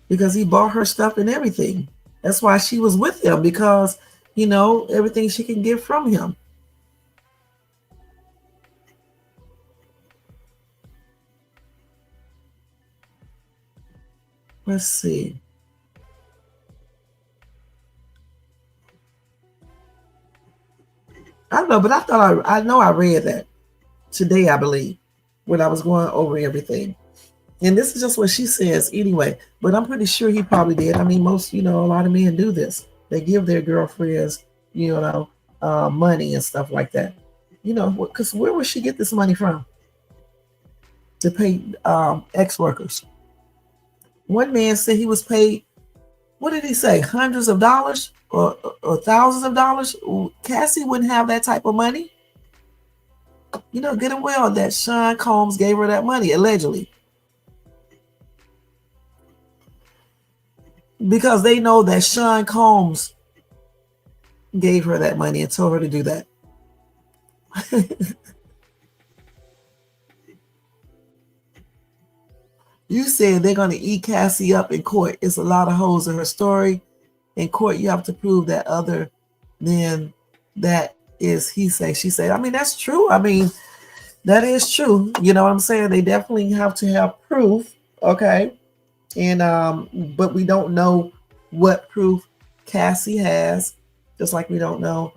Speaker 1: Because he bought her stuff and everything. That's why she was with him, because, everything she can get from him. Let's see. I don't know, but I know I read that today, I believe, when I was going over everything. And this is just what she says anyway, but I'm pretty sure he probably did. I mean, most, a lot of men do this. They give their girlfriends, money and stuff like that. Because where would she get this money from to pay ex-workers? One man said he was paid, what did he say, hundreds of dollars or thousands of dollars? Cassie wouldn't have that type of money. Good and well that Sean Combs gave her that money, allegedly. Because they know that Sean Combs gave her that money and told her to do that. You said they're going to eat Cassie up in court. It's a lot of holes in her story. In court, you have to prove that other than that is he say, she say. I mean, that's true. I mean, that is true. You know what I'm saying? They definitely have to have proof. Okay. And but we don't know what proof Cassie has, just like we don't know,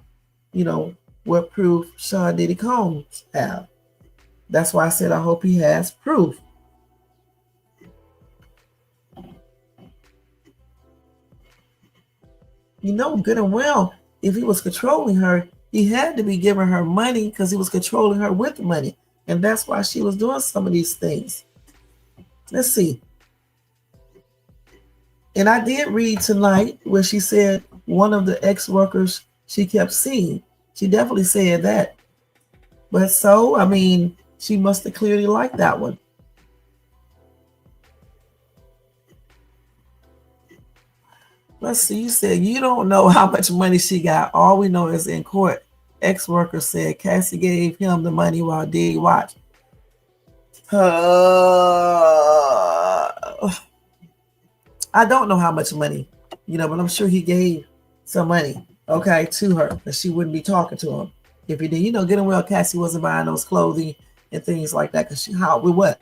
Speaker 1: what proof Sean Diddy Combs have. That's why I said I hope he has proof. Good and well, if he was controlling her, he had to be giving her money because he was controlling her with money. And that's why she was doing some of these things. Let's see. And I did read tonight where she said one of the ex-workers she kept seeing. She definitely said that. But so, I mean, she must have clearly liked that one. Let's see. You said you don't know how much money she got. All we know is in court, ex-worker said Cassie gave him the money while Diddy watched. I don't know how much money, but I'm sure he gave some money, okay, to her, that she wouldn't be talking to him if he did. Good and well, Cassie wasn't buying those clothing and things like that because how with what?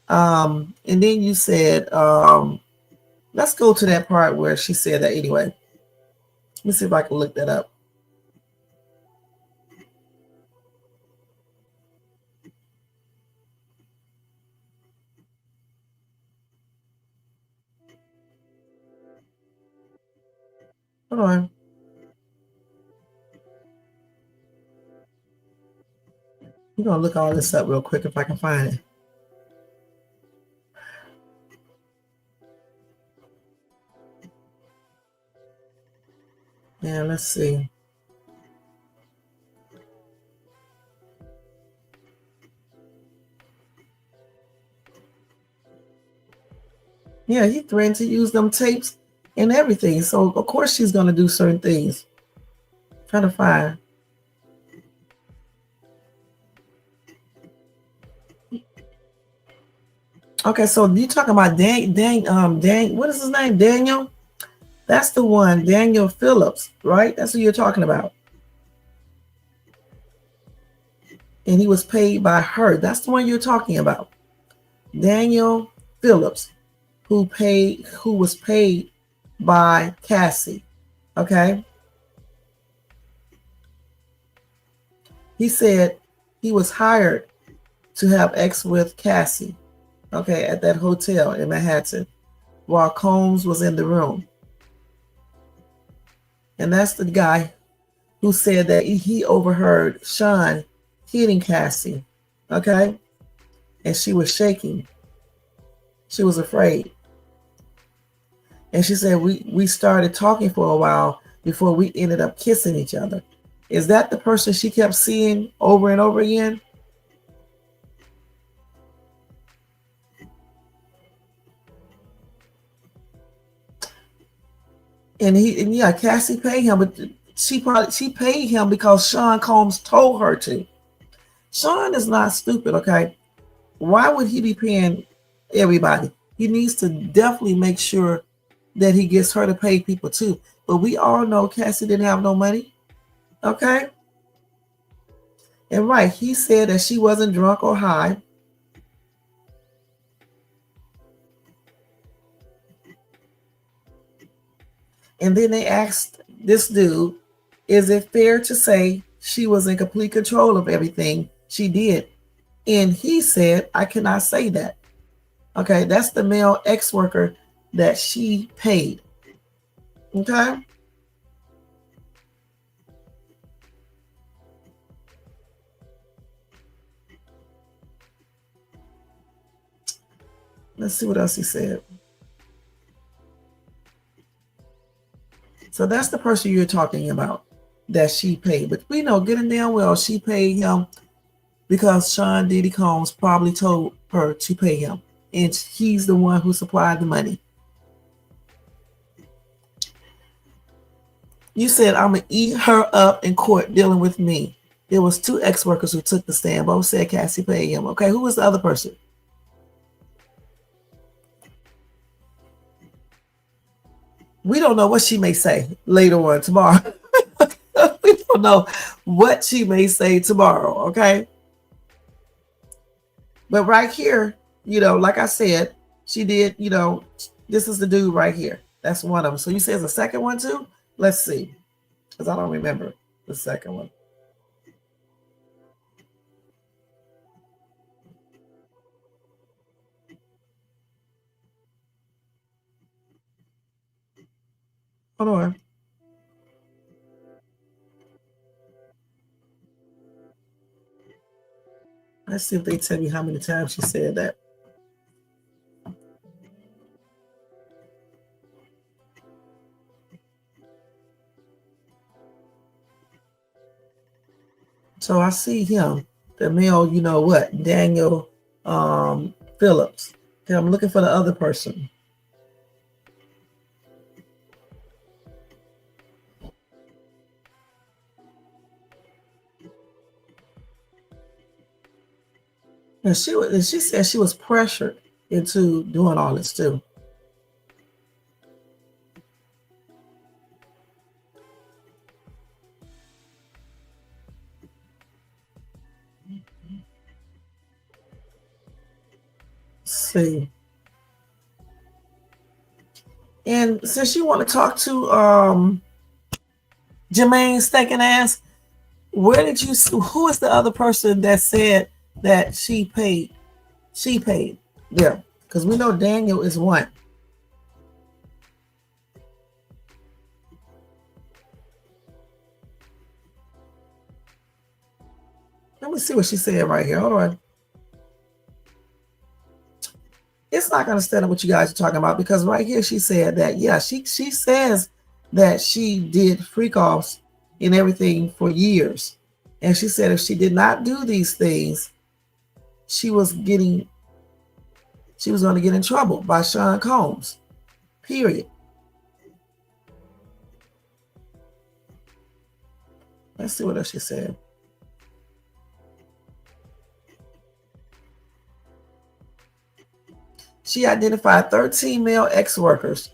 Speaker 1: And then you said, let's go to that part where she said that anyway. Let me see if I can look that up. Hold on. We're going to look all this up real quick if I can find it. Yeah, let's see. Yeah, he threatened to use them tapes and everything. So, of course, she's going to do certain things. Trying to find. Okay, so you talking about Dan, what is his name? Daniel? That's the one, Daniel Phillips, right? That's who you're talking about. And he was paid by her. That's the one you're talking about. Daniel Phillips, who was paid by Cassie. Okay. He said he was hired to have sex with Cassie, okay, at that hotel in Manhattan while Combs was in the room. And that's the guy who said that he overheard Sean hitting Cassie, okay? And she was shaking. She was afraid. And she said, we started talking for a while before we ended up kissing each other. Is that the person she kept seeing over and over again? And yeah, Cassie paid him, but she paid him because Sean Combs told her to. Sean is not stupid, okay? Why would he be paying everybody? He needs to definitely make sure that he gets her to pay people too. But we all know Cassie didn't have no money, okay? And right, he said that she wasn't drunk or high. And then they asked this dude, is it fair to say she was in complete control of everything she did? And he said, I cannot say that. Okay, that's the male ex-worker that she paid. Okay. Let's see what else he said. So that's the person you're talking about that she paid. But we know good and damn well she paid him because Sean Diddy Combs probably told her to pay him. And he's the one who supplied the money. You said, I'm going to eat her up in court dealing with me. There was 2 ex-workers who took the stand. Both said Cassie paid him. Okay, who was the other person? We don't know what she may say later on tomorrow. We don't know what she may say tomorrow, okay? But right here, like I said, she did, this is the dude right here. That's one of them. So you say it's a second one too? Let's see. Because I don't remember the second one. Hold on. Let's see if they tell me how many times she said that. So I see him, the male, Daniel Phillips. Okay, I'm looking for the other person. And she said she was pressured into doing all this too. See. And since you want to talk to Jermaine Stinking Ass, where did you who is the other person that said that she paid? She paid. Yeah. Because we know Daniel is one. Let me see what she said right here. Hold on. It's not going to stand up what you guys are talking about because right here she said that, yeah, she says that she did freak offs and everything for years. And she said if she did not do these things, she was going to get in trouble by Sean Combs. Period. Let's see what else she said. She identified 13 male ex-workers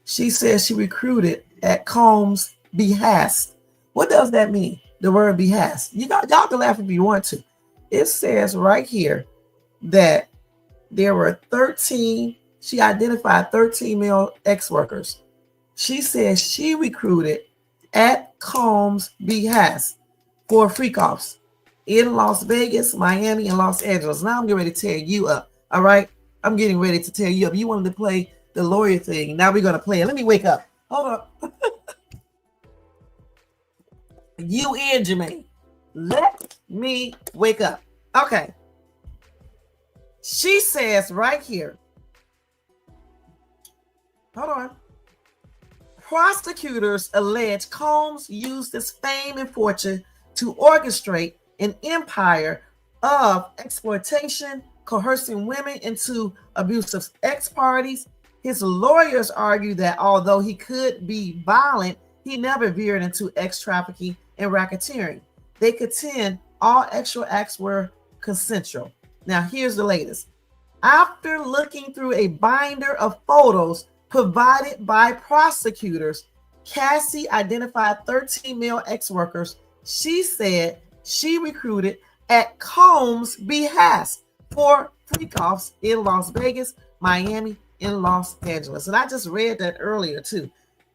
Speaker 1: She says she recruited at Combs' behest. What does that mean? The word behest. Y'all can laugh if you want to. It says right here that there were 13, she identified 13 male ex-workers. She says she recruited at Combs' behest for freak-offs in Las Vegas, Miami, and Los Angeles. Now I'm getting ready to tear you up. All right? I'm getting ready to tear you up. You wanted to play the lawyer thing. Now we're going to play it. Let me wake up. Hold up. You in, Jermaine. Let me wake up. Okay. She says right here. Hold on. Prosecutors allege Combs used his fame and fortune to orchestrate an empire of exploitation, coercing women into abusive ex-parties. His lawyers argue that although he could be violent, he never veered into ex-trafficking and racketeering. They contend all extra acts were consensual. Now, here's the latest. After looking through a binder of photos provided by prosecutors, Cassie identified 13 male ex-workers. She said she recruited at Combs' behest for freak-offs in Las Vegas, Miami, and Los Angeles. And I just read that earlier too.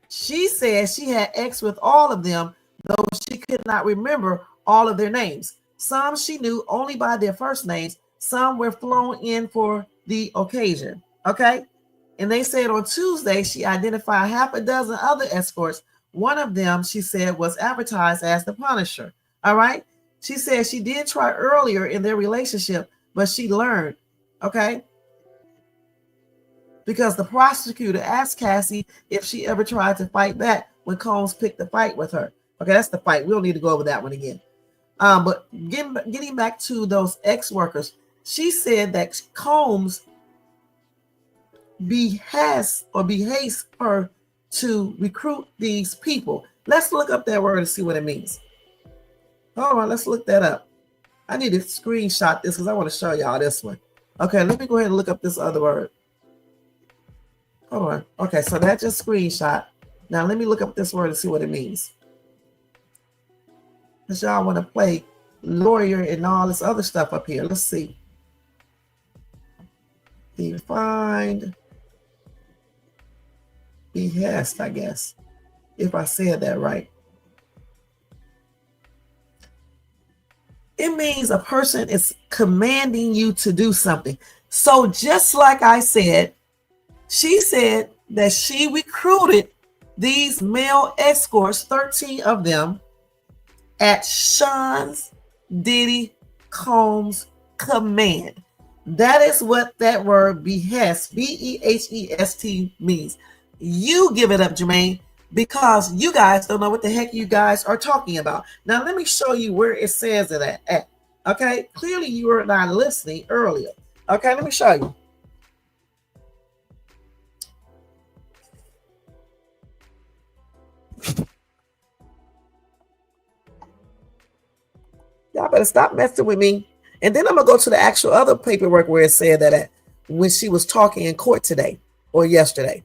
Speaker 1: She said she had ex with all of them, though she could not remember all of their names. Some she knew only by their first names. Some were flown in for the occasion. Okay. And they said on Tuesday, she identified half a dozen other escorts. One of them, she said, was advertised as the Punisher. All right. She said she did try earlier in their relationship, but she learned. Okay. Because the prosecutor asked Cassie if she ever tried to fight back when Combs picked the fight with her. Okay, that's the fight. We don't need to go over that one again. But getting back to those ex-workers, she said that Combs behasts her to recruit these people. Let's look up that word and see what it means. Hold on, let's look that up. I need to screenshot this because I want to show y'all this one. Okay, let me go ahead and look up this other word. Hold on. Okay, so that's just screenshot. Now let me look up this word and see what it means. Because y'all want to play lawyer and all this other stuff up here. Let's see. Defined behest, I guess, if I said that right. It means a person is commanding you to do something. So just like I said, she said that she recruited these male escorts, 13 of them, at Sean's Diddy Combs' command. That is what that word behest, B-E-H-E-S-T means. You give it up, Jermaine, because you guys don't know what the heck you guys are talking about. Now, let me show you where it says it at. Okay, clearly you were not listening earlier. Okay, let me show you. Y'all better stop messing with me. And then I'm going to go to the actual other paperwork where it said that at when she was talking in court today or yesterday.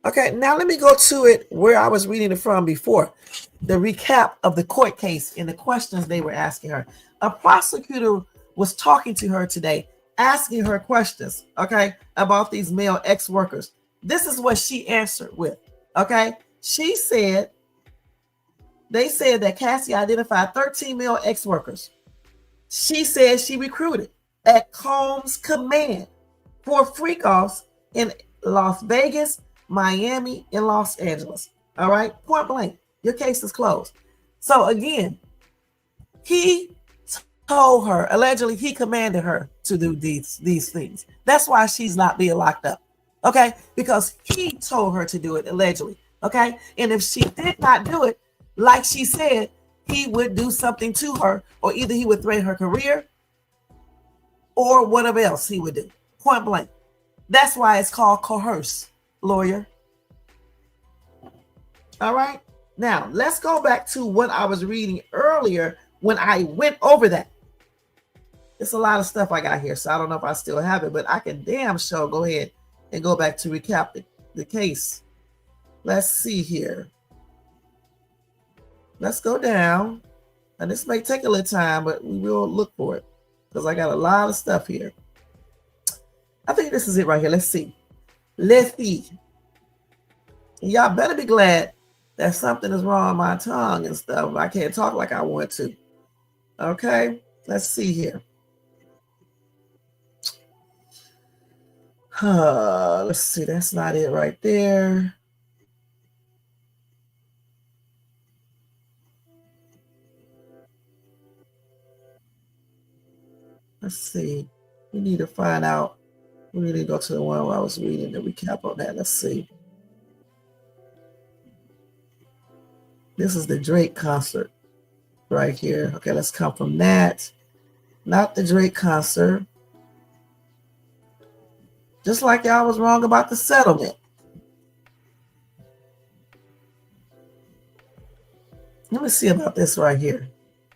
Speaker 1: Okay, now let me go to it where I was reading it from before. The recap of the court case and the questions they were asking her. A prosecutor was talking to her today, asking her questions, okay, about these male ex-workers. This is what she answered with, okay? She said, they said that Cassie identified 13 male ex-workers. She said she recruited at Combs' command for freak-offs in Las Vegas, Miami, and Los Angeles. All right, point blank, your case is closed. So again, he told her, allegedly he commanded her to do these things. That's why she's not being locked up. Okay, because he told her to do it allegedly. Okay, and if she did not do it, like she said, he would do something to her, or either he would threaten her career or whatever else he would do. Point blank. That's why it's called coerce, lawyer. All right. Now, let's go back to what I was reading earlier when I went over that. It's a lot of stuff I got here, so I don't know if I still have it, but I can damn sure go ahead and go back to recap the case. Let's see here. Let's go down. And this may take a little time, but we will look for it because I got a lot of stuff here. I think this is it right here. Let's see. Let's see. Y'all better be glad that something is wrong with my tongue and stuff. I can't talk like I want to. Okay, let's see here. Let's see. That's not it right there. Let's see. We need to find out. We need to go to the one where I was reading the recap on that. Let's see. This is the Drake concert right here. Okay, let's come from that. Not the Drake concert. Just like y'all was wrong about the settlement. Let me see about this right here.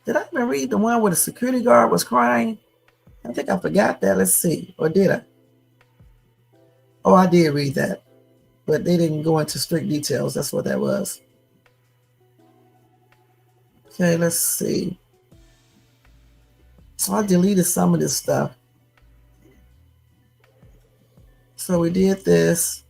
Speaker 1: Did I even read the one where the security guard was crying? I think I forgot that. Let's see. Or did I? Oh, I did read that. But they didn't go into strict details. That's what that was. Okay, let's see. I deleted some of this stuff. So we did this.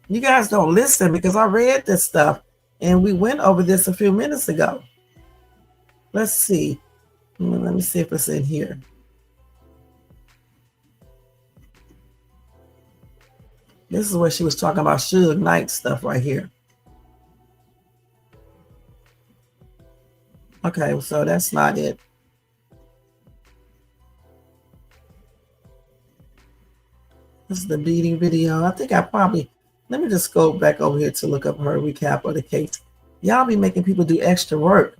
Speaker 1: You guys don't listen because I read this stuff and we went over this a few minutes ago. Let's see. Let me see if it's in here. This is where she was talking about Suge Knight stuff right here. Okay, so that's not it. This is the beating video. I think I probably, let me just go back over here to look up her recap of the case. Y'all be making people do extra work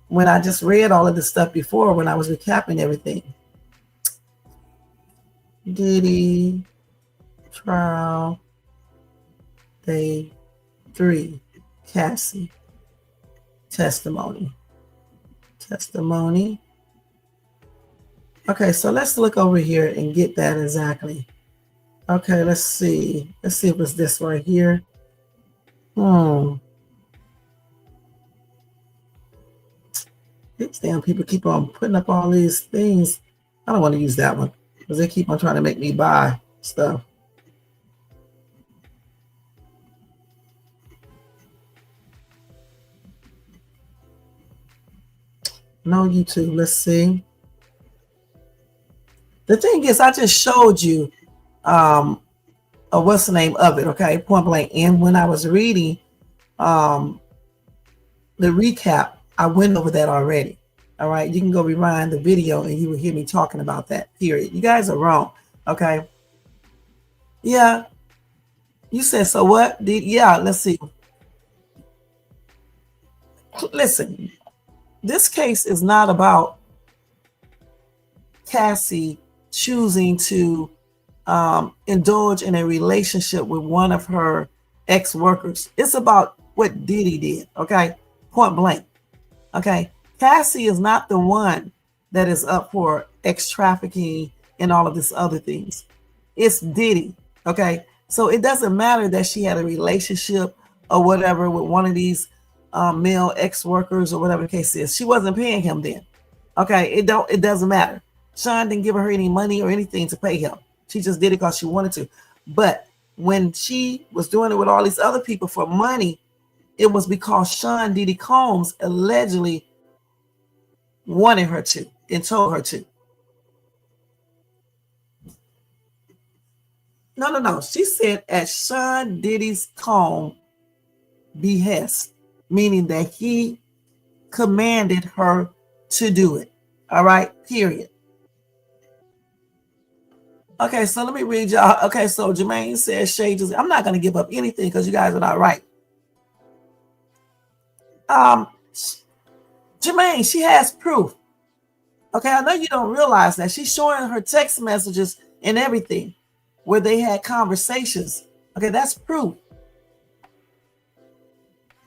Speaker 1: when I just read all of this stuff before when I was recapping everything. Diddy trial day 3, Cassie testimony. Okay, so let's look over here and get that exactly. Okay, let's see. Let's see if it's this right here. These damn people keep on putting up all these things. I don't want to use that one because they keep on trying to make me buy stuff. No YouTube. Let's see. The thing is, I just showed you what's the name of it, okay? Point blank. And when I was reading the recap, I went over that already. All right. You can go rewind the video and you will hear me talking about that, period. You guys are wrong. Okay. Yeah. You said, so what? Yeah, let's see. Listen, this case is not about Cassie choosing to indulge in a relationship with one of her ex-workers. It's about what Diddy did, okay? Point blank, okay? Cassie is not the one that is up for ex-trafficking and all of this other things. It's Diddy, okay? So it doesn't matter that she had a relationship or whatever with one of these male ex-workers or whatever the case is. She wasn't paying him then, okay? It doesn't matter. Sean didn't give her any money or anything to pay him. She just did it because she wanted to. But when she was doing it with all these other people for money, it was because Sean Diddy Combs allegedly wanted her to and told her to. No. She said at Sean Diddy's Combs behest, meaning that he commanded her to do it. All right, period. Okay, so let me read y'all. Okay, so Jermaine says Shades. I'm not going to give up anything because you guys are not right. Jermaine, she has proof. Okay, I know you don't realize that. She's showing her text messages and everything where they had conversations. Okay, that's proof.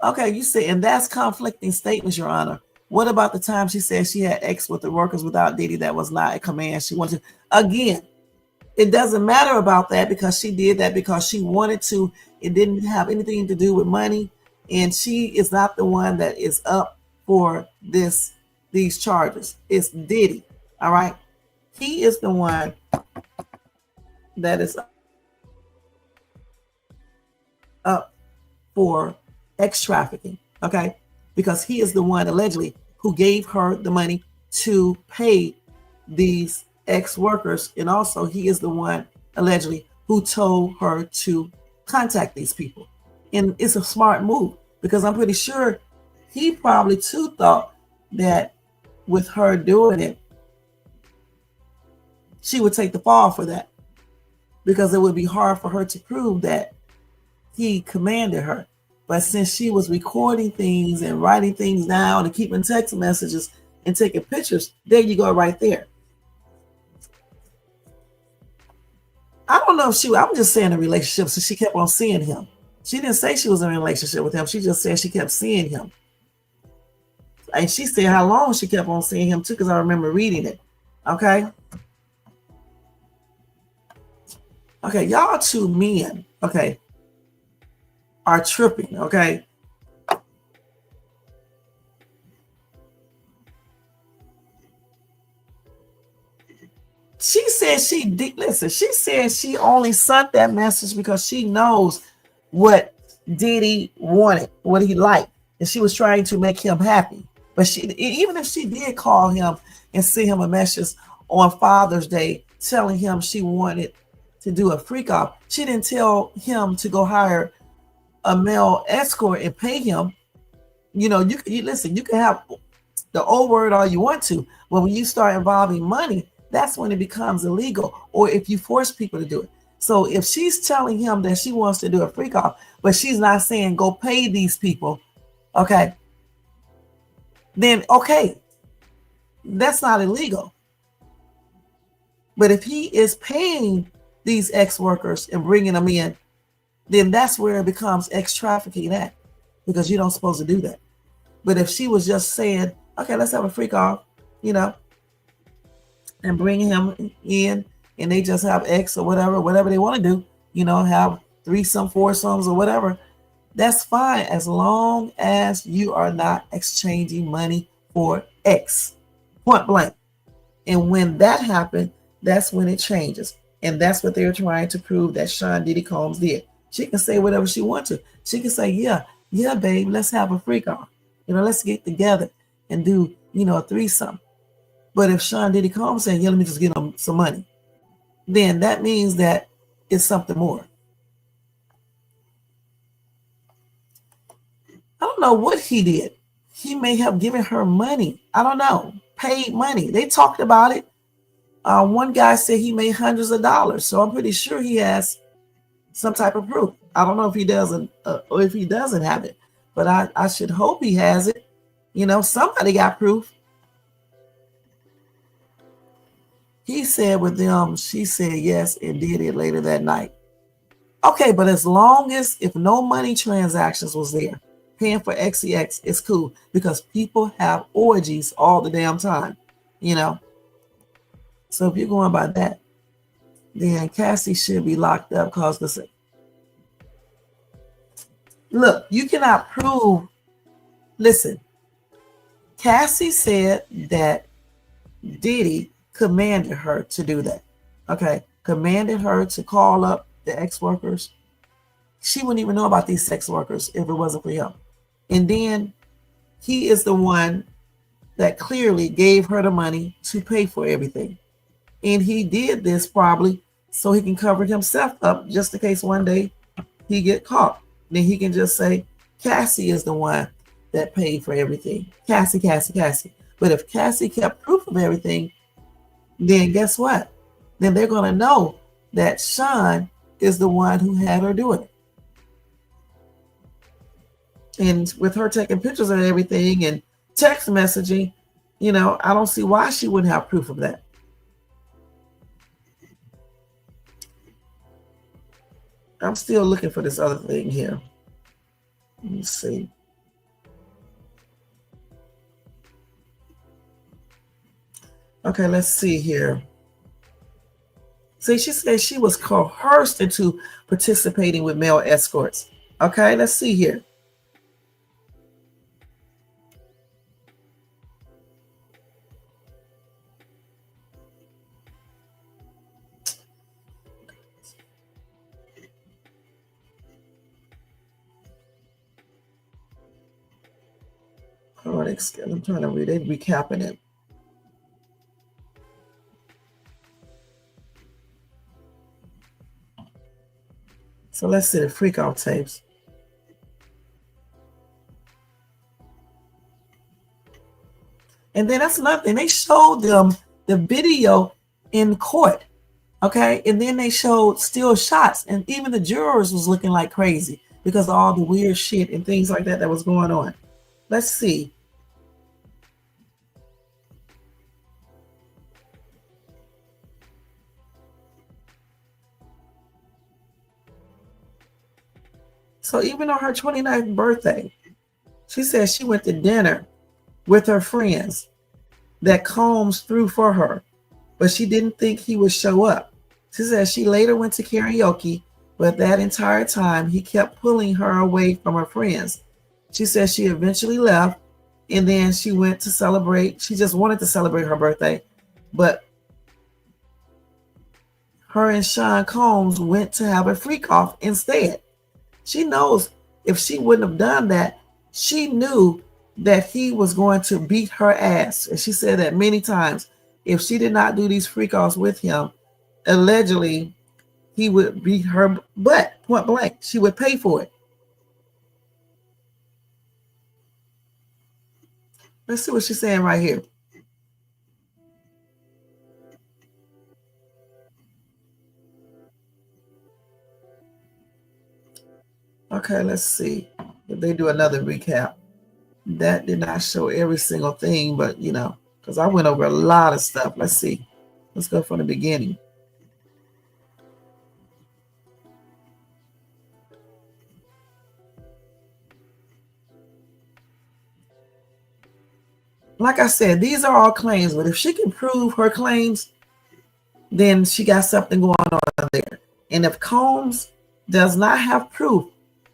Speaker 1: Okay, you say, and that's conflicting statements, Your Honor. What about the time she said she had X with the workers without Diddy? That was not a command she wanted to. Again, it doesn't matter about that because she did that because she wanted to. It didn't have anything to do with money, and she is not the one that is up for these charges. It's Diddy. All right, he is the one that is up for X trafficking. Okay, because he is the one allegedly who gave her the money to pay these ex workers, and also he is the one allegedly who told her to contact these people. And it's a smart move because I'm pretty sure he probably too thought that with her doing it, she would take the fall for that because it would be hard for her to prove that he commanded her. But since she was recording things and writing things down and keeping text messages and taking pictures, there you go, right there. I don't know if I'm just saying a relationship, so she kept on seeing him. She didn't say she was in a relationship with him. She just said she kept seeing him. And she said how long she kept on seeing him too, because I remember reading it. Okay. Okay, y'all two men, okay, are tripping, okay? She said she did, listen, she said she only sent that message because she knows what Diddy wanted, what he liked, and she was trying to make him happy. But even if she did call him and send him a message on Father's Day telling him she wanted to do a freak off, she didn't tell him to go hire a male escort and pay him. You know, you listen, you can have the old word all you want to, but when you start involving money, that's when it becomes illegal, or if you force people to do it. So if she's telling him that she wants to do a freak off, but she's not saying go pay these people, okay, then okay, that's not illegal. But if he is paying these ex-workers and bringing them in, then that's where it becomes ex-trafficking act, because you don't supposed to do that. But if she was just saying, okay, let's have a freak off, you know, and bring him in, and they just have X or whatever they want to do, you know, have threesome, foursomes, or whatever, that's fine as long as you are not exchanging money for X, point blank. And when that happened, that's when it changes. And that's what they're trying to prove that Sean Diddy Combs did. She can say whatever she wants to. She can say, yeah, babe, let's have a freak off. You know, let's get together and do, you know, a threesome. But if Sean Diddy Combs saying, yeah, let me just get him some money, then that means that it's something more. I don't know what he did. He may have given her money. I don't know. Paid money. They talked about it. One guy said he made hundreds of dollars. So I'm pretty sure he has some type of proof. I don't know if he doesn't or if he doesn't have it, but I should hope he has it. You know, somebody got proof. He said with them, she said yes and did it later that night. Okay, but as long as if no money transactions was there, paying for XEX is cool because people have orgies all the damn time, you know. So if you're going by that, then Cassie should be locked up because listen, look, you cannot prove. Listen, Cassie said that Diddy commanded her to do that. Okay, commanded her to call up the ex-workers. She wouldn't even know about these sex workers if it wasn't for him. And then he is the one that clearly gave her the money to pay for everything. And he did this probably so he can cover himself up just in case one day he get caught. Then he can just say, Cassie is the one that paid for everything. Cassie. But if Cassie kept proof of everything, then guess what? Then they're going to know that Sean is the one who had her doing it. And with her taking pictures of everything and text messaging, you know, I don't see why she wouldn't have proof of that. I'm still looking for this other thing here. Let me see. Okay, let's see here. See, she said she was coerced into participating with male escorts. Okay, let's see here. Oh, I'm trying to read it, recapping it. So let's see the freak off tapes. And then that's another thing. They showed them the video in court. Okay. And then they showed still shots. And even the jurors was looking like crazy because of all the weird shit and things like that was going on. Let's see. So even on her 29th birthday, she said she went to dinner with her friends that combs through for her, but she didn't think he would show up. She said she later went to karaoke, but that entire time he kept pulling her away from her friends. She said she eventually left, and then she went to celebrate. She just wanted to celebrate her birthday, but her and Sean Combs went to have a freak off instead. She knows if she wouldn't have done that, she knew that he was going to beat her ass. And she said that many times. If she did not do these freak offs with him, allegedly he would beat her butt, point blank. She would pay for it. Let's see what she's saying right here. Okay, let's see if they do another recap. That did not show every single thing, but because I went over a lot of stuff. Let's see. Let's go from the beginning. Like I said, these are all claims, but if she can prove her claims, then she got something going on there. And if Combs does not have proof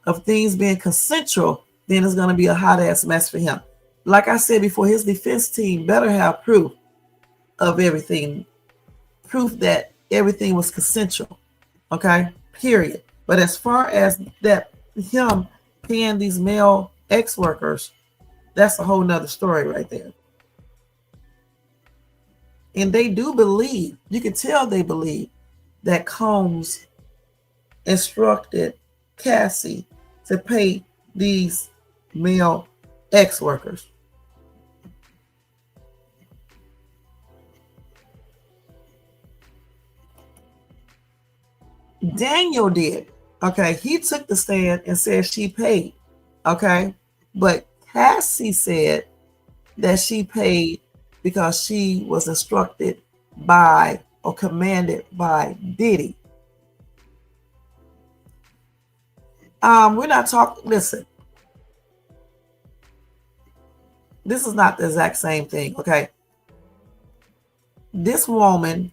Speaker 1: of things being consensual, then it's going to be a hot ass mess for him. Like I said before, his defense team better have proof of everything, proof that everything was consensual. Okay, period. But as far as that, him paying these male ex-workers, that's a whole nother story right there. And they do believe, you can tell they believe that Combs instructed Cassie to pay these male ex-workers. Daniel did. Okay, he took the stand and said she paid. Okay, but Cassie said that she paid because she was instructed by or commanded by Diddy. We're not talking, listen, this is not the exact same thing, okay? This woman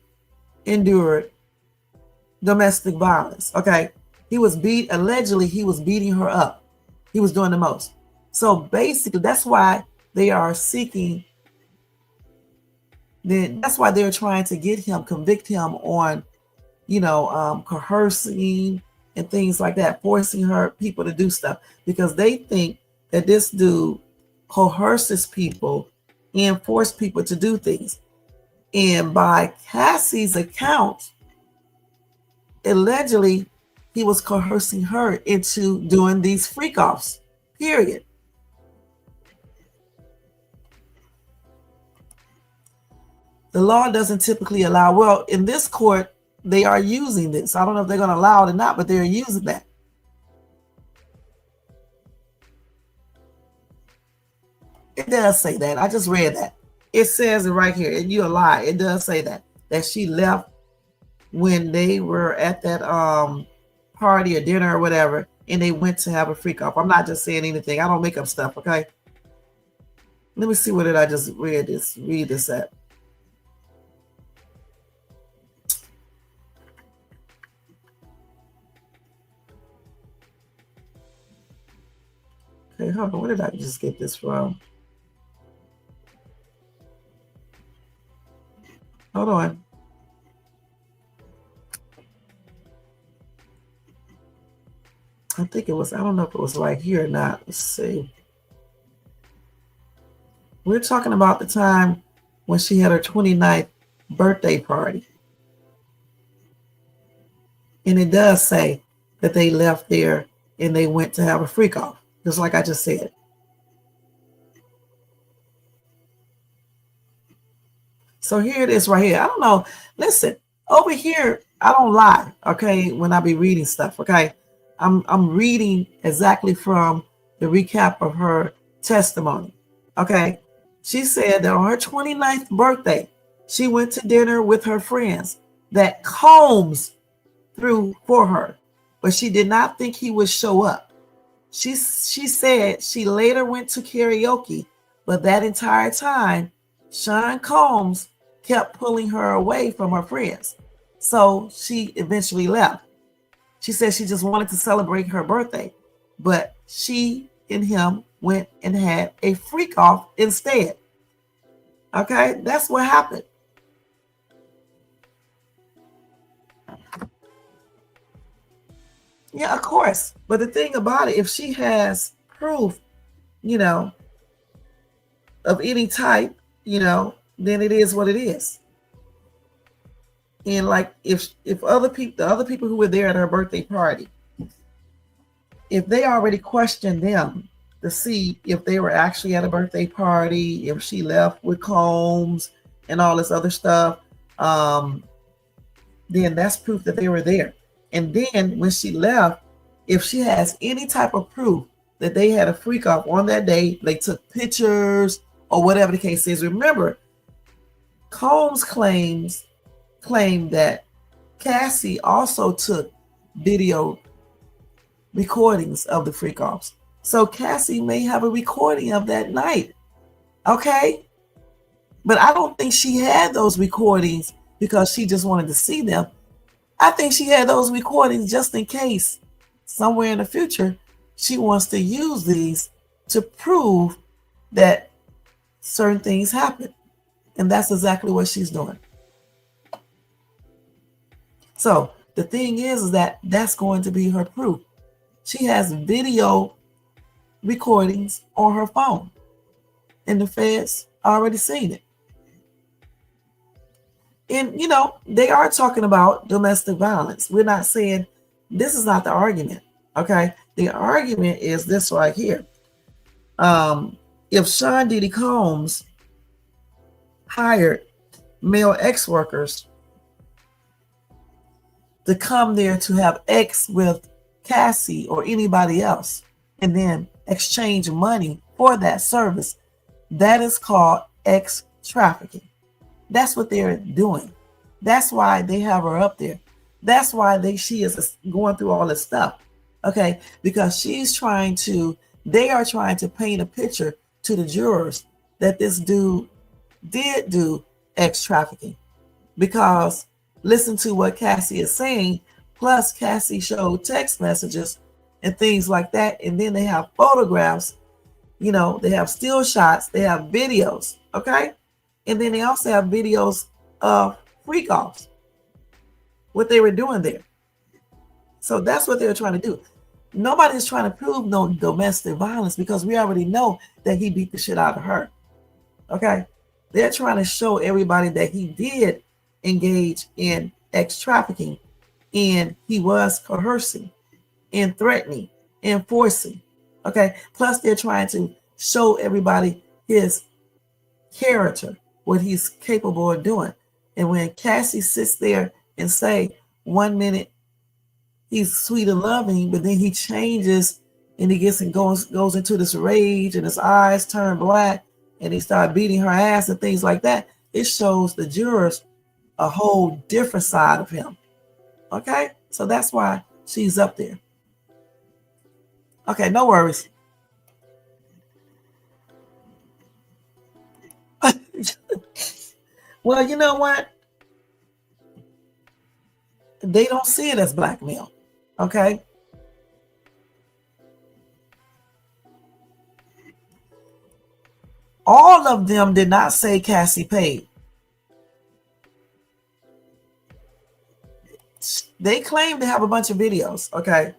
Speaker 1: endured domestic violence, okay? Allegedly he was beating her up. He was doing the most. So basically, that's why they are seeking, that's why they're trying to get him, convict him on, coercing and things like that, forcing people to do stuff, because they think that this dude coerces people and force people to do things. And by Cassie's account, allegedly, he was coercing her into doing these freak offs, period. The law doesn't typically allow, well, in this court, they are using this. I don't know if they're going to allow it or not, but they're using that. It does say that. I just read that. It says it right here, and you're a lie. It does say that she left when they were at that party or dinner or whatever, and they went to have a freak off. I'm not just saying anything. I don't make up stuff, okay? Let me see, what did I just read this at? Okay, hold on. Where did I just get this from? Hold on. I think it was, I don't know if it was right here or not. Let's see. We're talking about the time when she had her 29th birthday party. And it does say that they left there and they went to have a freak off, just like I just said. So here it is right here. I don't know. Listen, over here, I don't lie, okay, when I be reading stuff, okay? I'm reading exactly from the recap of her testimony, okay? She said that on her 29th birthday, she went to dinner with her friends that Combs threw for her, but she did not think he would show up. She said she later went to karaoke, but that entire time, Sean Combs kept pulling her away from her friends. So she eventually left. She said she just wanted to celebrate her birthday, but she and him went and had a freak off instead. Okay, that's what happened. Yeah, of course. But the thing about it, if she has proof, you know, of any type, then it is what it is. And like if other people, the other people who were there at her birthday party, if they already questioned them to see if they were actually at a birthday party, if she left with Combs and all this other stuff, then that's proof that they were there. And then when she left, if she has any type of proof that they had a freak off on that day, they took pictures or whatever the case is. Remember, Combs claimed that Cassie also took video recordings of the freak offs. So Cassie may have a recording of that night. Okay? But I don't think she had those recordings because she just wanted to see them. I think she had those recordings just in case somewhere in the future she wants to use these to prove that certain things happen. And that's exactly what she's doing. So the thing is that that's going to be her proof. She has video recordings on her phone, and the feds already seen it. And they are talking about domestic violence. We're not saying this is not the argument. Okay, the argument is this right here. If Sean Diddy Combs hired male ex-workers to come there to have X with Cassie or anybody else and then exchange money for that service, that is called X trafficking. That's what they're doing. That's why they have her up there. That's why she is going through all this stuff. Okay, because they are trying to paint a picture to the jurors that this dude did do X trafficking. Because listen to what Cassie is saying, plus Cassie showed text messages and things like that, and then they have photographs, they have still shots, they have videos, okay? And then they also have videos of freak offs, what they were doing there. So that's what they're trying to do. Nobody's trying to prove no domestic violence because we already know that he beat the shit out of her. Okay? They're trying to show everybody that he did engage in X trafficking and he was coercing and threatening and forcing. Okay? Plus they're trying to show everybody his character, what he's capable of doing. And when Cassie sits there and say 1 minute he's sweet and loving, but then he changes and he gets and goes into this rage and his eyes turn black and he started beating her ass and things like that, it shows the jurors a whole different side of him. Okay? So that's why she's up there. Okay, no worries. Well, you know what? They don't see it as blackmail. Okay? All of them did not say Cassie paid. They claim to have a bunch of videos. Okay.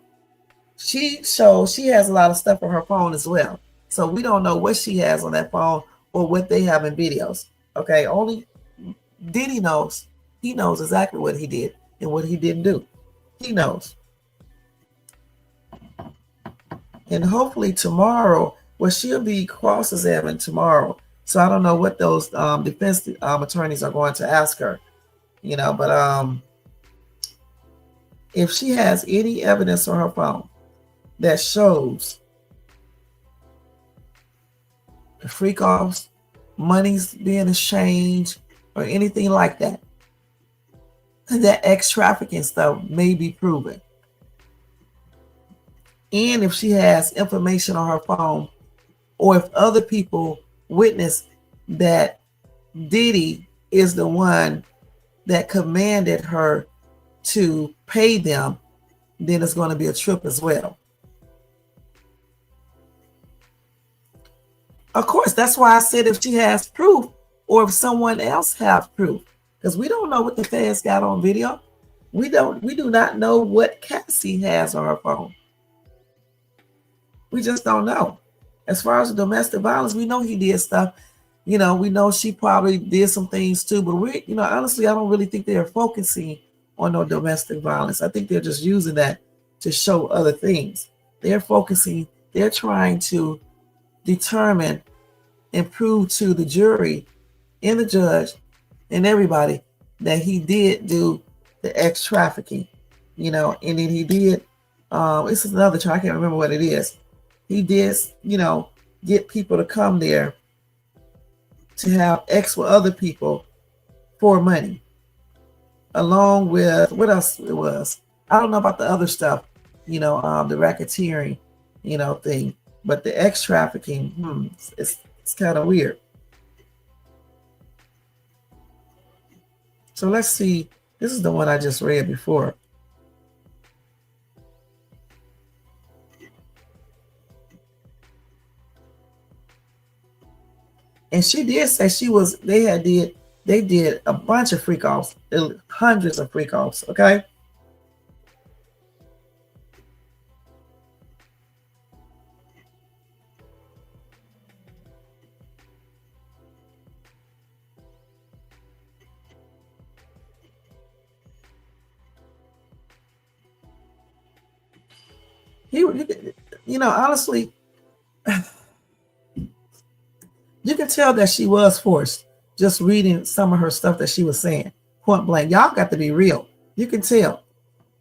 Speaker 1: She has a lot of stuff on her phone as well. So we don't know what she has on that phone or what they have in videos. Okay. Only Diddy knows. He knows exactly what he did and what he didn't do. He knows. And hopefully tomorrow, well, she'll be cross-examined tomorrow. So I don't know what those defense attorneys are going to ask her, but if she has any evidence on her phone that shows the freak offs, money's being exchanged, or anything like that, that ex-trafficking stuff may be proven. And if she has information on her phone, or if other people witness that Diddy is the one that commanded her to pay them, then it's going to be a trip as well. Of course, that's why I said if she has proof or if someone else has proof, because we don't know what the feds got on video. We do not know what Cassie has on her phone. We just don't know. As far as the domestic violence, we know he did stuff. We know she probably did some things too, but honestly, I don't really think they're focusing on no domestic violence. I think they're just using that to show other things. They're trying to determine and prove to the jury and the judge and everybody that he did do the ex-trafficking, and then he did, this is another trial, I can't remember what it is. He did, get people to come there to have sex with other people for money, along with, what else it was? I don't know about the other stuff, the racketeering, thing. But the ex-trafficking, it's kind of weird. So let's see. This is the one I just read before. And she did say they did a bunch of freak offs, hundreds of freak offs, okay? Honestly, you can tell that she was forced just reading some of her stuff that she was saying. Point blank. Y'all got to be real. You can tell.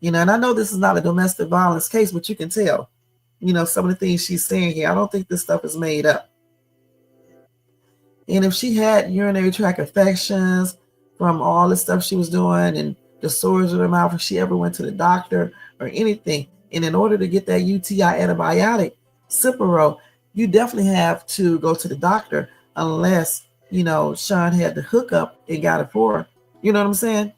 Speaker 1: And I know this is not a domestic violence case, but you can tell, some of the things she's saying here. I don't think this stuff is made up. And if she had urinary tract infections from all the stuff she was doing and the sores in her mouth, if she ever went to the doctor or anything, and in order to get that UTI antibiotic, Cipro, you definitely have to go to the doctor unless, Sean had the hookup and got it for her. You know what I'm saying?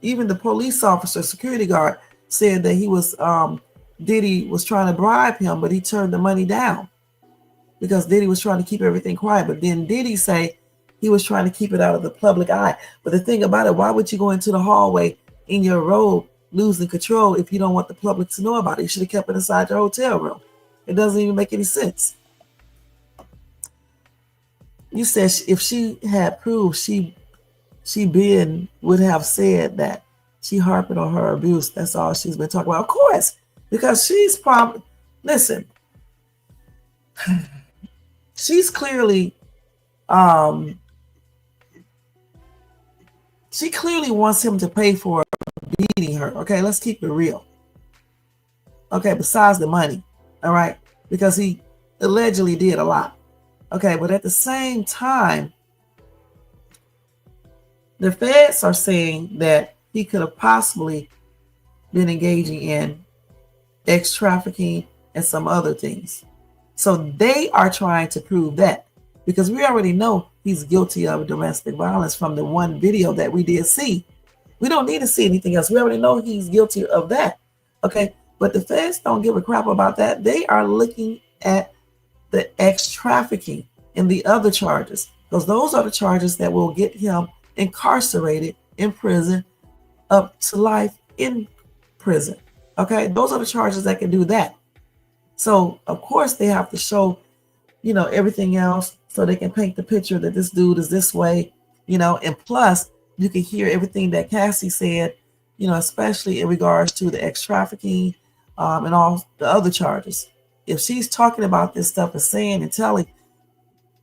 Speaker 1: Even the police officer, security guard, said that Diddy was trying to bribe him, but he turned the money down because Diddy was trying to keep everything quiet. But then Diddy say he was trying to keep it out of the public eye. But the thing about it, why would you go into the hallway in your robe losing control if you don't want the public to know about it? You should have kept it inside your hotel room. It doesn't even make any sense. You said if she had proved, she would have said that she harping on her abuse. That's all she's been talking about. Of course, because she's probably, listen, she's clearly, she clearly wants him to pay for beating her. Okay, let's keep it real. Okay, besides the money, all right, because he allegedly did a lot. Okay, but at the same time, the feds are saying that he could have possibly been engaging in ex-trafficking and some other things. So they are trying to prove that, because we already know he's guilty of domestic violence from the one video that we did see. We don't need to see anything else. We already know he's guilty of that. Okay, but the feds don't give a crap about that. They are looking at the trafficking and the other charges, because those are the charges that will get him incarcerated in prison up to life in prison. Okay, those are the charges that can do that. So of course they have to show, everything else so they can paint the picture that this dude is this way, and plus you can hear everything that Cassie said, especially in regards to the trafficking and all the other charges. If she's talking about this stuff and saying and telling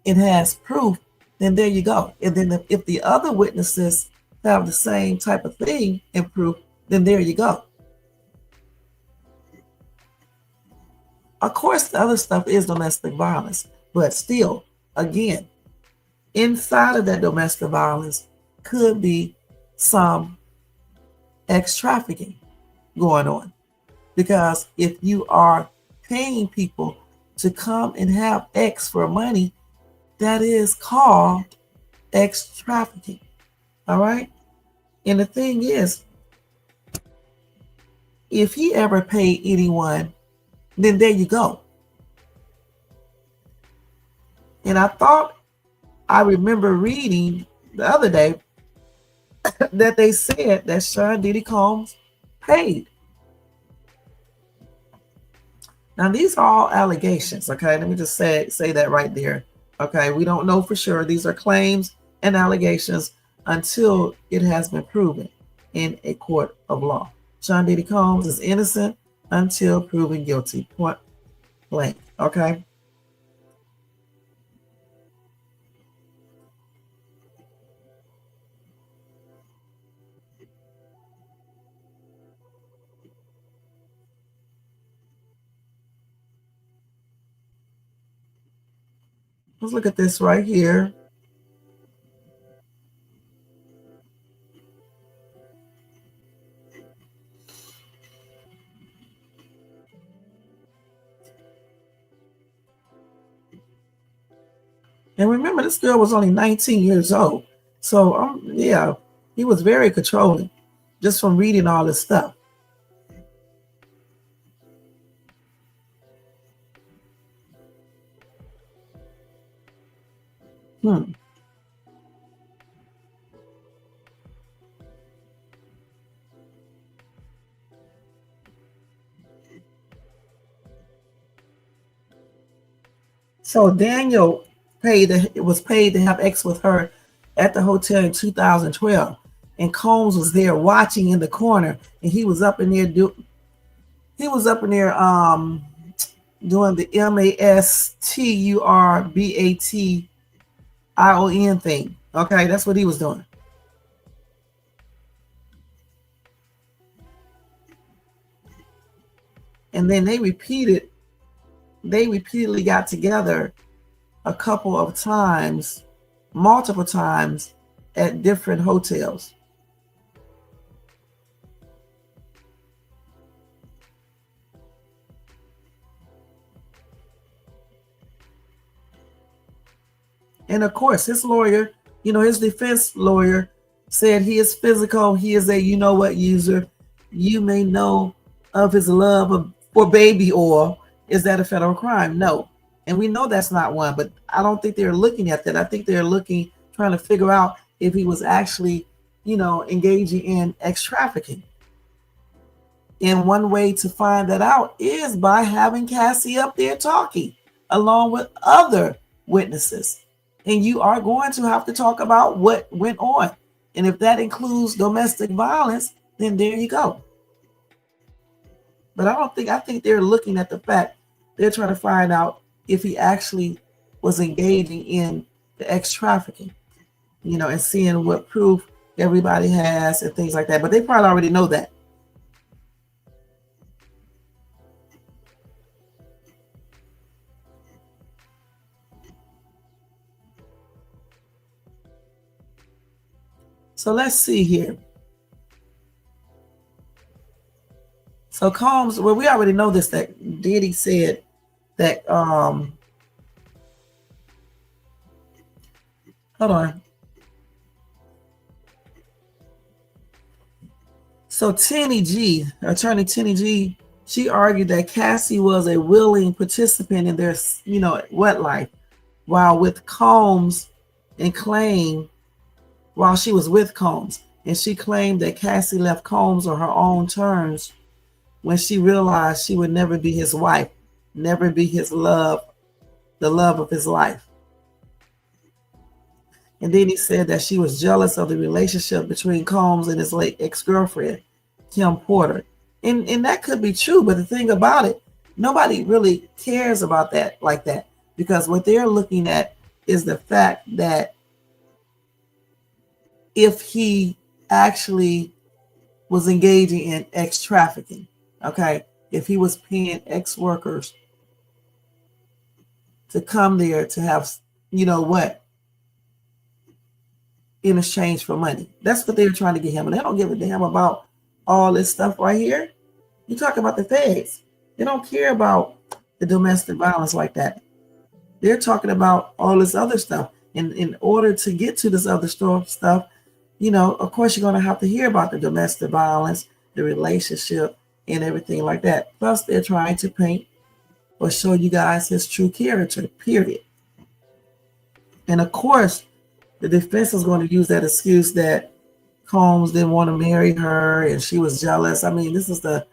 Speaker 1: it has proof, then there you go. And then if the other witnesses have the same type of thing and proof, then there you go. Of course, the other stuff is domestic violence, but still, again, inside of that domestic violence could be some trafficking going on. Because if you are paying people to come and have X for money, that is called trafficking. All right? And the thing is, if he ever paid anyone, then there you go. And I remember reading the other day that they said that Sean Diddy Combs paid. Now, these are all allegations, okay? Let me just say that right there, okay? We don't know for sure. These are claims and allegations until it has been proven in a court of law. Sean Diddy Combs is innocent until proven guilty, point blank, okay? Let's look at this right here. And remember, this girl was only 19 years old. So, yeah, he was very controlling just from reading all this stuff. So Daniel was paid to have X with her at the hotel in 2012, and Combs was there watching in the corner, and he was up in there doing the MASTURBATION thing. Okay, that's what he was doing. And then they repeatedly got together a couple of times, multiple times at different hotels. And of course, his lawyer, his defense lawyer said he is physical. He is a user. You may know of his love for baby oil. Is that a federal crime? No. And we know that's not one, but I don't think they're looking at that. I think they're trying to figure out if he was actually, engaging in trafficking. And one way to find that out is by having Cassie up there talking along with other witnesses. And you are going to have to talk about what went on. And if that includes domestic violence, then there you go. But I think they're looking at the fact they're trying to find out if he actually was engaging in the trafficking, and seeing what proof everybody has and things like that. But they probably already know that. So let's see here. So Combs, well, we already know this, that Diddy said that, hold on. So Attorney Tenny G She argued that Cassie was a willing participant in their, wet life, while with Combs and claimed while she was with Combs, and she claimed that Cassie left Combs on her own terms when she realized she would never be his wife, never be his love, the love of his life. And then he said that she was jealous of the relationship between Combs and his late ex-girlfriend, Kim Porter. And that could be true, but the thing about it, nobody really cares about that like that, because what they're looking at is the fact that if he actually was engaging in ex trafficking, okay, if he was paying ex workers to come there to have, in exchange for money. That's what they're trying to get him. And they don't give a damn about all this stuff right here. You talk about the feds. They don't care about the domestic violence like that. They're talking about all this other stuff. And in order to get to this other stuff, of course, you're going to have to hear about the domestic violence, the relationship, and everything like that. Plus, they're trying to paint or show you guys his true character, period. And of course, the defense is going to use that excuse that Combs didn't want to marry her and she was jealous. I mean, this is the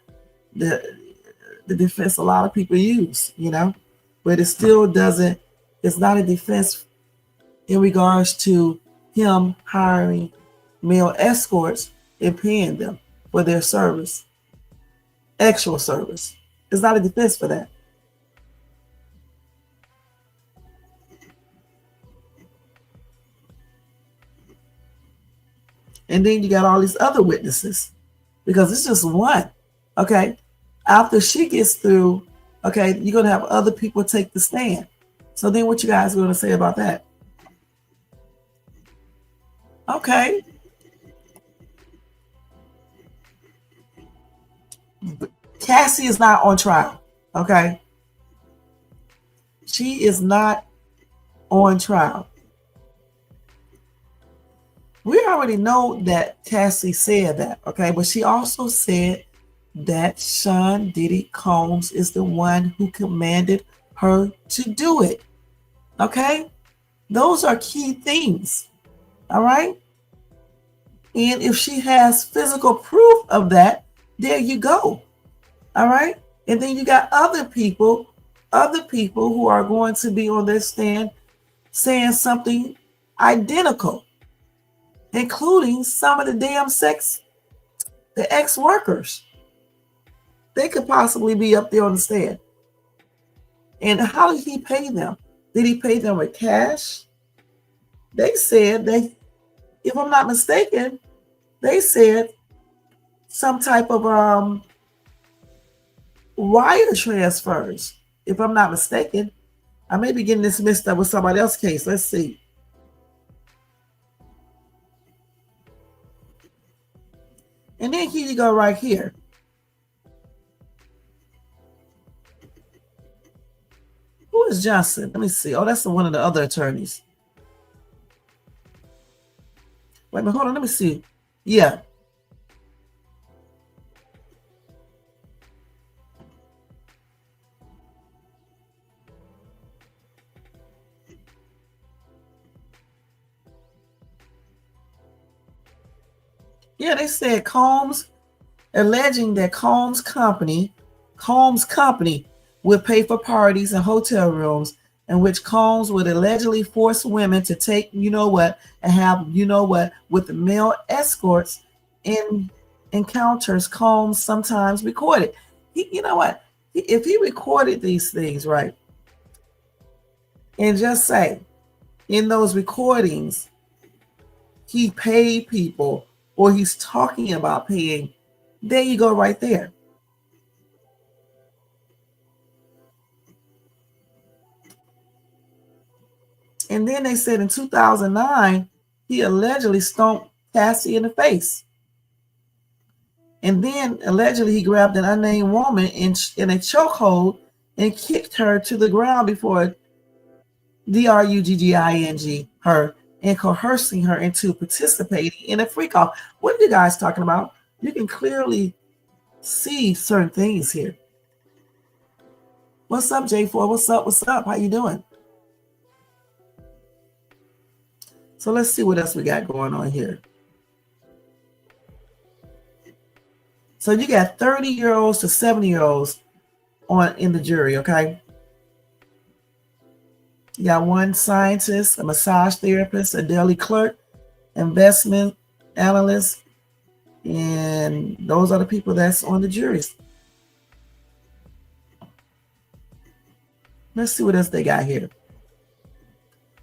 Speaker 1: defense a lot of people use, but it still doesn't, it's not a defense in regards to him hiring male escorts and paying them for their service, actual service. It's not a defense for that. And then you got all these other witnesses, because it's just one. Okay. After she gets through, okay, you're going to have other people take the stand. So then what you guys are going to say about that? Okay. Cassie is not on trial. Okay. She is not on trial. We already know that Cassie said that, okay? But she also said that Sean Diddy Combs is the one who commanded her to do it, okay? Those are key things, all right? And if she has physical proof of that, there you go, all right? And then you got other people who are going to be on their stand saying something identical, including some of the the ex-workers. They could possibly be up there on the stand. And how did he pay them? Did he pay them with cash? They said if I'm not mistaken, they said some type of wire transfers. If I'm not mistaken, I may be getting this mixed up with somebody else's case. Let's see. And then here you go right here. Who is Johnson? Let me see. Oh, that's one of the other attorneys. Wait a minute, hold on. Let me see. Yeah. Yeah, they said Combs, alleging that Combs Company would pay for parties and hotel rooms in which Combs would allegedly force women to take, and have, with male escorts in encounters Combs sometimes recorded. If he recorded these things, right, and just say in those recordings, he paid people, or he's talking about paying, there you go right there. And then they said in 2009, he allegedly stomped Cassie in the face. And then allegedly he grabbed an unnamed woman in a chokehold and kicked her to the ground before drugging her and coercing her into participating in a freak off. What are you guys talking about? You can clearly see certain things here. What's up, J4? What's up? What's up? How you doing? So let's see what else we got going on here. So you got 30-year-olds to 70-year-olds in the jury, okay? You got one scientist, a massage therapist, a deli clerk, investment analyst, and those are the people that's on the juries. Let's see what else they got here.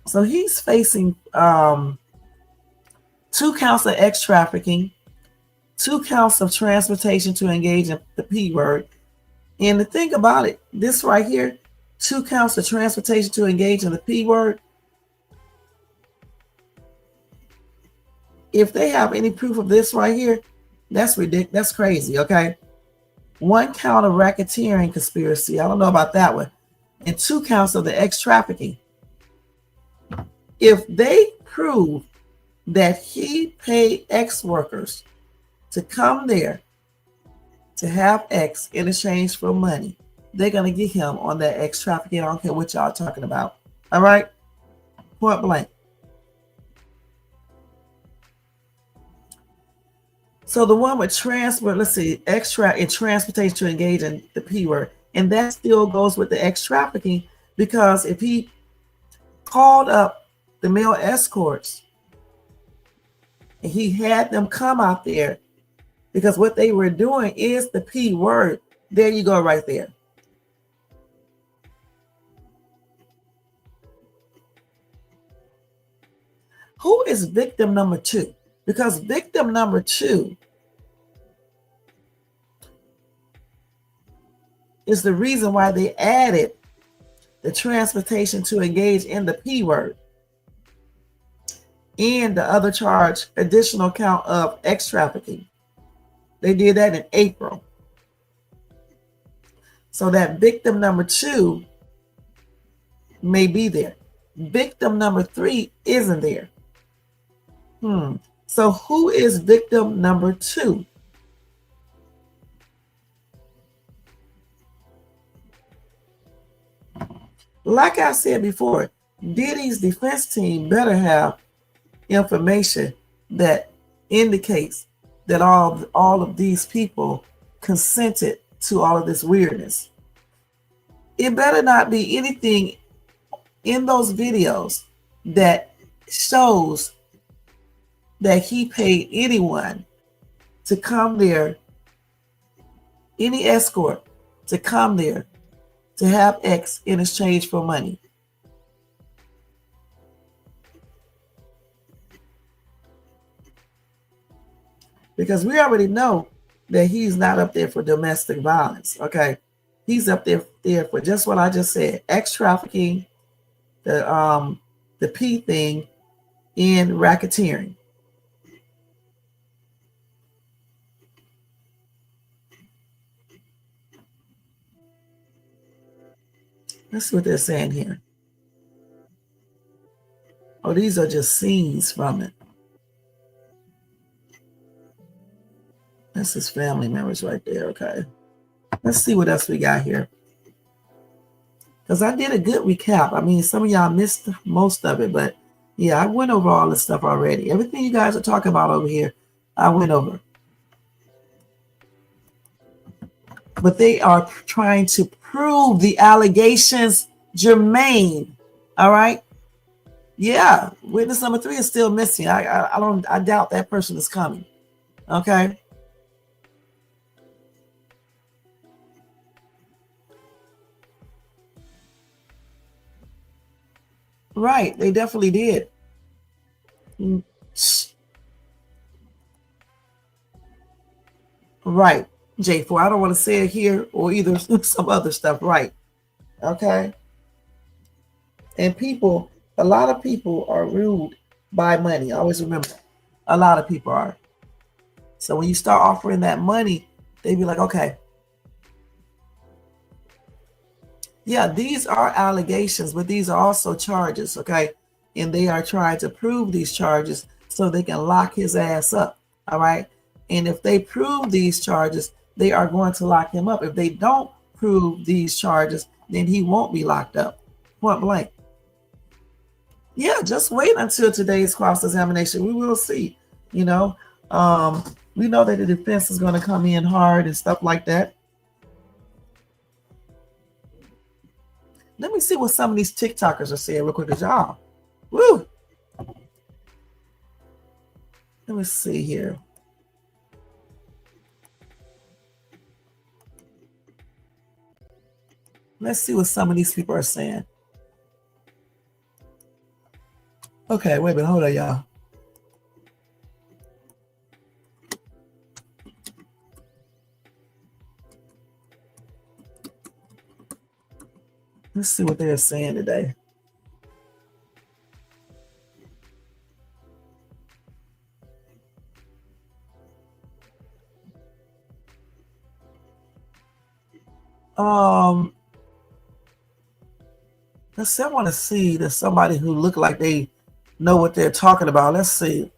Speaker 1: So he's facing 2 counts of X trafficking, 2 counts of transportation to engage in the P word. And the thing about it, this right here, 2 counts of transportation to engage in the P word. If they have any proof of this right here, that's ridiculous. That's crazy, okay? 1 count of racketeering conspiracy. I don't know about that one. And 2 counts of the X trafficking. If they prove that he paid X workers to come there to have X in exchange for money, they're going to get him on that X trafficking. I don't care what y'all talking about. All right? Point blank. So the one with transport, let's see, extra and transportation to engage in the P word. And that still goes with the X trafficking, because if he called up the male escorts and he had them come out there, because what they were doing is the P word. There you go right there. Who is victim number 2? Because victim number 2 is the reason why they added the transportation to engage in the P word and the other charge, additional count of X trafficking. They did that in April. So that victim number 2 may be there. Victim number 3 isn't there. So who is victim number 2? Like I said before, Diddy's defense team better have information that indicates that all of these people consented to all of this weirdness. It better not be anything in those videos that shows that he paid anyone to come there, any escort to come there to have X in exchange for money. Because we already know that he's not up there for domestic violence, okay? He's up there for just what I just said, X trafficking, the P thing, and racketeering. Let's see what they're saying here. Oh, these are just scenes from it. That's his family members right there, okay? Let's see what else we got here. Because I did a good recap. I mean, some of y'all missed most of it, but yeah, I went over all this stuff already. Everything you guys are talking about over here, I went over. But they are trying to prove the allegations germane. All right. Yeah, witness number 3 is still missing. I doubt that person is coming. Okay. Right, they definitely did. Right, J4. I don't want to say it here or either some other stuff. Right. Okay. And people, a lot of people are ruled by money. Always remember that. A lot of people are. So when you start offering that money, they be like, okay. Yeah, these are allegations, but these are also charges, okay? And they are trying to prove these charges so they can lock his ass up, all right? And if they prove these charges, they are going to lock him up. If they don't prove these charges, then he won't be locked up. Point blank. Yeah, just wait until today's cross-examination. We will see. You know, we know that the defense is going to come in hard and stuff like that. Let me see what some of these TikTokers are saying real quick, as y'all. Woo! Let me see here. Let's see what some of these people are saying. Okay, wait a minute. Hold on, y'all. Let's see what they're saying today. Let's see. I want to see there's somebody who look like they know what they're talking about. Let's see.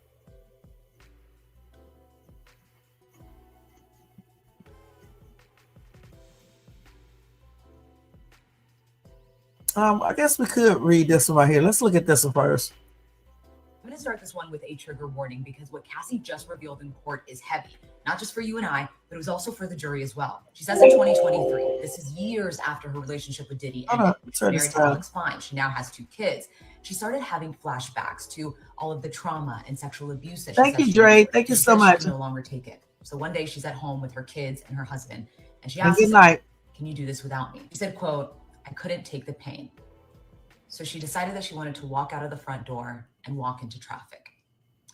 Speaker 1: I guess we could read this one right here. Let's look at this one first.
Speaker 2: I'm going to start this one with a trigger warning because what Cassie just revealed in court is heavy, not just for you and I, but it was also for the jury as well. She says in 2023, this is years after her relationship with Diddy and married to Alex Fine. She now has 2 kids. She started having flashbacks to all of the trauma and sexual abuse that she
Speaker 1: Thank you, Dre. Thank you so much.
Speaker 2: She no longer take it. So one day she's at home with her kids and her husband, and she
Speaker 1: asks,
Speaker 2: "Good night. Can you do this without me?" She said, quote, "I couldn't take the pain." So she decided that she wanted to walk out of the front door and walk into traffic.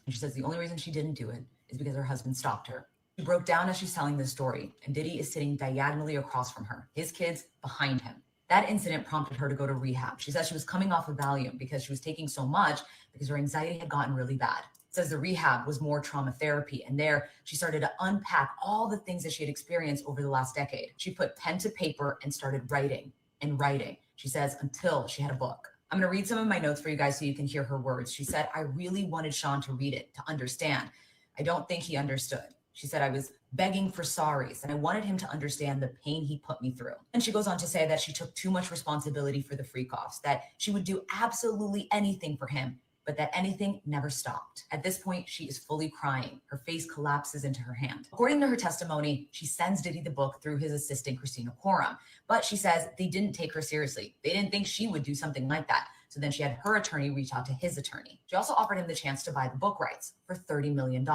Speaker 2: And she says the only reason she didn't do it is because her husband stopped her. She broke down as she's telling this story, and Diddy is sitting diagonally across from her, his kids behind him. That incident prompted her to go to rehab. She says she was coming off of Valium because she was taking so much because her anxiety had gotten really bad. Says the rehab was more trauma therapy, and there she started to unpack all the things that she had experienced over the last decade. She put pen to paper and started writing and writing. She says until she had a book. I'm going to read some of my notes for you guys so you can hear her words. She said, "I really wanted Sean to read it, to understand. I don't think he understood." She said, "I was begging for sorries, and I wanted him to understand the pain he put me through." And she goes on to say that she took too much responsibility for the freak-offs, that she would do absolutely anything for him, but that anything never stopped. At this point, she is fully crying. Her face collapses into her hand. According to her testimony, she sends Diddy the book through his assistant, Christina Coram, but she says they didn't take her seriously. They didn't think she would do something like that. So then she had her attorney reach out to his attorney. She also offered him the chance to buy the book rights for $30 million.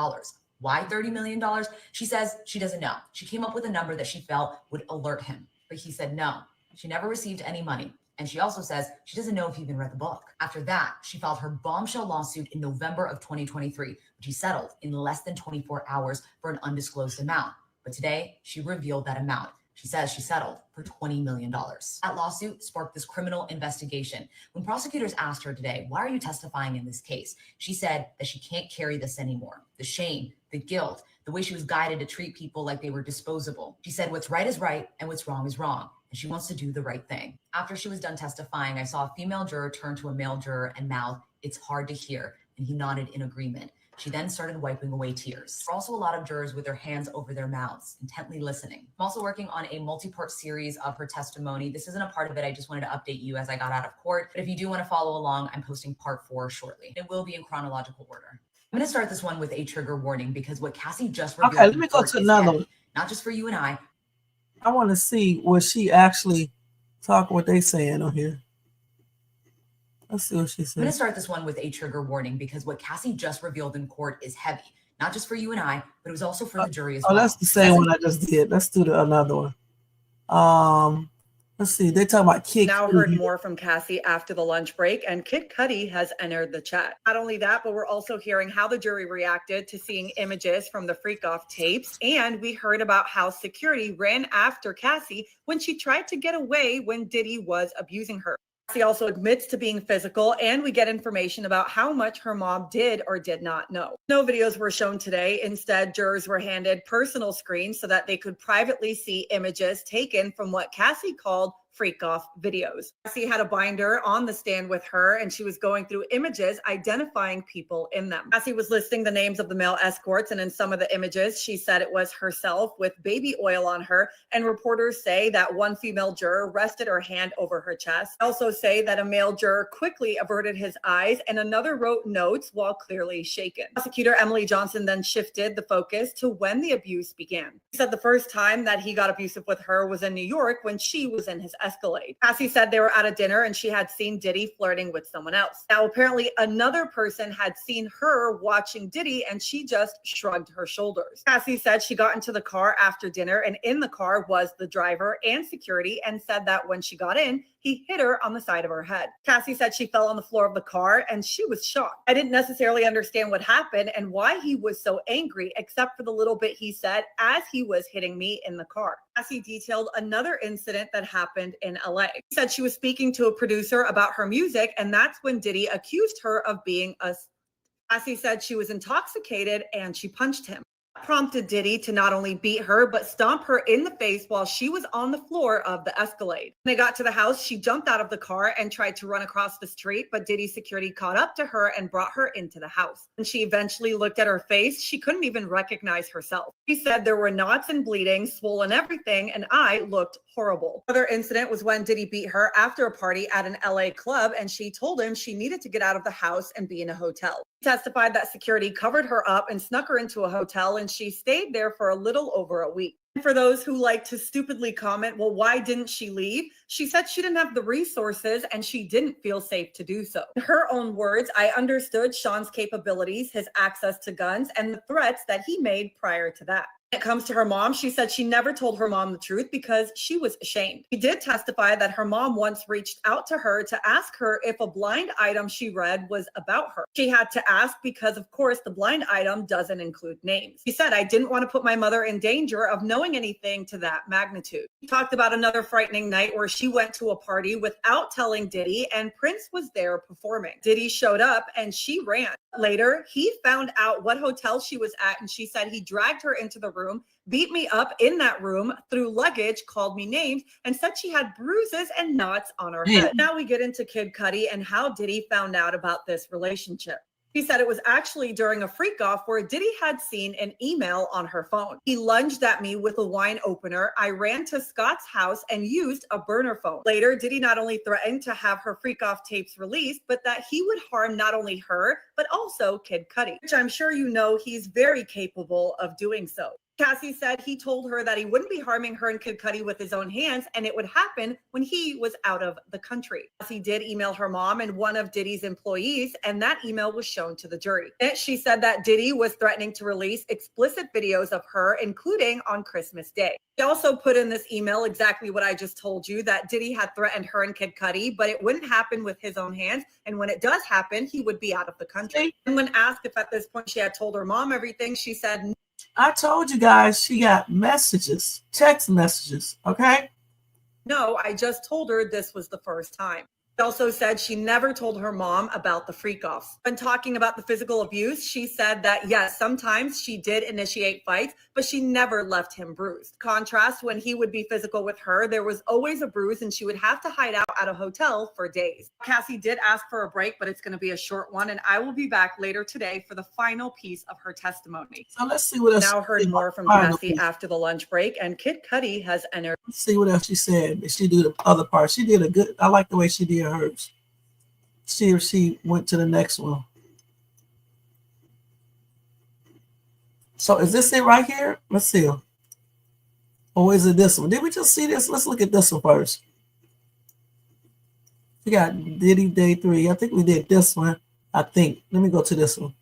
Speaker 2: Why $30 million? She says she doesn't know. She came up with a number that she felt would alert him, but he said no. She never received any money. And she also says she doesn't know if he even read the book. After that, she filed her bombshell lawsuit in November of 2023, which she settled in less than 24 hours for an undisclosed amount. But today, she revealed that amount. She says she settled for $20 million. That lawsuit sparked this criminal investigation. When prosecutors asked her today, "Why are you testifying in this case?" she said that she can't carry this anymore. The shame, the guilt, the way she was guided to treat people like they were disposable. She said what's right is right and what's wrong is wrong. And she wants to do the right thing. After she was done testifying, I saw a female juror turn to a male juror and mouth, "It's hard to hear." And he nodded in agreement. She then started wiping away tears. There are also a lot of jurors with their hands over their mouths, intently listening. I'm also working on a multi-part series of her testimony. This isn't a part of it. I just wanted to update you as I got out of court. But if you do want to follow along, I'm posting part 4 shortly. It will be in chronological order. I'm going to start this one with a trigger warning because what Cassie just revealed.
Speaker 1: Okay, let me go to another one.
Speaker 2: Not just for you and I.
Speaker 1: I want to see what she actually talk, what they saying on here. Let's see what she said.
Speaker 2: I'm going to start this one with a trigger warning because what Cassie just revealed in court is heavy, not just for you and I, but it was also for the jury as well.
Speaker 1: Oh, that's the same one I just did. Let's do another one. Let's see. They talk about Kid.
Speaker 3: Now heard more from Cassie after the lunch break, and Kid Cudi has entered the chat. Not only that, but we're also hearing how the jury reacted to seeing images from the freak-off tapes, and we heard about how security ran after Cassie when she tried to get away when Diddy was abusing her. Cassie also admits to being physical, and we get information about how much her mom did or did not know. No videos were shown today. Instead, jurors were handed personal screens so that they could privately see images taken from what Cassie called freak off videos. Cassie had a binder on the stand with her, and she was going through images identifying people in them. Cassie was listing the names of the male escorts, and in some of the images, she said it was herself with baby oil on her, and reporters say that one female juror rested her hand over her chest. Also say that a male juror quickly averted his eyes, and another wrote notes while clearly shaken. Prosecutor Emily Johnson then shifted the focus to when the abuse began. He said the first time that he got abusive with her was in New York when she was in his Escalade. Cassie said they were at a dinner and she had seen Diddy flirting with someone else. Now, apparently another person had seen her watching Diddy and she just shrugged her shoulders. Cassie said she got into the car after dinner, and in the car was the driver and security, and said that when she got in, he hit her on the side of her head. Cassie said she fell on the floor of the car and she was shocked. I didn't necessarily understand what happened and why he was so angry, except for the little bit he said as he was hitting me in the car. Cassie detailed another incident that happened in LA. She said she was speaking to a producer about her music, and that's when Diddy accused her of being a... Cassie said she was intoxicated and she punched him. Prompted Diddy to not only beat her, but stomp her in the face while she was on the floor of the Escalade. When they got to the house, she jumped out of the car and tried to run across the street, but Diddy's security caught up to her and brought her into the house. When she eventually looked at her face, she couldn't even recognize herself. She said there were knots and bleeding, swollen everything, and I looked horrible. Another incident was when Diddy beat her after a party at an LA club, and she told him she needed to get out of the house and be in a hotel. He testified that security covered her up and snuck her into a hotel, and she stayed there for a little over a week. And for those who like to stupidly comment, well, why didn't she leave? She said she didn't have the resources and she didn't feel safe to do so. In her own words, I understood Sean's capabilities, his access to guns, and the threats that he made prior to that. When it comes to her mom, she said she never told her mom the truth because she was ashamed. She did testify that her mom once reached out to her to ask her if a blind item she read was about her. She had to ask because, of course, the blind item doesn't include names. She said, I didn't want to put my mother in danger of knowing anything to that magnitude. She talked about another frightening night where she went to a party without telling Diddy, and Prince was there performing. Diddy showed up and she ran. Later, he found out what hotel she was at, and she said he dragged her into the room, beat me up in that room, threw luggage, called me names, and said she had bruises and knots on her head. Now we get into Kid Cudi and how Diddy found out about this relationship. He said it was actually during a freak off where Diddy had seen an email on her phone. He lunged at me with a wine opener. I ran to Scott's house and used a burner phone. Later, Diddy not only threatened to have her freak off tapes released, but that he would harm not only her, but also Kid Cudi, which I'm sure you know he's very capable of doing so. Cassie said he told her that he wouldn't be harming her and Kid Cudi with his own hands, and it would happen when he was out of the country. Cassie did email her mom and one of Diddy's employees, and that email was shown to the jury. She said that Diddy was threatening to release explicit videos of her, including on Christmas Day. She also put in this email exactly what I just told you, that Diddy had threatened her and Kid Cudi, but it wouldn't happen with his own hands, and when it does happen, he would be out of the country. And when asked if at this point she had told her mom everything, she said,
Speaker 1: I told you guys she got messages, text messages, okay?
Speaker 3: no, I just told her this was the first time. She also said she never told her mom about the freak-offs. When talking about the physical abuse, she said that yes, sometimes she did initiate fights, but she never left him bruised. Contrast, when he would be physical with her, there was always a bruise and she would have to hide out at a hotel for days. Cassie did ask for a break, but it's going to be a short one, and I will be back later today for the final piece of her testimony.
Speaker 1: So let's see what else.
Speaker 3: Now heard more from Cassie after the lunch break, and Kid Cudi has entered.
Speaker 1: Let's see what else she said. Did she do the other part? She did a good, I like the way she did hers. See if she went to the next one. So is this it right here? Let's see. Or is it this one? Did we just see this? Let's look at this one first. We got Diddy Day 3. I think we did this one. I think. Let me go to this one.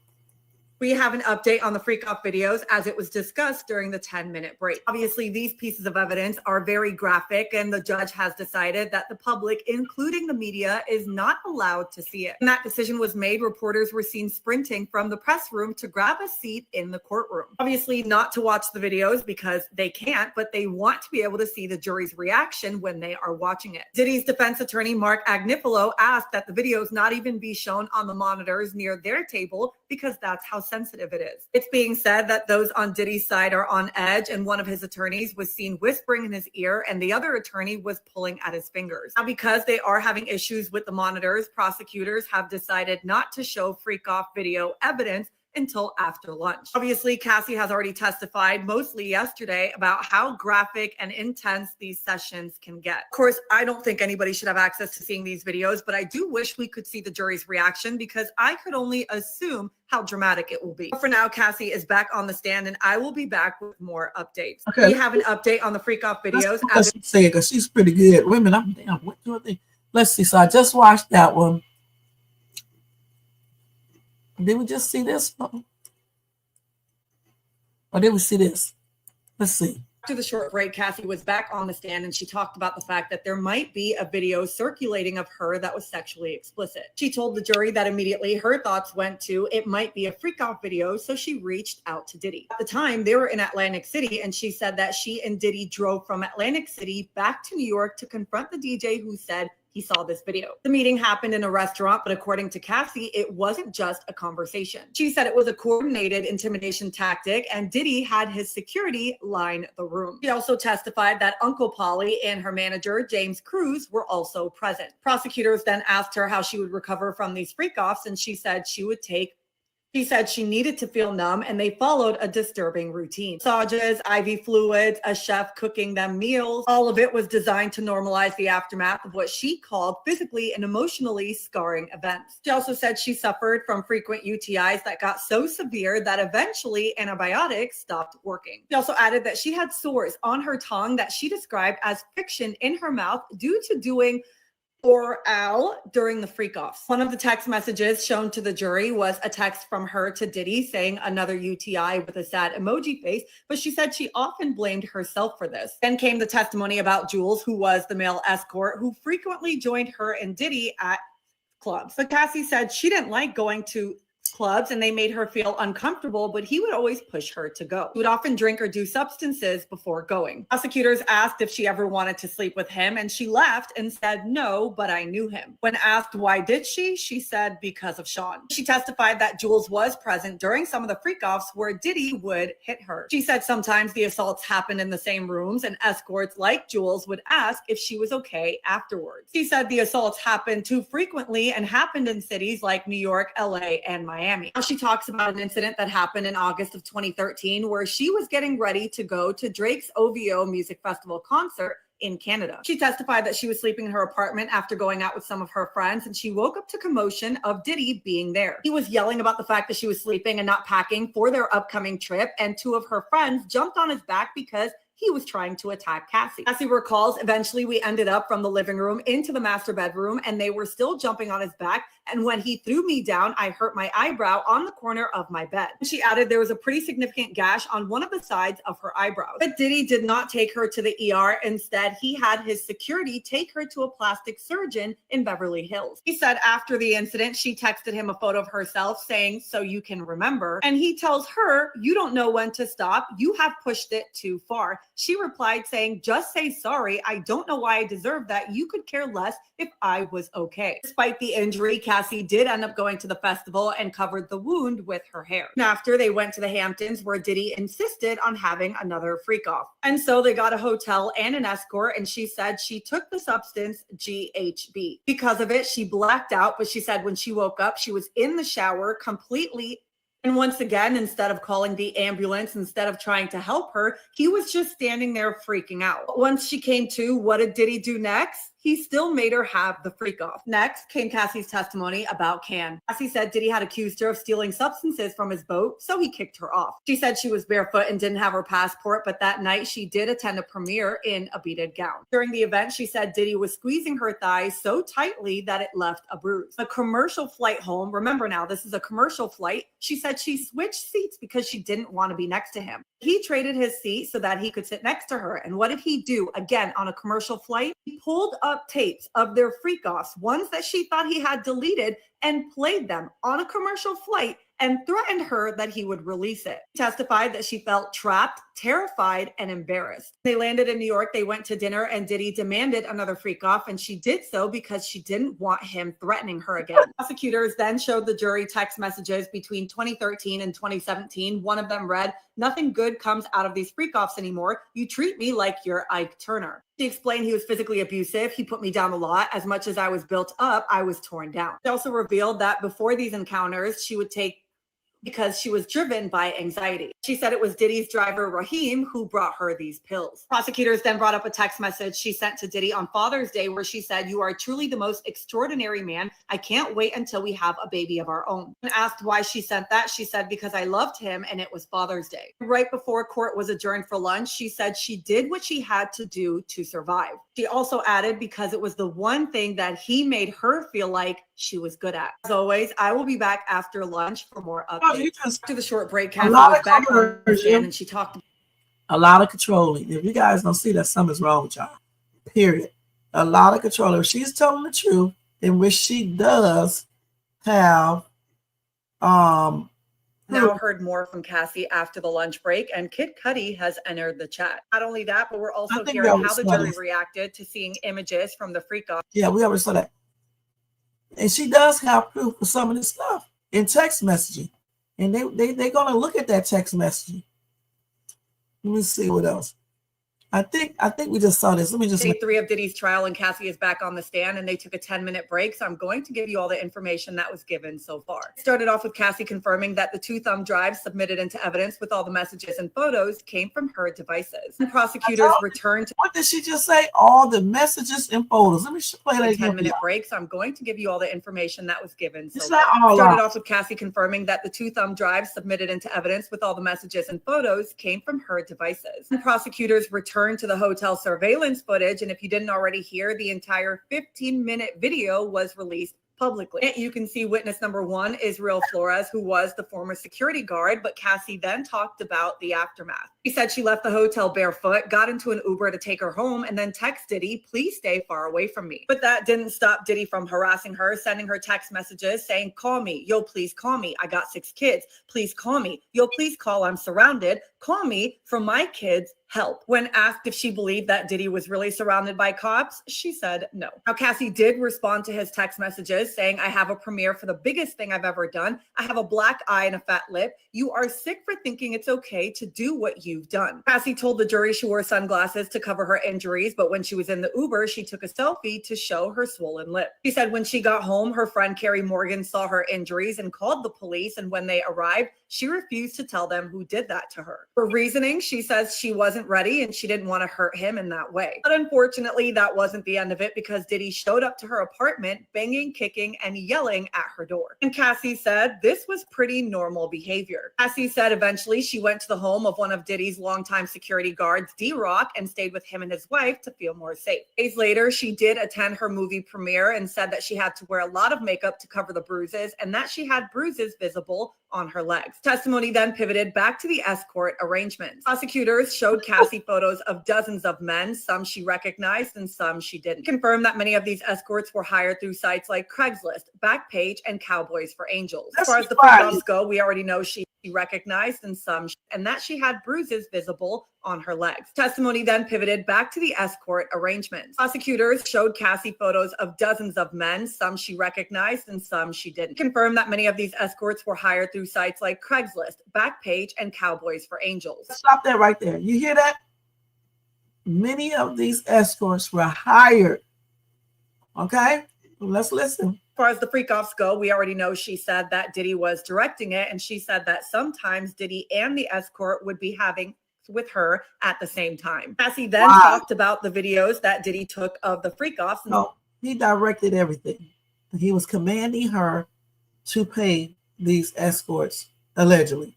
Speaker 3: We have an update on the freak off videos as it was discussed during the 10-minute break. Obviously, these pieces of evidence are very graphic, and the judge has decided that the public, including the media, is not allowed to see it. When that decision was made, reporters were seen sprinting from the press room to grab a seat in the courtroom. Obviously, not to watch the videos because they can't, but they want to be able to see the jury's reaction when they are watching it. Diddy's defense attorney, Mark Agnifilo, asked that the videos not even be shown on the monitors near their table because that's how sensitive it is. It's being said that those on Diddy's side are on edge, and one of his attorneys was seen whispering in his ear, and the other attorney was pulling at his fingers. Now, because they are having issues with the monitors, prosecutors have decided not to show freak-off video evidence until after lunch. Obviously, Cassie has already testified, mostly yesterday, about how graphic and intense these sessions can get. Of course, I don't think anybody should have access to seeing these videos, but I do wish we could see the jury's reaction because I could only assume how dramatic it will be. But for now, Cassie is back on the stand, and I will be back with more updates.
Speaker 1: Okay.
Speaker 3: We have an update on the freak-off videos.
Speaker 1: Let's say it, because she's pretty good. Wait a minute, damn, what do I think? Let's see. So I just watched that one. Did we just see this? Or did we see this? Let's see.
Speaker 3: After the short break, Cassie was back on the stand and she talked about the fact that there might be a video circulating of her that was sexually explicit. She told the jury that immediately her thoughts went to it might be a freak-off video, so she reached out to Diddy. At the time, they were in Atlantic City, and she said that she and Diddy drove from Atlantic City back to New York to confront the DJ who said he saw this video. The meeting happened in a restaurant, but according to Cassie, it wasn't just a conversation. She said it was a coordinated intimidation tactic, and Diddy had his security line the room. She also testified that Uncle Polly and her manager, James Cruz, were also present. Prosecutors then asked her how she would recover from these freak-offs, and she said she said she needed to feel numb, and they followed a disturbing routine. Massages, IV fluids, a chef cooking them meals. All of it was designed to normalize the aftermath of what she called physically and emotionally scarring events. She also said she suffered from frequent UTIs that got so severe that eventually antibiotics stopped working. She also added that she had sores on her tongue that she described as friction in her mouth due to doing oral during the freak-offs. One of the text messages shown to the jury was a text from her to Diddy saying another UTI with a sad emoji face, but she said she often blamed herself for this. Then came the testimony about Jules, who was the male escort who frequently joined her and Diddy at clubs. But Cassie said she didn't like going to clubs and they made her feel uncomfortable, but he would always push her to go. He would often drink or do substances before going. Prosecutors asked if she ever wanted to sleep with him, and she laughed and said, "No, but I knew him." When asked why did she said because of Sean. She testified that Jules was present during some of the freak-offs where Diddy would hit her. She said sometimes the assaults happened in the same rooms, and escorts like Jules would ask if she was okay afterwards. She said the assaults happened too frequently and happened in cities like New York, LA, and Miami. Now she talks about an incident that happened in August of 2013 where she was getting ready to go to Drake's OVO Music Festival concert in Canada. She testified that she was sleeping in her apartment after going out with some of her friends, and she woke up to commotion of Diddy being there. He was yelling about the fact that she was sleeping and not packing for their upcoming trip, and two of her friends jumped on his back because he was trying to attack Cassie. Cassie recalls, eventually we ended up from the living room into the master bedroom, and they were still jumping on his back. And when he threw me down, I hurt my eyebrow on the corner of my bed. She added there was a pretty significant gash on one of the sides of her eyebrows. But Diddy did not take her to the ER. Instead, he had his security take her to a plastic surgeon in Beverly Hills. He said after the incident, she texted him a photo of herself saying, "So you can remember." And he tells her, "You don't know when to stop. You have pushed it too far." She replied saying, "Just say sorry. I don't know why I deserve that. You could care less if I was okay." Despite the injury, Cassie did end up going to the festival and covered the wound with her hair. And after, they went to the Hamptons where Diddy insisted on having another freak off. And so they got a hotel and an escort, and she said she took the substance GHB. Because of it, she blacked out, but she said when she woke up, she was in the shower completely. And once again, instead of calling the ambulance, instead of trying to help her, he was just standing there freaking out. Once she came to, what did Diddy do next? He still made her have the freak off. Next came Cassie's testimony about Can. Cassie said Diddy had accused her of stealing substances from his boat, so he kicked her off. She said she was barefoot and didn't have her passport, but that night she did attend a premiere in a beaded gown. During the event, she said Diddy was squeezing her thighs so tightly that it left a bruise. A commercial flight home, remember now, this is a commercial flight. She said she switched seats because she didn't want to be next to him. He traded his seat so that he could sit next to her. And what did he do? Again, on a commercial flight, he pulled up tapes of their freak offs, ones that she thought he had deleted, and played them on a commercial flight and threatened her that he would release it. She testified that she felt trapped, terrified, and embarrassed. They landed in New York. They went to dinner, and Diddy demanded another freak off, and she did so because she didn't want him threatening her again. Prosecutors then showed the jury text messages between 2013 and 2017. One of them read, "Nothing good comes out of these freak offs anymore. You treat me like you're Ike Turner." She explained he was physically abusive. He put me down a lot. As much as I was built up, I was torn down. She also revealed that before these encounters, she would take because she was driven by anxiety. She said it was Diddy's driver, Raheem, who brought her these pills. Prosecutors then brought up a text message she sent to Diddy on Father's Day where she said, "You are truly the most extraordinary man. I can't wait until we have a baby of our own." When asked why she sent that, she said, "Because I loved him and it was Father's Day." Right before court was adjourned for lunch, she said she did what she had to do to survive. She also added, because it was the one thing that he made her feel like she was good at. As always, I will be back after lunch for more updates. After the short break, Cassie was back on the stand and she talked.
Speaker 1: A lot of controlling. If you guys don't see that, something's wrong with y'all. Period. A lot of control. If she's telling the truth, in which she does have,
Speaker 3: now heard more from Cassie after the lunch break, and Kid Cudi has entered the chat. Not only that, but we're also hearing how the jury reacted to seeing images from the freak off.
Speaker 1: Yeah, we already saw that. And she does have proof for some of this stuff in text messaging. And they're going to look at that text messaging. Let me see what else. I think we just saw this. Let me just
Speaker 3: Day 3 of Diddy's trial, and Cassie is back on the stand, and they took a 10-minute break. So I'm going to give you all the information that was given so far. It started off with Cassie confirming that the 2 thumb drives submitted into evidence with all the messages and photos came from her devices. And prosecutors returned to—
Speaker 1: What did she just say? All the messages and photos. Let me play that again.
Speaker 3: 10-minute break. So I'm going to give you all the information that was given so far. It started off with Cassie confirming that the 2 thumb drives submitted into evidence with all the messages and photos came from her devices. And prosecutors returned to the hotel surveillance footage, and if you didn't already hear, the entire 15-minute video was released publicly. You can see witness number 1, Israel Flores, who was the former security guard, but Cassie then talked about the aftermath. She said she left the hotel barefoot, got into an Uber to take her home, and then texted Diddy, "Please stay far away from me." But that didn't stop Diddy from harassing her, sending her text messages saying, "Call me. Yo, please call me. I got 6 kids. Please call me. Yo, please call. I'm surrounded. Call me for my kids. Help." When asked if she believed that Diddy was really surrounded by cops, she said no. Now, Cassie did respond to his text messages saying, "I have a premiere for the biggest thing I've ever done. I have a black eye and a fat lip. You are sick for thinking it's okay to do what you've done." Cassie told the jury she wore sunglasses to cover her injuries, but when she was in the Uber, she took a selfie to show her swollen lip. She said when she got home, her friend Carrie Morgan saw her injuries and called the police, and when they arrived, she refused to tell them who did that to her. For reasoning, she says she wasn't ready and she didn't want to hurt him in that way. But unfortunately, that wasn't the end of it, because Diddy showed up to her apartment, banging, kicking, and yelling at her door. And Cassie said this was pretty normal behavior. Cassie said eventually she went to the home of one of Diddy's longtime security guards, D-Rock, and stayed with him and his wife to feel more safe. Days later, she did attend her movie premiere and said that she had to wear a lot of makeup to cover the bruises and that she had bruises visible on her legs. Testimony then pivoted back to the escort arrangements. Prosecutors showed Cassie photos of dozens of men, some she recognized and some she didn't. Confirmed that many of these escorts were hired through sites like Craigslist, Backpage, and Cowboys for Angels. As far as the freak-offs go, we already know she recognized and some, and that she had bruises visible on her legs. Testimony then pivoted back to the escort arrangements. Prosecutors showed Cassie photos of dozens of men, some she recognized and some she didn't. Confirmed that many of these escorts were hired through sites like Craigslist, Backpage, and Cowboys for Angels.
Speaker 1: Stop that right there. You hear that? Many of these escorts were hired. Okay, let's listen.
Speaker 3: As far as the freak-offs go, we already know she said that Diddy was directing it, and she said that sometimes Diddy and the escort would be having with her at the same time. Cassie then talked about the videos that Diddy took of the freak-offs.
Speaker 1: No, he directed everything. He was commanding her to pay these escorts, allegedly.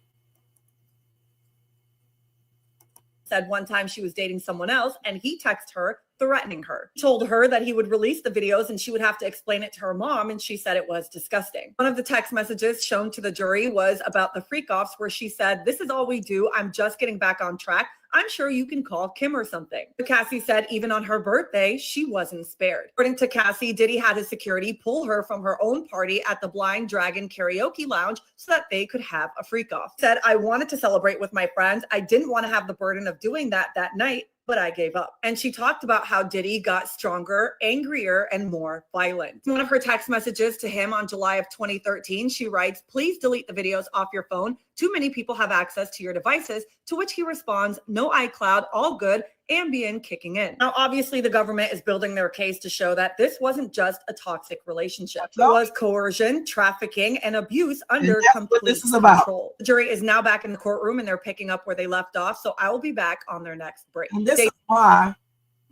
Speaker 3: Said one time she was dating someone else and he texted her, threatening her. He told her that he would release the videos and she would have to explain it to her mom, and she said it was disgusting. One of the text messages shown to the jury was about the freak offs, where she said, "This is all we do. I'm just getting back on track. I'm sure you can call Kim or something." But Cassie said even on her birthday, she wasn't spared. According to Cassie, Diddy had his security pull her from her own party at the Blind Dragon Karaoke Lounge so that they could have a freak off. Said, "I wanted to celebrate with my friends. I didn't want to have the burden of doing that night, but I gave up." And she talked about how Diddy got stronger, angrier, and more violent. In one of her text messages to him on July of 2013, she writes, "Please delete the videos off your phone. Too many people have access to your devices," to which he responds, "No iCloud, all good, Ambien kicking in." Now, obviously, the government is building their case to show that this wasn't just a toxic relationship. It was coercion, trafficking, and abuse under complete control. The jury is now back in the courtroom and they're picking up where they left off. So I will be back on their next break.
Speaker 1: And this is why,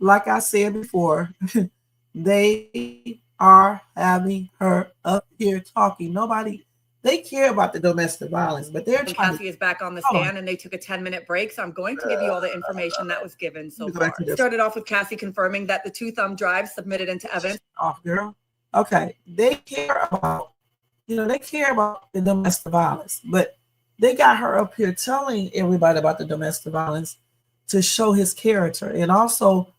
Speaker 1: like I said before, they are having her up here talking. They care about the domestic violence, but they're trying.
Speaker 3: Cassie is back on the stand and they took a 10-minute break. So I'm going to give you all the information that was given so far. Started off with Cassie confirming that the 2 thumb drives submitted into evidence.
Speaker 1: Off, girl. Okay. They care about, they care about the domestic violence, but they got her up here telling everybody about the domestic violence to show his character and also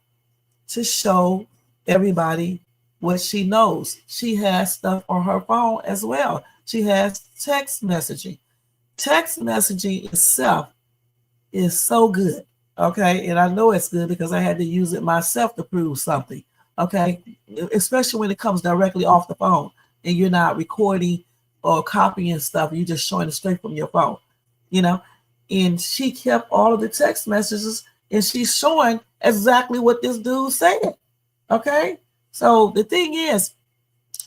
Speaker 1: to show everybody what she knows. She has stuff on her phone as well. She has text messaging. Text messaging itself is so good, okay? And I know it's good because I had to use it myself to prove something, okay? Especially when it comes directly off the phone and you're not recording or copying stuff. You're just showing it straight from your phone, And she kept all of the text messages and she's showing exactly what this dude said, okay? So the thing is,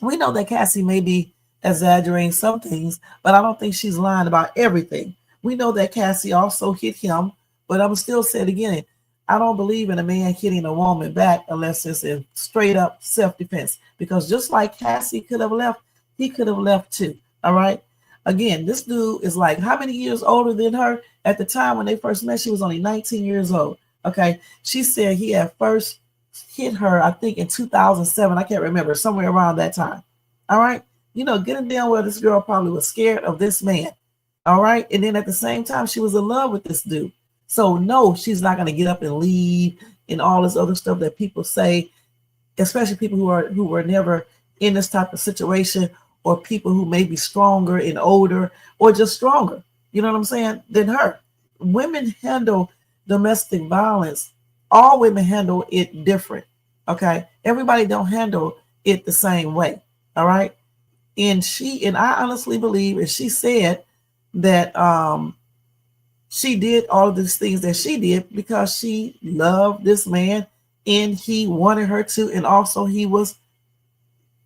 Speaker 1: we know that Cassie may be exaggerating some things, but I don't think she's lying about everything. We know that Cassie also hit him, but I'm still saying again, I don't believe in a man hitting a woman back unless it's in straight up self-defense, because just like Cassie could have left, he could have left too. All right. Again, this dude is like how many years older than her? At the time when they first met, she was only 19 years old. Okay. She said he had first hit her, I think in 2007. I can't remember, somewhere around that time. All right. Getting down where this girl probably was scared of this man. All right. And then at the same time, she was in love with this dude. So no, she's not going to get up and leave and all this other stuff that people say, especially people who were never in this type of situation, or people who may be stronger and older or just stronger, you know what I'm saying, than her. Women handle domestic violence. All women handle it different. Okay. Everybody don't handle it the same way. All right. And I honestly believe, and she said that she did all of these things that she did because she loved this man and he wanted her to, and also he was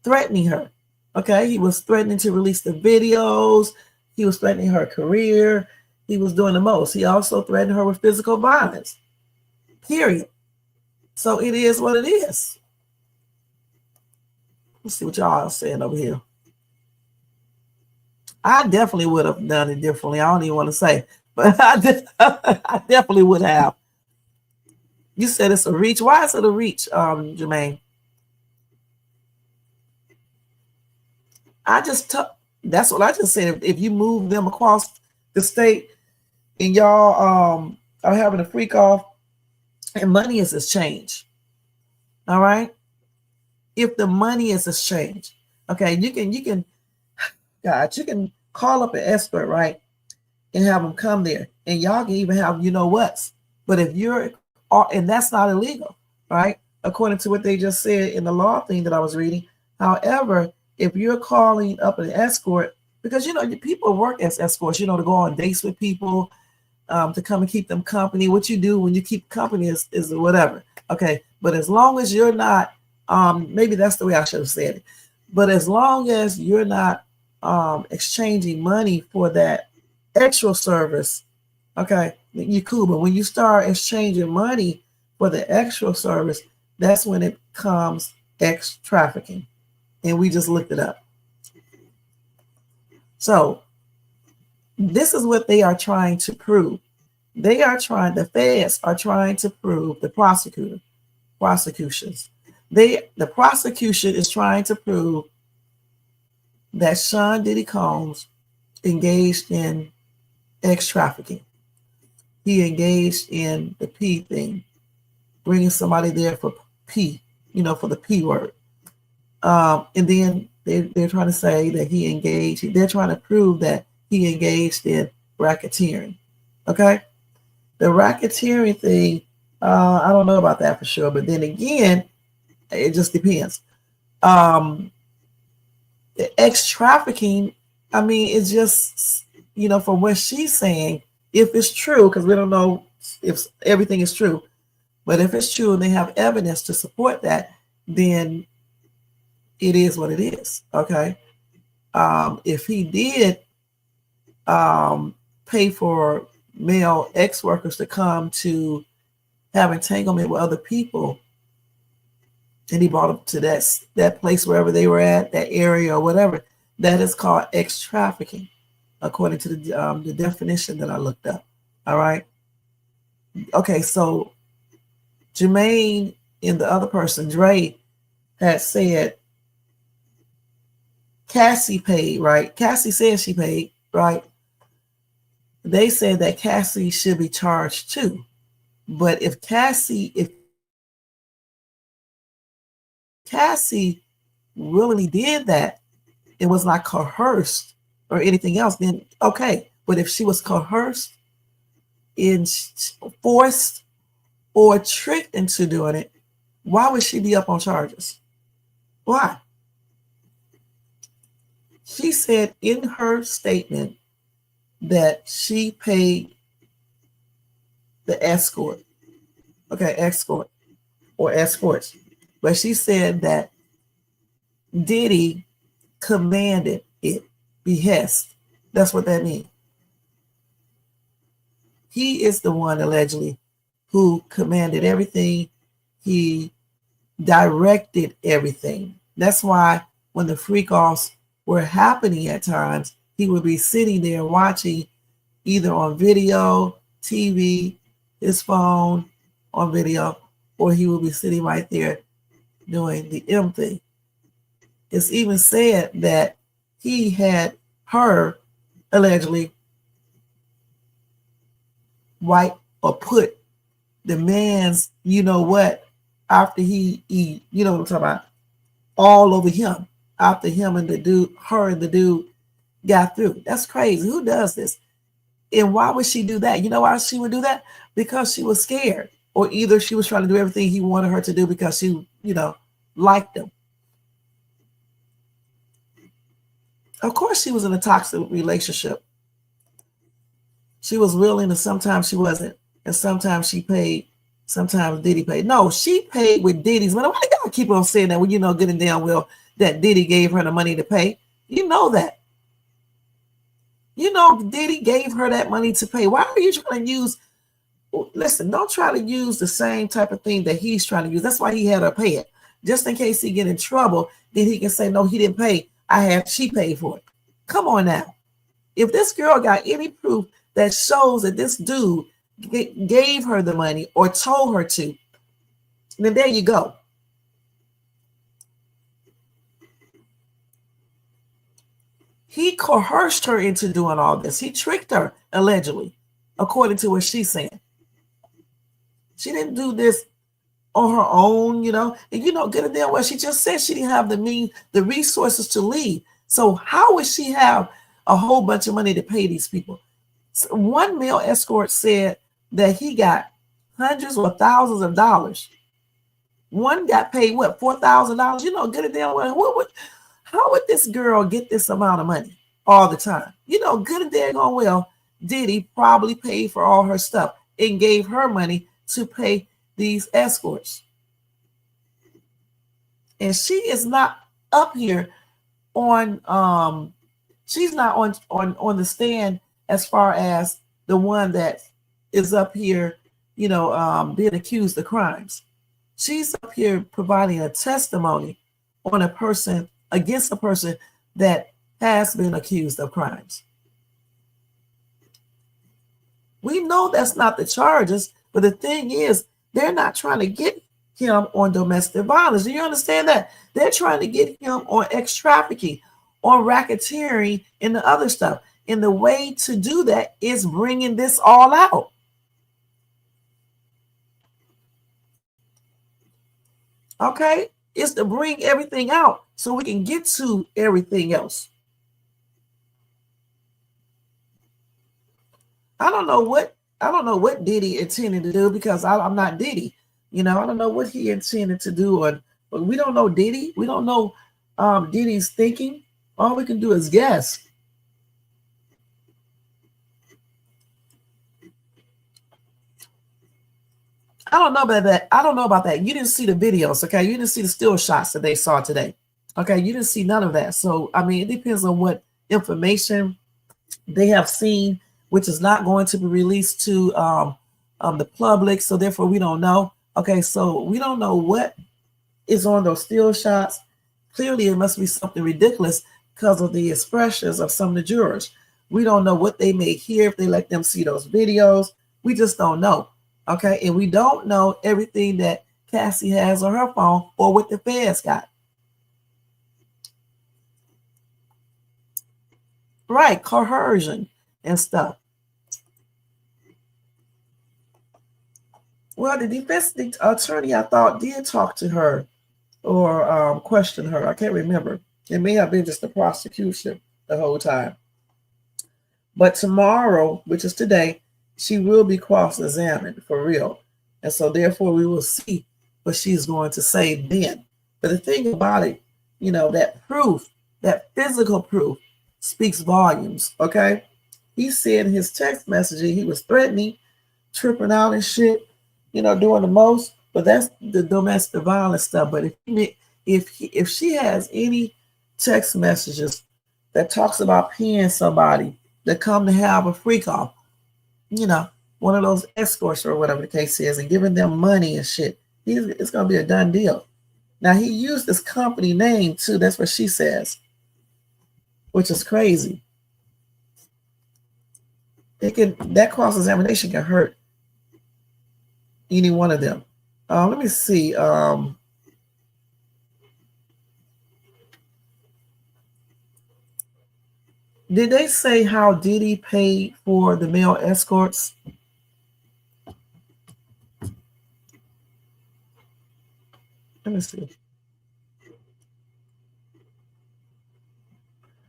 Speaker 1: threatening her. Okay, he was threatening to release the videos. He was threatening her career. He was doing the most. He also threatened her with physical violence. Period. So it is what it is. Let's see what y'all are saying over here. I definitely would have done it differently. I don't even want to say, but I definitely would have. You said it's a reach. Why is it a reach, Jermaine? That's what I just said. If you move them across the state and y'all are having a freak off and money is exchange. All right. If the money is exchange, okay, you can call up an expert, right? And have them come there, and y'all can even have what's. But if and that's not illegal, right? According to what they just said in the law thing that I was reading. However, if you're calling up an escort, because people work as escorts, to go on dates with people, to come and keep them company. What you do when you keep company is whatever. Okay. But as long as you're not, maybe that's the way I should have said it. But as long as you're not exchanging money for that extra service, okay, you cool. But when you start exchanging money for the extra service, that's when it comes ex trafficking. And we just looked it up. So this is what they are trying to prove. The feds are trying to prove, the prosecutor prosecutions. The prosecution is trying to prove that Sean Diddy Combs engaged in ex trafficking. He engaged in the P thing, bringing somebody there for P, for the P word. And then they're trying to say that he engaged, they're trying to prove that he engaged in racketeering. Okay? The racketeering thing, I don't know about that for sure, but then again, it just depends. The ex trafficking, I mean, it's just, from what she's saying, if it's true, because we don't know if everything is true, but if it's true and they have evidence to support that, then it is what it is. Okay. If he did pay for male ex-workers to come to have entanglement with other people, and he brought them to that place wherever they were at, that area or whatever, that is called ex-trafficking, according to the definition that I looked up. All right. Okay, so Jermaine and the other person, Dre, had said Cassie paid, right? Cassie said she paid, right? They said that Cassie should be charged too. But if Cassie willingly did that, it was not coerced or anything else, then okay. But if she was coerced, forced, or tricked into doing it, why would she be up on charges? Why? She said in her statement that she paid the escort. Okay, escort or escorts. But she said that Diddy commanded it, behest. That's what that means. He is the one allegedly who commanded everything. He directed everything. That's why when the freak-offs were happening at times, he would be sitting there watching either on video, TV, his phone on video, or he would be sitting right there doing the M thing. It's even said that he had her allegedly wipe or put the man's, after he what I'm talking about, all over him, after him and the dude, her and the dude got through. That's crazy. Who does this? And why would she do that? You know why she would do that? Because she was scared, or either she was trying to do everything he wanted her to do because she, liked him. Of course, she was in a toxic relationship. She was willing, and sometimes she wasn't, and sometimes she paid. Sometimes Diddy paid. No, she paid with Diddy's money. Why do y'all keep on saying that when you know good and damn well that Diddy gave her the money to pay? You know that. Diddy gave her that money to pay. Why are you trying to use? Listen, don't try to use the same type of thing that he's trying to use. That's why he had her pay it. Just in case he get in trouble, then he can say, no, he didn't pay. She paid for it. Come on now. If this girl got any proof that shows that this dude gave her the money or told her to, then there you go. He coerced her into doing all this. He tricked her, allegedly, according to what she's saying. She didn't do this on her own, and good and damn well, she just said she didn't have the resources to leave. So how would she have a whole bunch of money to pay these people? So one male escort said that he got hundreds or thousands of dollars. One got paid $4,000. Good and damn well. How would this girl get this amount of money all the time? Good and damn well, Diddy probably paid for all her stuff and gave her money to pay these escorts. And she is not up here on she's not on the stand as far as the one that is up here, being accused of crimes. She's up here providing a testimony on a person against a person that has been accused of crimes. We know that's not the charges, but the thing is, they're not trying to get him on domestic violence. Do you understand that? They're trying to get him on ex-trafficking, on racketeering, and the other stuff. And the way to do that is bringing this all out. Okay? It's to bring everything out so we can get to everything else. I don't know what Diddy intended to do, because I'm not Diddy. I don't know what he intended to do, but we don't know Diddy. We don't know Diddy's thinking. All we can do is guess. I don't know about that. You didn't see the videos, okay? You didn't see the still shots that they saw today. Okay, you didn't see none of that. So, I mean, it depends on what information they have seen, which is not going to be released to the public. So therefore, we don't know. Okay, so we don't know what is on those still shots. Clearly, it must be something ridiculous because of the expressions of some of the jurors. We don't know what they may hear if they let them see those videos. We just don't know. Okay, and we don't know everything that Cassie has on her phone or what the feds got. Right, coercion and stuff. Well, the defense attorney, I thought, did talk to her or question her. I can't remember. It may have been just the prosecution the whole time. But tomorrow, which is today, she will be cross-examined for real. And so therefore we will see what she's going to say then. But the thing about it, that proof, that physical proof speaks volumes, okay? He said in his text messaging he was threatening, tripping out and shit, doing the most. But that's the domestic violence stuff. But if she has any text messages that talks about paying somebody that come to have a freak off, one of those escorts or whatever the case is, and giving them money and shit, it's going to be a done deal. Now, he used this company name too. That's what she says, which is crazy. That cross-examination can hurt any one of them. Let me see. Did they say how Diddy paid for the male escorts? Let me see.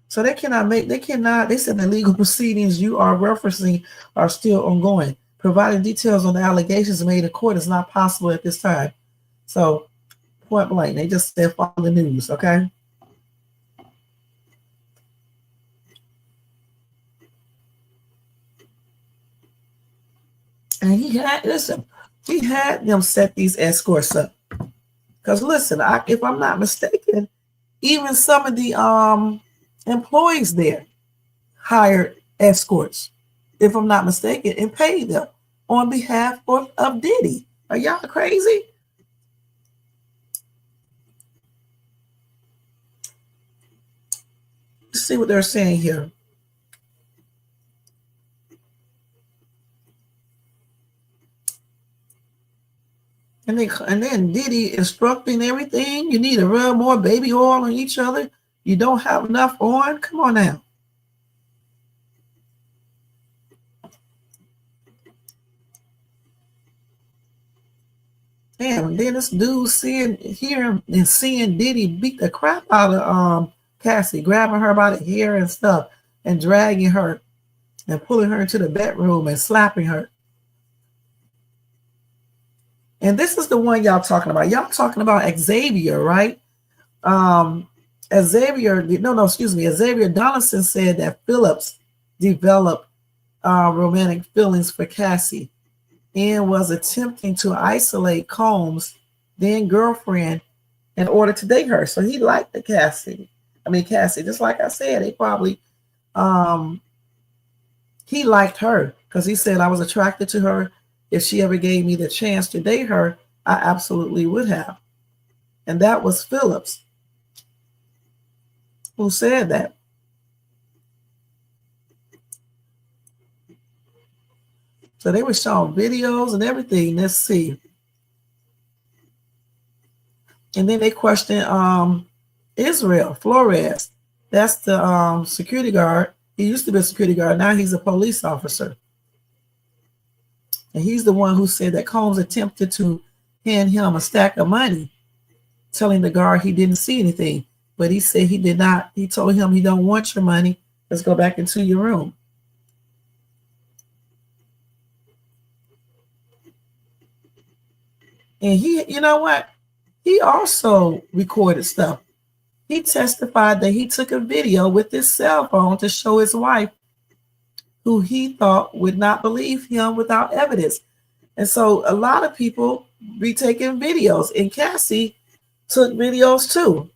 Speaker 1: So they said the legal proceedings you are referencing are still ongoing. Providing details on the allegations made in court is not possible at this time. So, point blank, they just said follow the news, okay? And he had them set these escorts up. Because listen, if I'm not mistaken, even some of the employees there hired escorts, if I'm not mistaken, and paid them on behalf of Diddy. Are y'all crazy? Let's see what they're saying here. And then Diddy instructing everything. You need to rub more baby oil on each other. You don't have enough on. Come on now. Damn, and then this dude hearing and seeing Diddy beat the crap out of Cassie, grabbing her by the hair and stuff, and dragging her and pulling her into the bedroom and slapping her. And this is the one y'all talking about. Y'all talking about Xavier, right? Xavier Donaldson said that Phillips developed romantic feelings for Cassie and was attempting to isolate Combs' then girlfriend in order to date her. So he liked Cassie. Just like I said, they probably he liked her because he said, I was attracted to her. If she ever gave me the chance to date her, I absolutely would have. And that was Phillips who said that. So they were showing videos and everything. Let's see. And then they questioned Israel Flores. That's the security guard. He used to be a security guard. Now he's a police officer. And he's the one who said that Combs attempted to hand him a stack of money, telling the guard he didn't see anything. But he said he did not. He told him, he don't want your money. Let's go back into your room. And he, you know what? He also recorded stuff. He testified that he took a video with his cell phone to show his wife, who he thought would not believe him without evidence. And so a lot of people be taking videos, and Cassie took videos too.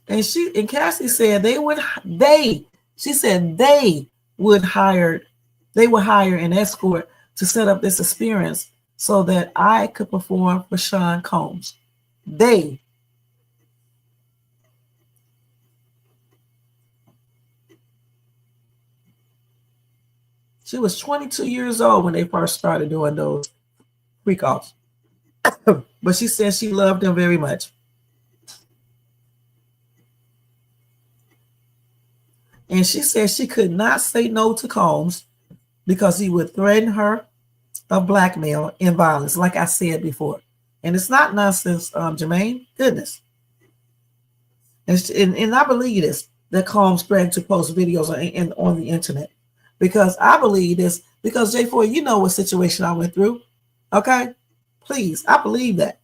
Speaker 1: And Cassie said they would hire an escort to set up this experience so that I could perform for Sean Combs. She was 22 years old when they first started doing those freak offs. But she said she loved him very much. And she said she could not say no to Combs because he would threaten her of blackmail and violence, like I said before. And it's not nonsense, Jermaine. Goodness. And I believe this, that Combs threatened to post videos on the internet. Because I believe this, because J4, you know what situation I went through. Okay? Please, I believe that.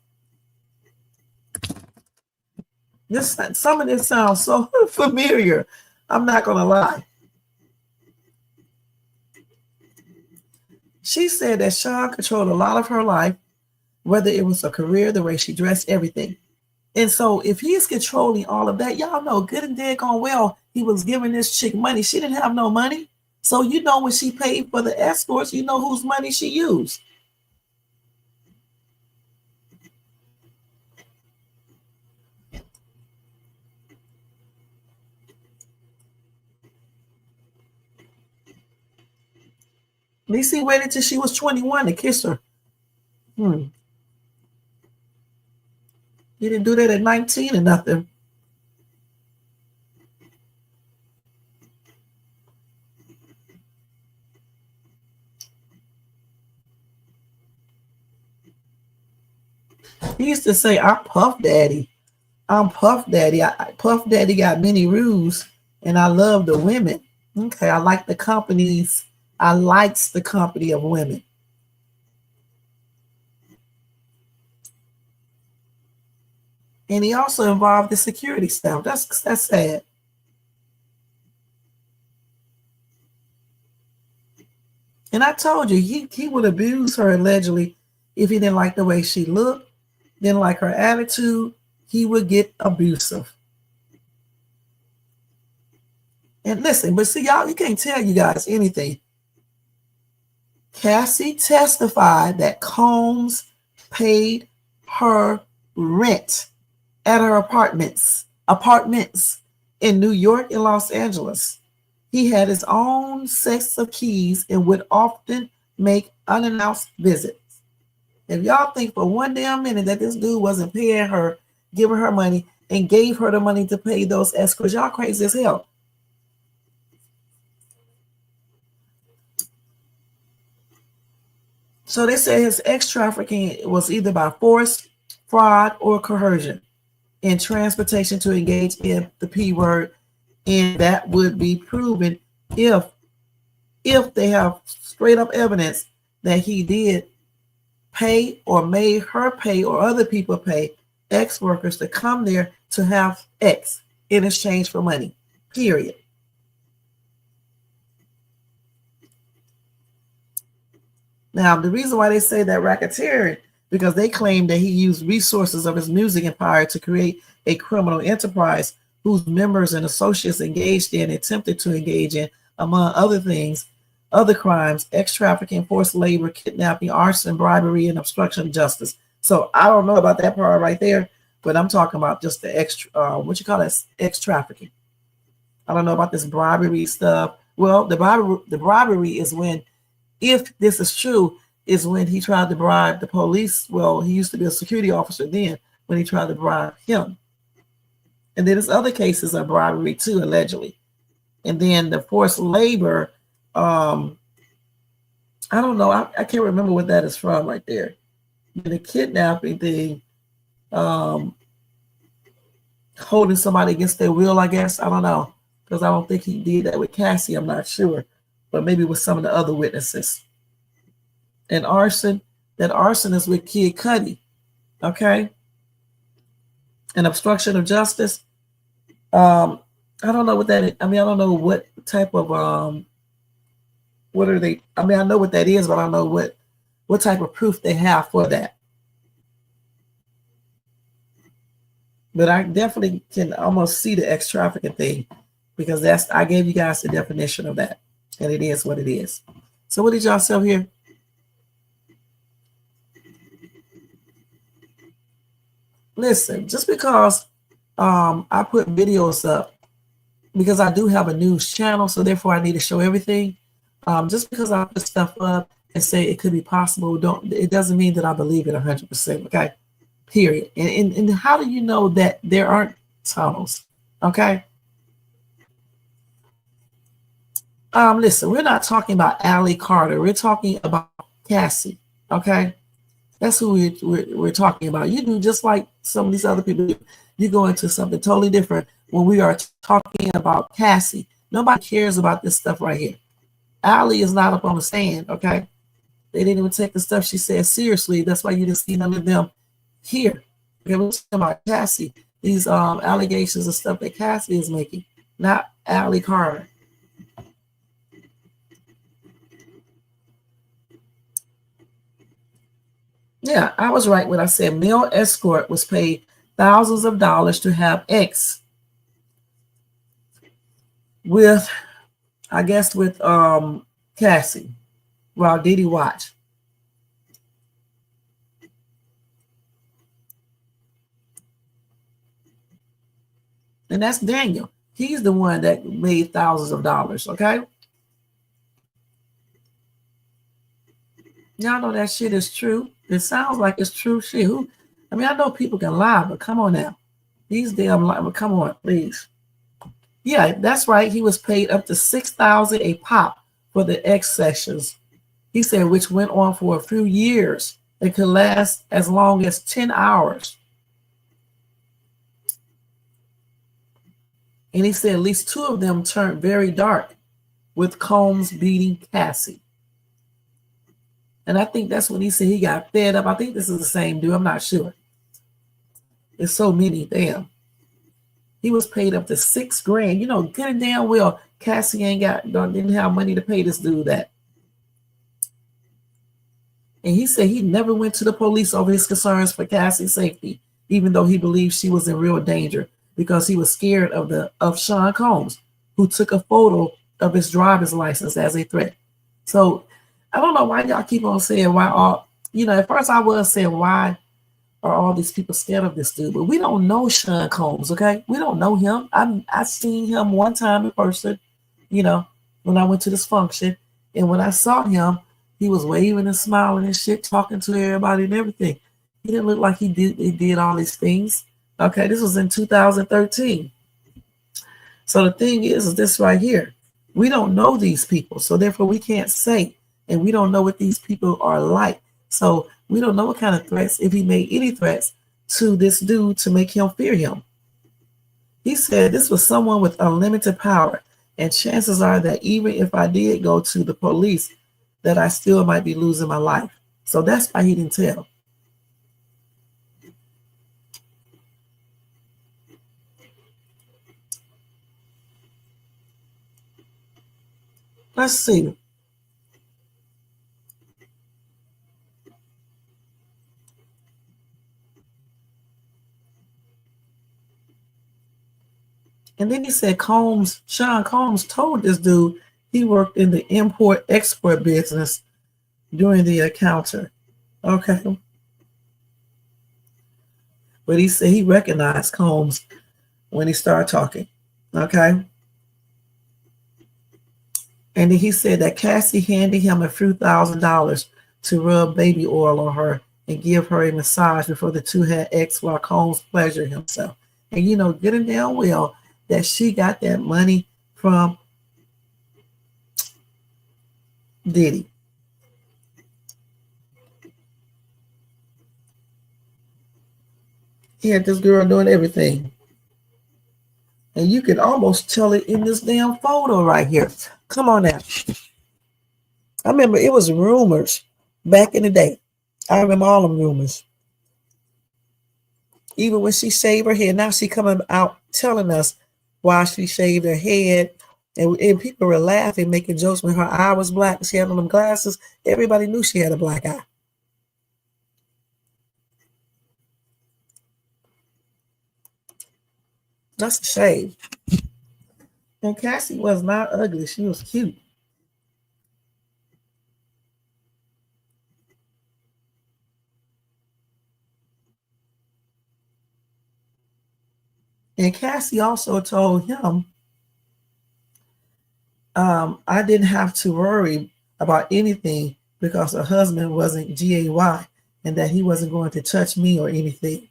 Speaker 1: Some of this sounds so familiar. I'm not going to lie. She said that Sean controlled a lot of her life, whether it was a career, the way she dressed, everything. And so if he's controlling all of that, y'all know good and dead gone well, he was giving this chick money. She didn't have no money. So you know when she paid for the escorts, you know whose money she used. At least he waited till she was 21 to kiss her. He didn't do that at 19 or nothing. He used to say, I'm Puff Daddy. I'm Puff Daddy. Puff Daddy got many rules, and I love the women. Okay, I like the companies. I likes the company of women. And he also involved the security staff. That's sad. And I told you, he would abuse her allegedly if he didn't like the way she looked, didn't like her attitude, he would get abusive. And listen, but see, y'all, you can't tell you guys anything. Cassie testified that Combs paid her rent at her apartments in New York and Los Angeles. He had his own sets of keys and would often make unannounced visits. If y'all think for one damn minute that this dude wasn't paying her, giving her money, and gave her the money to pay those escorts, y'all crazy as hell. So they say his ex-trafficking was either by force, fraud, or coercion in transportation to engage in the P word, and that would be proven if they have straight up evidence that he did pay or made her pay or other people pay ex-workers to come there to have X in exchange for money, period. Now, the reason why they say that racketeering, because they claim that he used resources of his music empire to create a criminal enterprise whose members and associates engaged in, attempted to engage in, among other things, other crimes, ex-trafficking, forced labor, kidnapping, arson, bribery, and obstruction of justice. So I don't know about that part right there, but I'm talking about just the ex-trafficking. I don't know about this bribery stuff. Well, the bribery is when, if this is true, is when he tried to bribe the police. Well, he used to be a security officer then, when he tried to bribe him. And then there's other cases of bribery too, allegedly. And then the forced labor, I don't know, I can't remember what that is from right there. The kidnapping thing, holding somebody against their will, I guess. I don't know, because I don't think he did that with Cassie. I'm not sure, but maybe with some of the other witnesses. And arson, that arson is with Kid Cudi, okay? And obstruction of justice, I don't know what that is. I mean, I don't know what type of, what are they? I mean, I know what that is, but I don't know what type of proof they have for that. But I definitely can almost see the ex-trafficking thing, because I gave you guys the definition of that, and it is what it is. So what did y'all say here? Listen, just because I put videos up, because I do have a news channel, so therefore I need to show everything. Just because I put stuff up and say it could be possible, it doesn't mean that I believe it 100%. Okay, period. And how do you know that there aren't tunnels? Okay. Listen, we're not talking about Allie Carter. We're talking about Cassie. Okay. That's who we're talking about. You do just like some of these other people do. You go into something totally different when we are talking about Cassie. Nobody cares about this stuff right here. Allie is not up on the stand, okay? They didn't even take the stuff she said seriously. That's why you didn't see none of them here. Okay, we're talking about Cassie. These allegations and stuff that Cassie is making, not Allie Carter. Yeah, I was right when I said male escort was paid thousands of dollars to have X with, I guess, with Cassie while Diddy watched. And that's Daniel. He's the one that made thousands of dollars, okay? Y'all know that shit is true. It sounds like it's true shit. I mean, I know people can lie, but come on now. These damn lies, but come on, please. Yeah, that's right. He was paid up to $6,000 a pop for the X sessions. He said, which went on for a few years. It could last as long as 10 hours. And he said at least 2 of them turned very dark, with Combs beating Cassie. And I think that's when he said he got fed up. I think this is the same dude. I'm not sure. There's so many. Damn. He was paid up to $6,000. You know, good and damn well, Cassie didn't have money to pay this dude that. And he said he never went to the police over his concerns for Cassie's safety, even though he believed she was in real danger, because he was scared of Sean Combs, who took a photo of his driver's license as a threat. So I don't know why y'all keep on saying at first I was saying, why are all these people scared of this dude? But we don't know Sean Combs, okay? We don't know him. I seen him one time in person, when I went to this function. And when I saw him, he was waving and smiling and shit, talking to everybody and everything. He didn't look like he did all these things. Okay, this was in 2013. So the thing is this right here. We don't know these people, so therefore we can't say. And we don't know what these people are like. So we don't know what kind of threats, if he made any threats to this dude to make him fear him. He said this was someone with unlimited power. And chances are that even if I did go to the police, that I still might be losing my life. So that's why he didn't tell. Let's see. And then he said Sean Combs told this dude he worked in the import-export business during the encounter. Okay. But he said he recognized Combs when he started talking. Okay. And then he said that Cassie handed him a few $1,000s to rub baby oil on her and give her a massage before the two had sex while Combs pleasured himself. And getting down well that she got that money from Diddy. He had this girl doing everything. And you can almost tell it in this damn photo right here. Come on now. I remember it was rumors back in the day. I remember all them rumors. Even when she shaved her head, now she coming out telling us why she shaved her head. And people were laughing, making jokes when her eye was black. She had on them glasses. Everybody knew she had a black eye. That's a shame. And Cassie was not ugly. She was cute. And Cassie also told him, I didn't have to worry about anything because her husband wasn't gay and that he wasn't going to touch me or anything.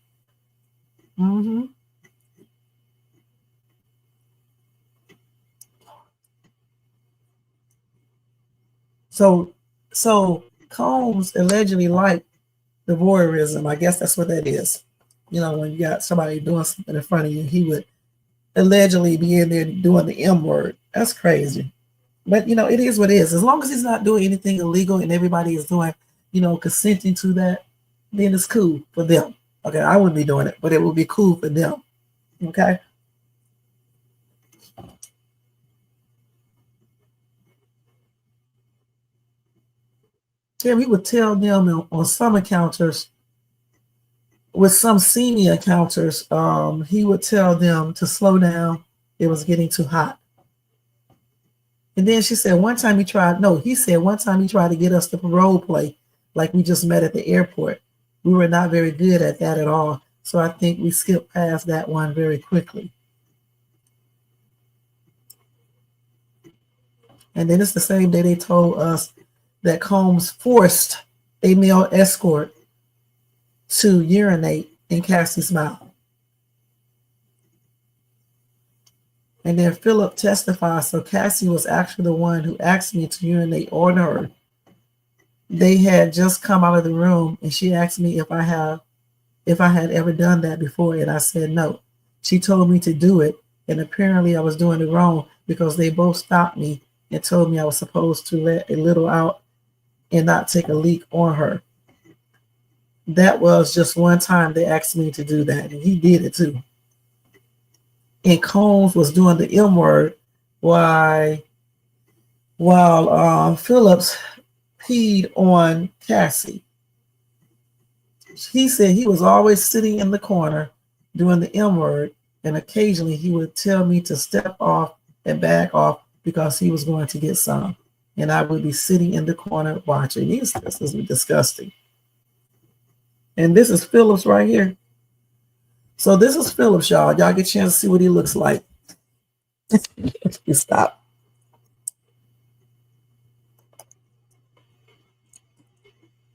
Speaker 1: Mm-hmm. So Combs allegedly liked the voyeurism. I guess that's what that is. When you got somebody doing something in front of you, he would allegedly be in there doing the M word. That's crazy. But it is what it is. As long as he's not doing anything illegal and everybody is doing, consenting to that, then it's cool for them. Okay, I wouldn't be doing it, but it would be cool for them. Okay. Yeah, we would tell them on some encounters, with some senior encounters, he would tell them to slow down. It was getting too hot. And then she said one time he said one time he tried to get us to role play like we just met at the airport. We were not very good at that at all. So I think we skipped past that one very quickly. And then it's the same day they told us that Combs forced a male escort to urinate in Cassie's mouth. And then Philip testified, so Cassie was actually the one who asked me to urinate on her. They had just come out of the room and she asked me if I had ever done that before, and I said no. She told me to do it, and apparently I was doing it wrong because they both stopped me and told me I was supposed to let a little out and not take a leak on her. That was just one time they asked me to do that, and he did it too. And Combs was doing the M word while Phillips peed on Cassie. He said he was always sitting in the corner doing the M word, and occasionally he would tell me to step off and back off because he was going to get some. And I would be sitting in the corner watching. This is disgusting. And this is Phillips right here. So this is Phillips, y'all. Y'all get a chance to see what he looks like. You stop.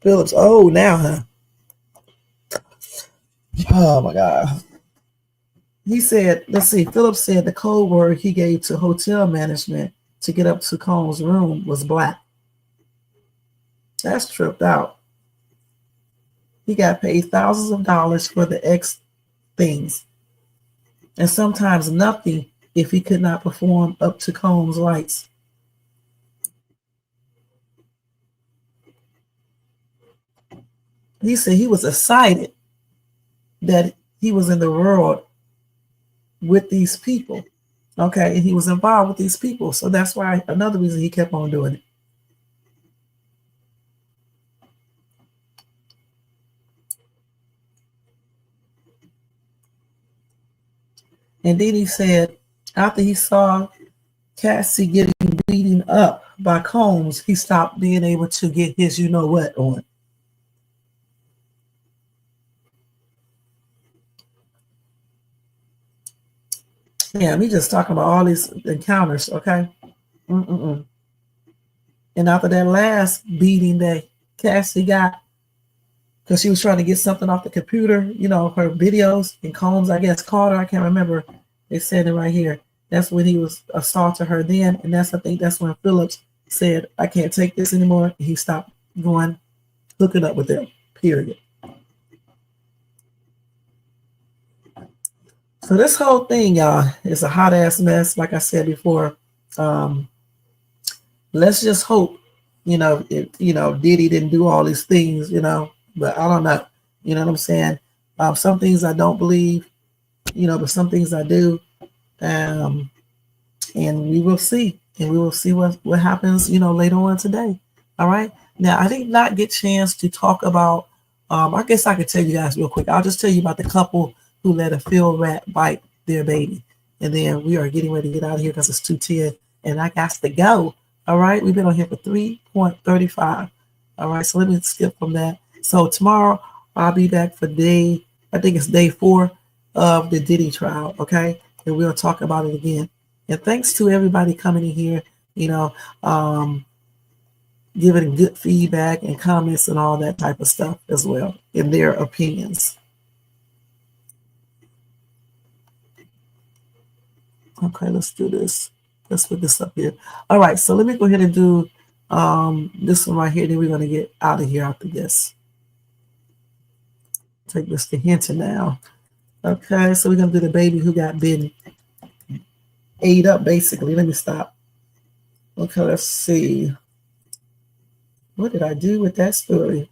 Speaker 1: Phillips, oh, now, huh? Oh, my God. He said, let's see, Phillips said the code word he gave to hotel management to get up to Combs' room was black. That's tripped out. He got paid thousands of dollars for the X things, and sometimes nothing if he could not perform up to Combs' lights. He said he was excited that he was in the world with these people. Okay, and he was involved with these people. So that's why another reason he kept on doing it. And then he said, after he saw Cassie getting beaten up by Combs, he stopped being able to get his you know what on. Yeah, me just talking about all these encounters, okay? And after that last beating that Cassie got because she was trying to get something off the computer, you know, her videos, and Combs, I guess, called her. I can't remember. They said it right here. That's when he was assaulting her then. And I think that's when Phillips said, I can't take this anymore. And he stopped going, hooking up with them, period. So this whole thing, y'all, is a hot ass mess. Like I said before, let's just hope, Diddy didn't do all these things, but I don't know. You know what I'm saying? Some things I don't believe, but some things I do. And we will see. And we will see what happens, later on today. All right. Now, I did not get a chance to talk about, I guess I could tell you guys real quick. I'll just tell you about the couple who let a field rat bite their baby. And then we are getting ready to get out of here because it's 2:10 and I got to go. All right. We've been on here for 3.35. All right. So let me skip from that. So tomorrow I'll be back for day 4 of the Diddy trial. Okay. And we'll talk about it again. And thanks to everybody coming in here, giving good feedback and comments and all that type of stuff as well in their opinions. Okay, let's do this. Let's put this up here. All right, so let me go ahead and do this one right here. Then we're going to get out of here after this. Take this to Hinton now. Okay, so we're going to do the baby who got bitten. Ate up, basically. Let me stop. Okay, let's see. What did I do with that story?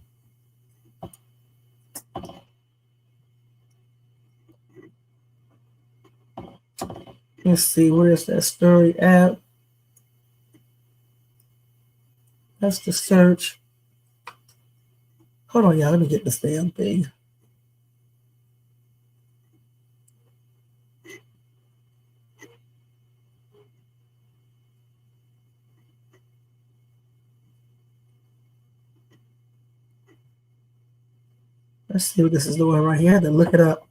Speaker 1: Let's see, where is that story at? That's the search. Hold on, y'all. Let me get this damn thing. Let's see what this is doing right here. I had to look it up.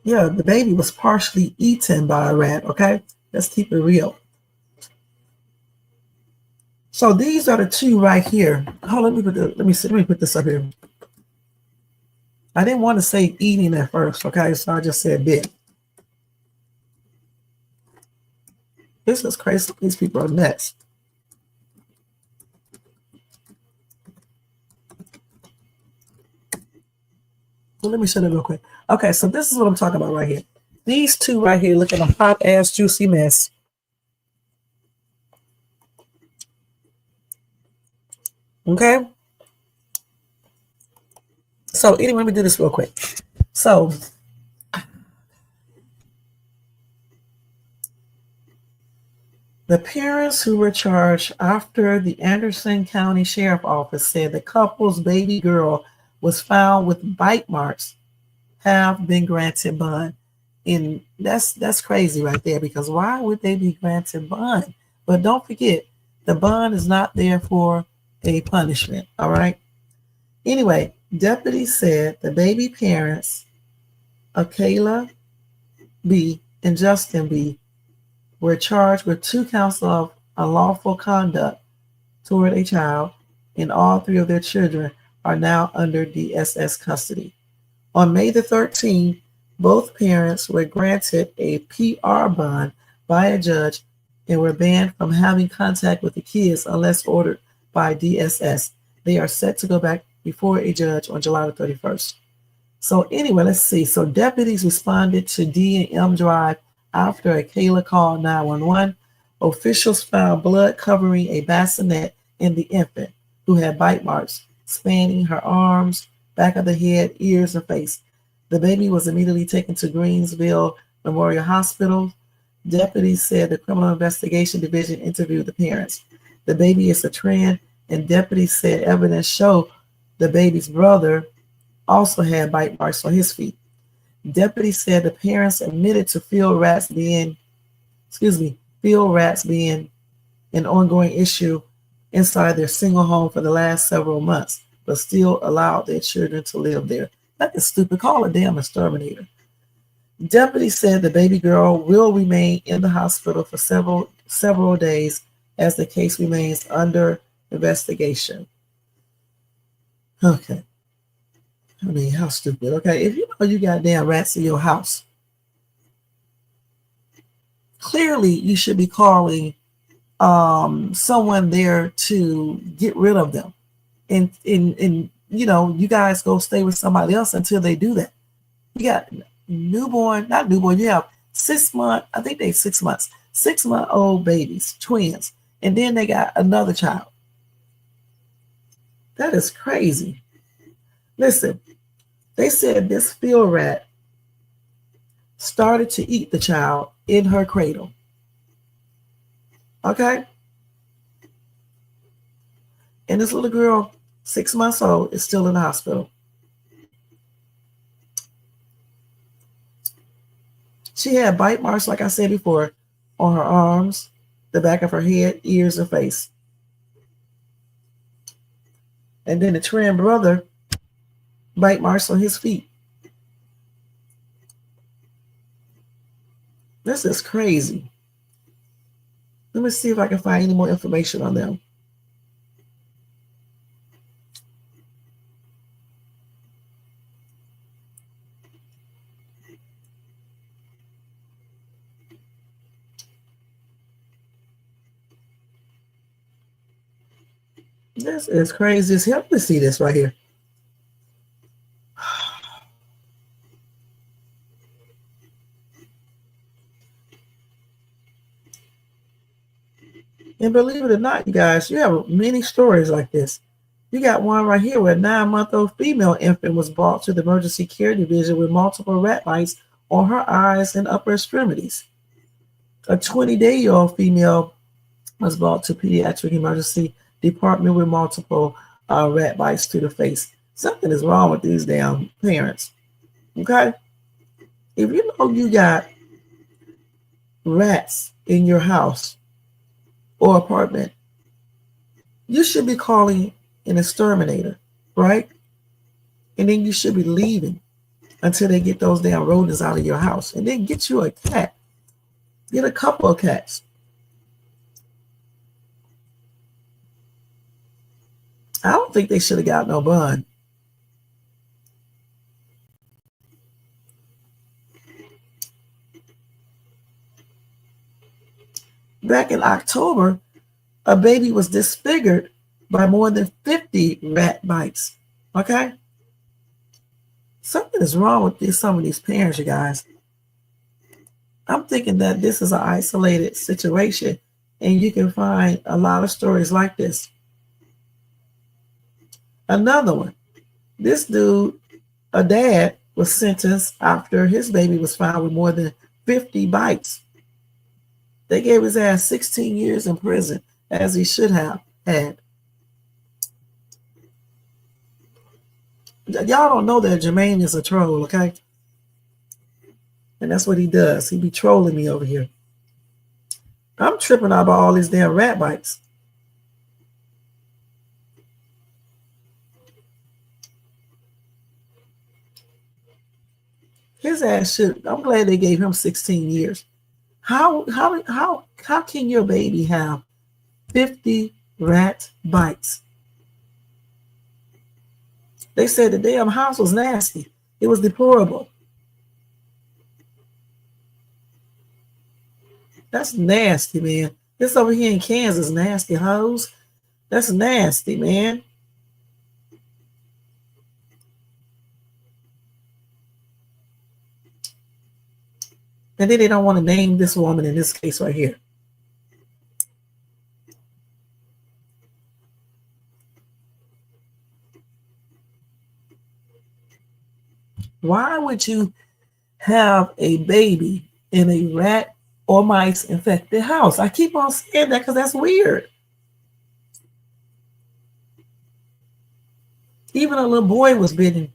Speaker 1: Yeah, the baby was partially eaten by a rat, okay? Let's keep it real. So these are the two right here. Oh, let me put this up here. I didn't want to say eating at first, okay? So I just said bit. This is crazy. These people are nuts. Well, let me show you real quick. Okay, so this is what I'm talking about right here. These two right here look at a hot ass juicy mess. Okay. So anyway, let me do this real quick. So the parents who were charged after the Anderson County Sheriff Office said the couple's baby girl was found with bite marks have been granted bond. And that's crazy right there, because why would they be granted bond? But don't forget, the bond is not there for a punishment, all right? Anyway, deputies said the baby parents, Akayla B. and Justin B., were charged with 2 counts of unlawful conduct toward a child, and all 3 of their children are now under DSS custody. On May the 13th, both parents were granted a PR bond by a judge and were banned from having contact with the kids unless ordered by DSS. They are set to go back before a judge on July the 31st. So anyway, let's see. So deputies responded to D&M Drive after Akayla called 911. Officials found blood covering a bassinet in the infant, who had bite marks spanning her arms, back of the head, ears, and face. The baby was immediately taken to Greensville Memorial Hospital. Deputies said the Criminal Investigation Division interviewed the parents. The baby is a trend, and deputies said evidence showed the baby's brother also had bite marks on his feet. Deputies said the parents admitted to field rats being an ongoing issue inside their single home for the last several months, but still allowed their children to live there. That is stupid. Call a damn exterminator. Deputies said the baby girl will remain in the hospital for several days as the case remains under investigation. Okay. I mean, how stupid. Okay, if you know you got damn rats in your house, clearly you should be calling someone there to get rid of them. And you know, you guys go stay with somebody else until they do that. You got not newborn, you have 6 month, I think they 6 months, 6-month-old babies, twins, and then they got another child. That is crazy. Listen, they said this field rat started to eat the child in her cradle. Okay? And this little girl, 6 months old, is still in the hospital. She had bite marks, like I said before, on her arms, the back of her head, ears, and face. And then the twin brother, bite marks on his feet. This is crazy. Let me see if I can find any more information on them. This is crazy as hell. Let's see this right here. And believe it or not, you guys, you have many stories like this. You got one right here where a 9-month-old female infant was brought to the emergency care division with multiple rat bites on her eyes and upper extremities. A 20-day-old female was brought to pediatric emergency department with multiple rat bites to the face. Something is wrong with these damn parents. Okay? If you know you got rats in your house or apartment, you should be calling an exterminator, right? And then you should be leaving until they get those damn rodents out of your house. And then get you a cat. Get a couple of cats. I don't think they should have got no bun. Back in October, a baby was disfigured by more than 50 rat bites. Okay? Something is wrong with some of these parents, you guys. I'm thinking that this is an isolated situation, and you can find a lot of stories like this. Another one. This dude, a dad, was sentenced after his baby was found with more than 50 bites. They gave his ass 16 years in prison, as he should have had. Y'all don't know that Jermaine is a troll, okay? And that's what he does. He be trolling me over here. I'm tripping out about all these damn rat bites. His ass should. I'm glad they gave him 16 years. How can your baby have 50 rat bites? They said the damn house was nasty. It was deplorable. That's nasty, man. This over here in Kansas, nasty hoes. That's nasty, man. And then they don't want to name this woman in this case right here. Why would you have a baby in a rat or mice infected house? I keep on saying that because that's weird. Even a little boy was bitten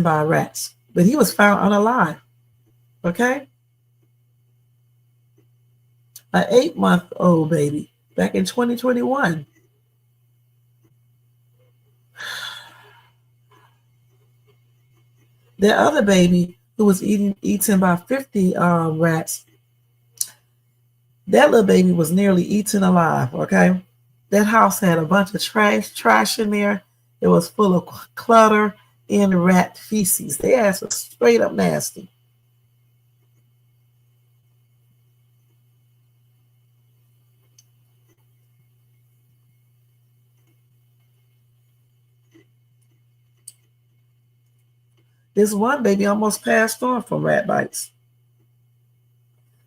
Speaker 1: by rats, but he was found unalive. Okay? An 8-month-old baby back in 2021. The other baby who was eaten by 50 rats. That little baby was nearly eaten alive, okay? That house had a bunch of trash in there. It was full of clutter and rat feces. Their ass was straight up nasty. This one baby almost passed on from rat bites.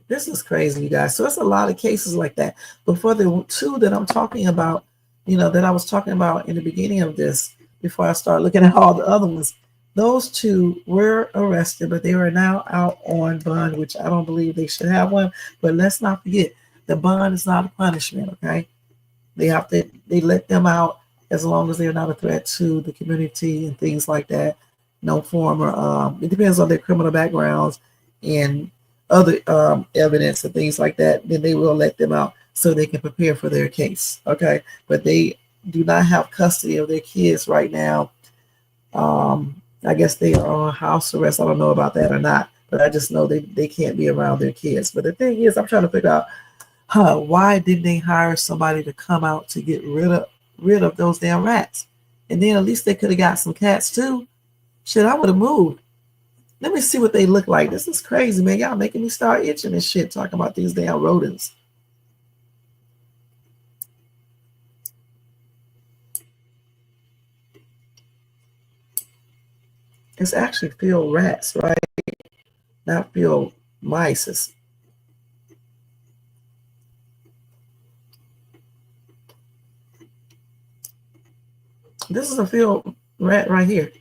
Speaker 1: This is crazy, you guys. So it's a lot of cases like that. But for the two that I'm talking about, that I was talking about in the beginning of this, before I start looking at all the other ones, those two were arrested, but they are now out on bond, which I don't believe they should have one. But let's not forget, the bond is not a punishment, okay? They let them out as long as they're not a threat to the community and things like that. No form or it depends on their criminal backgrounds and other evidence and things like that. Then they will let them out so they can prepare for their case. Okay, but they do not have custody of their kids right now. I guess they are on house arrest. I don't know about that or not, but I just know they can't be around their kids. But the thing is, I'm trying to figure out, why didn't they hire somebody to come out to get rid of those damn rats? And then at least they could have got some cats too. Shit, I would have moved. Let me see what they look like. This is crazy, man. Y'all making me start itching and shit talking about these damn rodents. It's actually field rats, right? Not field mice. This is a field rat right here.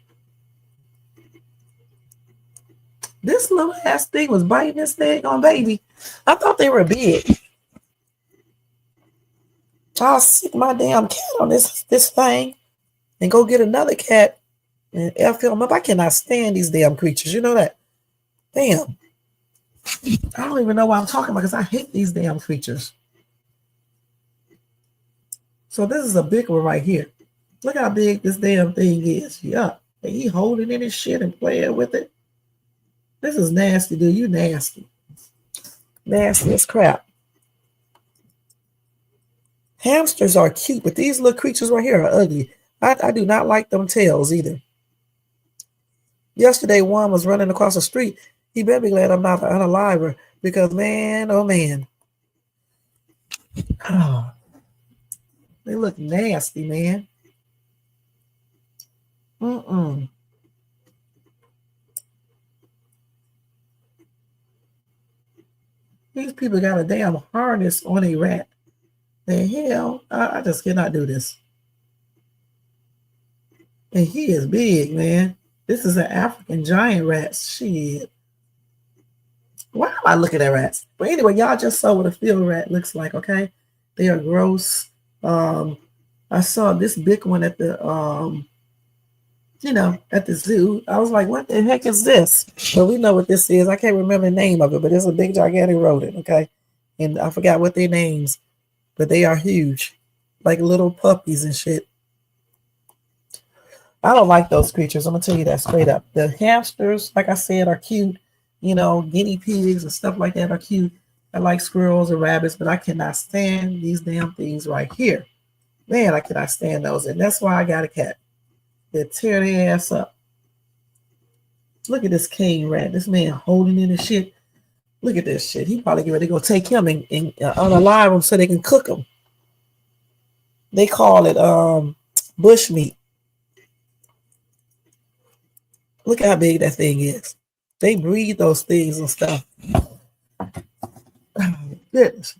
Speaker 1: This little ass thing was biting this thing on baby. I thought they were big. I'll stick my damn cat on this thing and go get another cat and F him up. I cannot stand these damn creatures. You know that? Damn. I don't even know what I'm talking about because I hate these damn creatures. So this is a big one right here. Look how big this damn thing is. Yeah. And he holding in his shit and playing with it. This is nasty, dude. You nasty. Nasty as crap. Hamsters are cute, but these little creatures right here are ugly. I do not like them tails either. Yesterday, one was running across the street. He better be glad I'm not an unaliver because, man, oh, man. Oh, they look nasty, man. These people got a damn harness on a rat. The hell? I just cannot do this. And he is big, man. This is an African giant rat. Shit. Why am I looking at rats? But anyway, y'all just saw what a field rat looks like, okay? They are gross. I saw this big one at the at the zoo. I was like, what the heck is this? But we know what this is. I can't remember the name of it, but it's a big gigantic rodent, okay? And I forgot what their names, but they are huge. Like little puppies and shit. I don't like those creatures. I'm gonna tell you that straight up. The hamsters, like I said, are cute. Guinea pigs and stuff like that are cute. I like squirrels and rabbits, but I cannot stand these damn things right here. Man, I cannot stand those. And that's why I got a cat. They tear their ass up. Look at this cane rat. This man holding in his shit. Look at this shit. He probably get ready to go take him and unalive him so they can cook him. They call it bush meat. Look how big that thing is. They breed those things and stuff. Oh, goodness.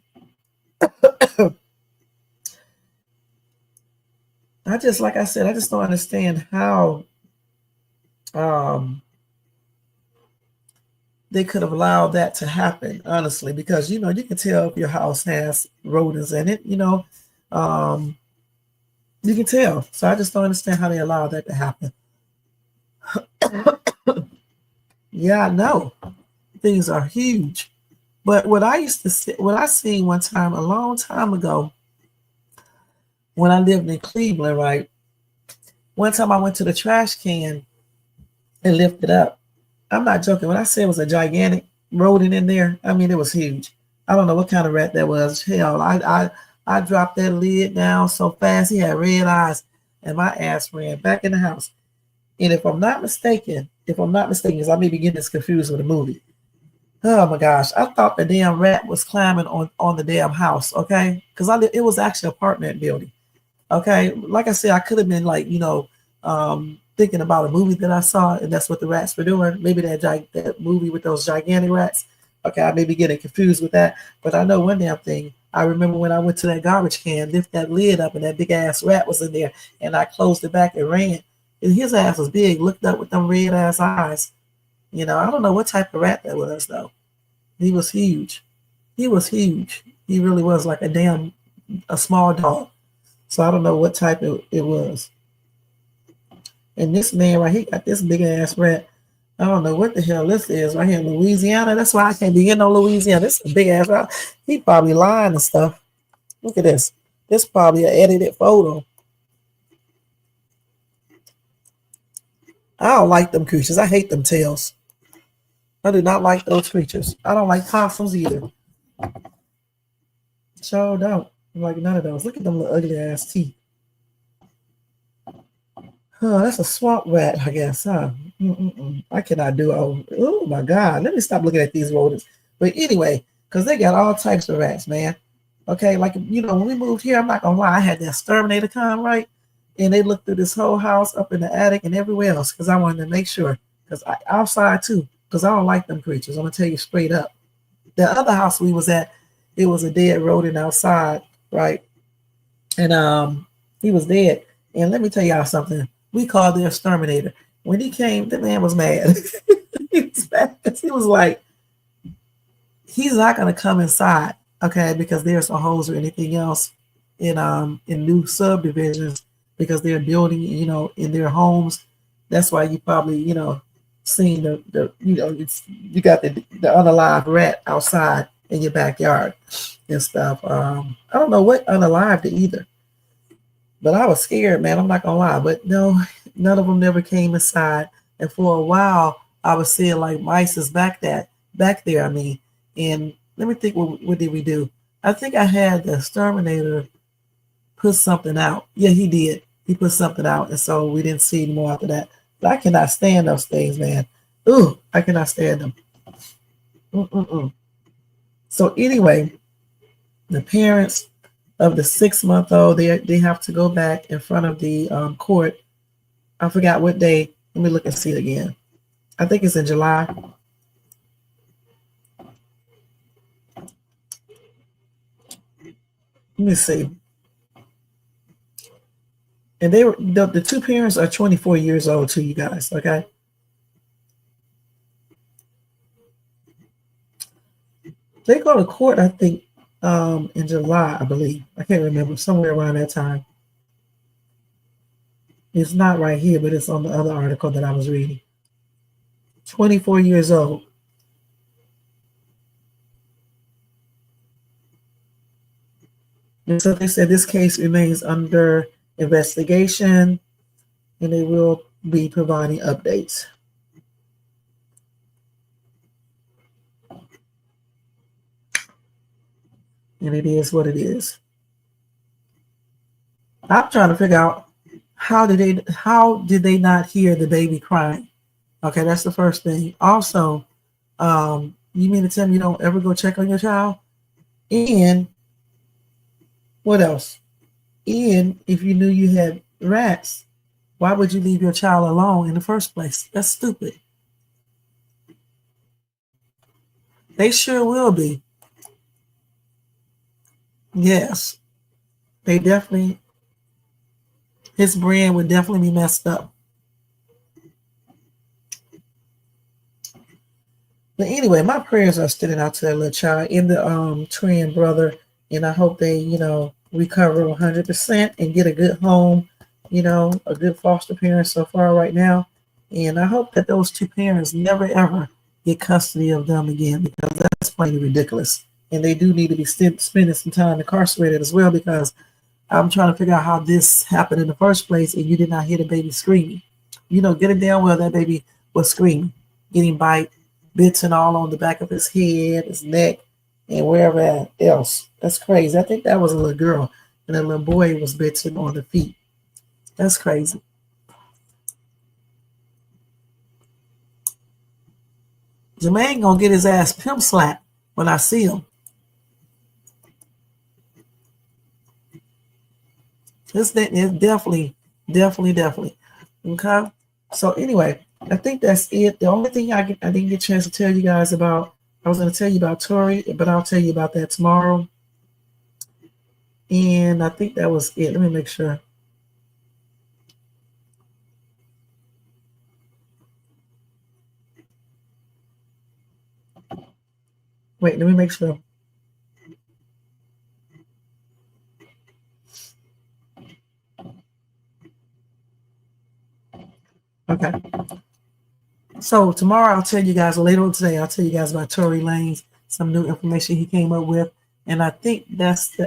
Speaker 1: Like I said, I just don't understand how they could have allowed that to happen, honestly, because, you can tell if your house has rodents in it, you can tell. So I just don't understand how they allowed that to happen. Yeah, I know. Things are huge. But what I seen one time, a long time ago, when I lived in Cleveland, right? One time I went to the trash can and lifted up I'm not joking. When I say it was a gigantic rodent in there, I mean it was huge. I don't know what kind of rat that was. Hell, I dropped that lid down so fast. He had red eyes, and my ass ran back in the house. And if I'm not mistaken, because I may be getting this confused with a movie. Oh my gosh, I thought the damn rat was climbing on the damn house. Okay, because it was actually an apartment building. Okay, like I said, I could have been like, thinking about a movie that I saw, and that's what the rats were doing. Maybe that movie with those gigantic rats. Okay, I may be getting confused with that, but I know one damn thing. I remember when I went to that garbage can, lift that lid up, and that big ass rat was in there, and I closed it back and ran. And his ass was big, looked up with them red ass eyes. I don't know what type of rat that was though. He was huge. He was huge. He really was like a small dog. So I don't know what type it was. And this man right here got this big ass rat. I don't know what the hell this is right here in Louisiana. That's why I can't be in no Louisiana. This is a big ass rat. He probably lying and stuff. Look at this. This is probably an edited photo. I don't like them creatures. I hate them tails. I do not like those creatures. I don't like possums either. Sure don't. I like none of those. Look at them little ugly ass teeth. Huh, that's a swamp rat, I guess, huh? I cannot do it. Oh my God. Let me stop looking at these rodents. But anyway, because they got all types of rats, man. Okay, like, when we moved here, I'm not going to lie, I had the exterminator come, right? And they looked through this whole house, up in the attic and everywhere else, because I wanted to make sure. Because outside too, because I don't like them creatures. I'm going to tell you straight up. The other house we was at, it was a dead rodent outside, right? And he was dead. And let me tell y'all something. We called the exterminator. When he came, the man was mad. He was mad because he was like, he's not going to come inside, okay, because there's no holes or anything else in new subdivisions because they're building, in their homes. That's why you probably, seen you got the unalived rat outside in your backyard and stuff. I don't know what unalived either. But I was scared, man. I'm not gonna lie. But no, none of them never came inside. And for a while, I was seeing like mice is back there. I mean, and let me think. What did we do? I think I had the exterminator put something out. Yeah, he did. He put something out, and so we didn't see anymore after that. But I cannot stand those things, man. Ooh, I cannot stand them. So anyway, the parents of the 6-month-old, they have to go back in front of the court. I forgot what day. Let me look and see it again. I think it's in July. Let me see. And the two parents are 24 years old too, you guys, okay? They go to court, I think, in July, I believe. I can't remember, somewhere around that time. It's not right here, but it's on the other article that I was reading. 24 years old. And so they said this case remains under investigation and they will be providing updates. And it is what it is. I'm trying to figure out how did they not hear the baby crying? Okay, that's the first thing. Also, you mean to tell me you don't ever go check on your child? And what else? And if you knew you had rats, why would you leave your child alone in the first place? That's stupid. They sure will be. Yes, they definitely, his brand would definitely be messed up. But anyway, my prayers are sending out to that little child and the twin brother, and I hope they, recover 100% and get a good home, a good foster parent so far right now. And I hope that those two parents never ever get custody of them again, because that's plain ridiculous. And they do need to be spending some time incarcerated as well, because I'm trying to figure out how this happened in the first place and you did not hear the baby screaming. Get it down well that baby was screaming. getting bitten all on the back of his head, his neck, and wherever else. That's crazy. I think that was a little girl, and a little boy was bitten on the feet. That's crazy. Jermaine gonna get his ass pimp slapped when I see him. This thing is definitely. Okay. So anyway, I think that's it. The only thing I didn't get a chance to tell you guys about, I was going to tell you about Tori, but I'll tell you about that tomorrow. And I think that was it. Let me make sure. Wait, let me make sure. Okay. So tomorrow I'll tell you guys, later on today, I'll tell you guys about Tory Lanez, some new information he came up with. And I think that's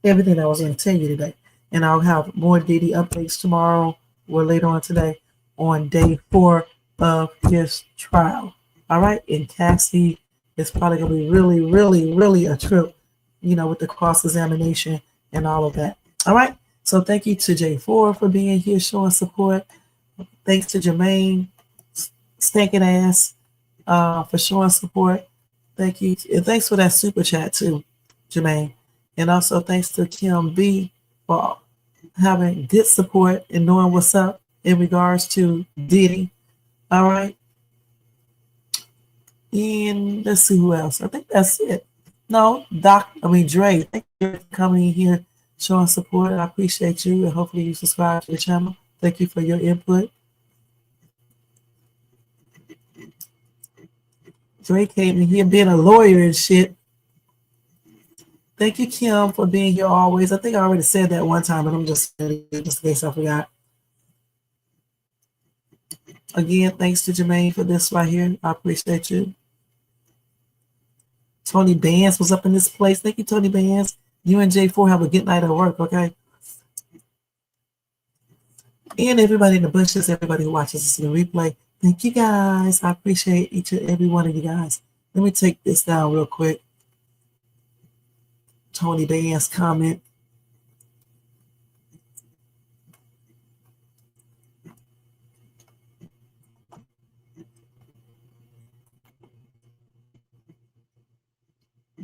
Speaker 1: everything I was going to tell you today. And I'll have more Diddy updates tomorrow or later on today on day 4 of his trial. All right. And Cassie is probably going to be really a trip, with the cross-examination and all of that. All right. So thank you to J4 for being here, showing support. Thanks to Jermaine, stinking ass, for showing support. Thank you. And thanks for that super chat too, Jermaine. And also thanks to Kim B for having good support and knowing what's up in regards to Diddy. All right. And let's see who else. I think that's it. No, Dre, thank you for coming in here, showing support. I appreciate you. And hopefully you subscribe to the channel. Thank you for your input. Dre came in here being a lawyer and shit. Thank you, Kim, for being here always. I think I already said that one time, but I'm just in case I forgot. Again, thanks to Jermaine for this right here. I appreciate you. Tony Bands was up in this place. Thank you, Tony Bands. You and J4 have a good night at work, okay? And everybody in the bushes, everybody who watches this in the replay, thank you guys. I appreciate each and every one of you guys. Let me take this down real quick. Tony Bands comment.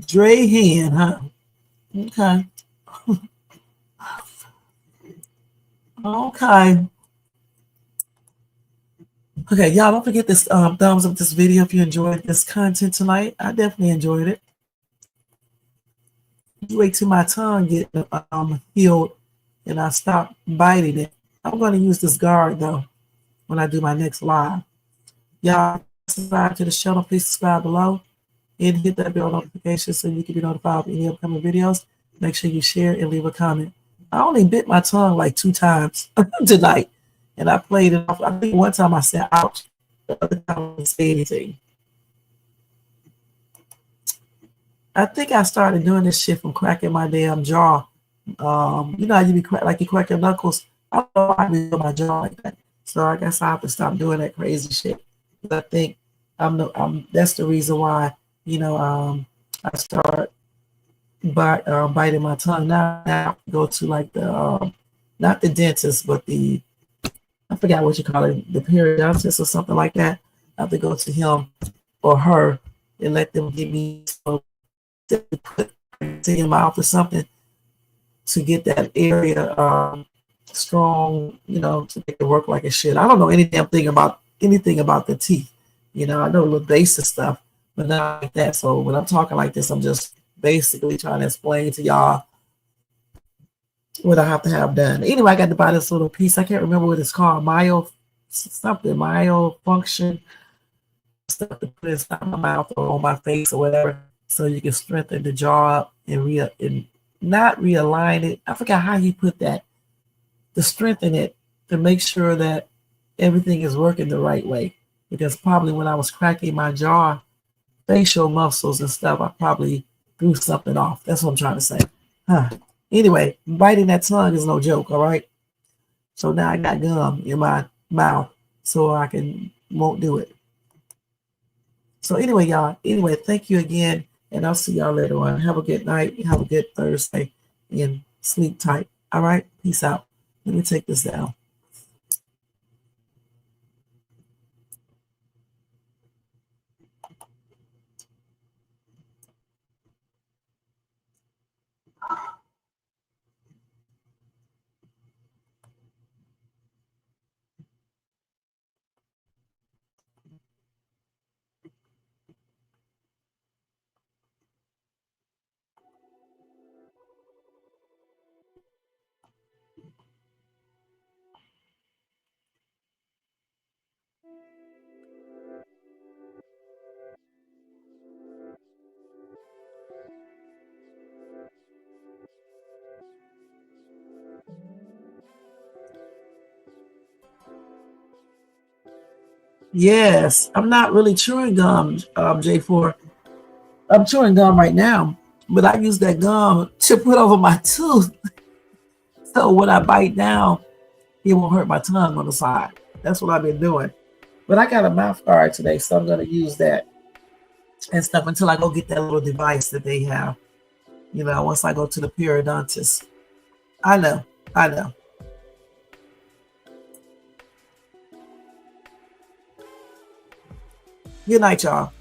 Speaker 1: Dre Hand, huh? Okay. Okay. Okay, y'all don't forget this thumbs up this video if you enjoyed this content tonight. I definitely enjoyed it. Wait till my tongue get healed and I stop biting it. I'm going to use this guard though when I do my next live. Y'all subscribe to the channel. Please subscribe below and hit that bell notification so you can be notified of any upcoming videos. Make sure you share and leave a comment. I only bit my tongue like 2 times tonight, and I played it off. I think one time I said ouch, the other time I didn't say anything. I think I started doing this shit from cracking my damn jaw. You know how you be like you crack your knuckles. I don't know why I be doing my jaw like that. So I guess I have to stop doing that crazy shit. I think that's the reason why, I start biting my tongue. Now I have to go to like the not the dentist, but I forgot what you call it, the periodontist or something like that. I have to go to him or her and let them give me some put in your mouth or something to get that area strong, to make it work like it should. I don't know anything about the teeth. I know a little basic stuff, but not like that. So when I'm talking like this, I'm just basically trying to explain to y'all what I have to have done. Anyway, I got to buy this little piece. I can't remember what it's called. Myofunction stuff to put inside my mouth or on my face or whatever, so you can strengthen the jaw up and not realign it. I forgot how he put that, to strengthen it, to make sure that everything is working the right way. Because probably when I was cracking my jaw, facial muscles and stuff, I probably threw something off. That's what I'm trying to say. Anyway, biting that tongue is no joke, all right? So now I got gum in my mouth so I won't do it. So anyway, y'all, thank you again. And I'll see y'all later on. Have a good night. Have a good Thursday. And sleep tight. All right. Peace out. Let me take this down. Yes, I'm not really chewing gum, J4. I'm chewing gum right now, but I use that gum to put over my tooth. So when I bite down, it won't hurt my tongue on the side. That's what I've been doing. But I got a mouth guard today, so I'm going to use that and stuff until I go get that little device that they have. Once I go to the periodontist. I know. Good night, y'all.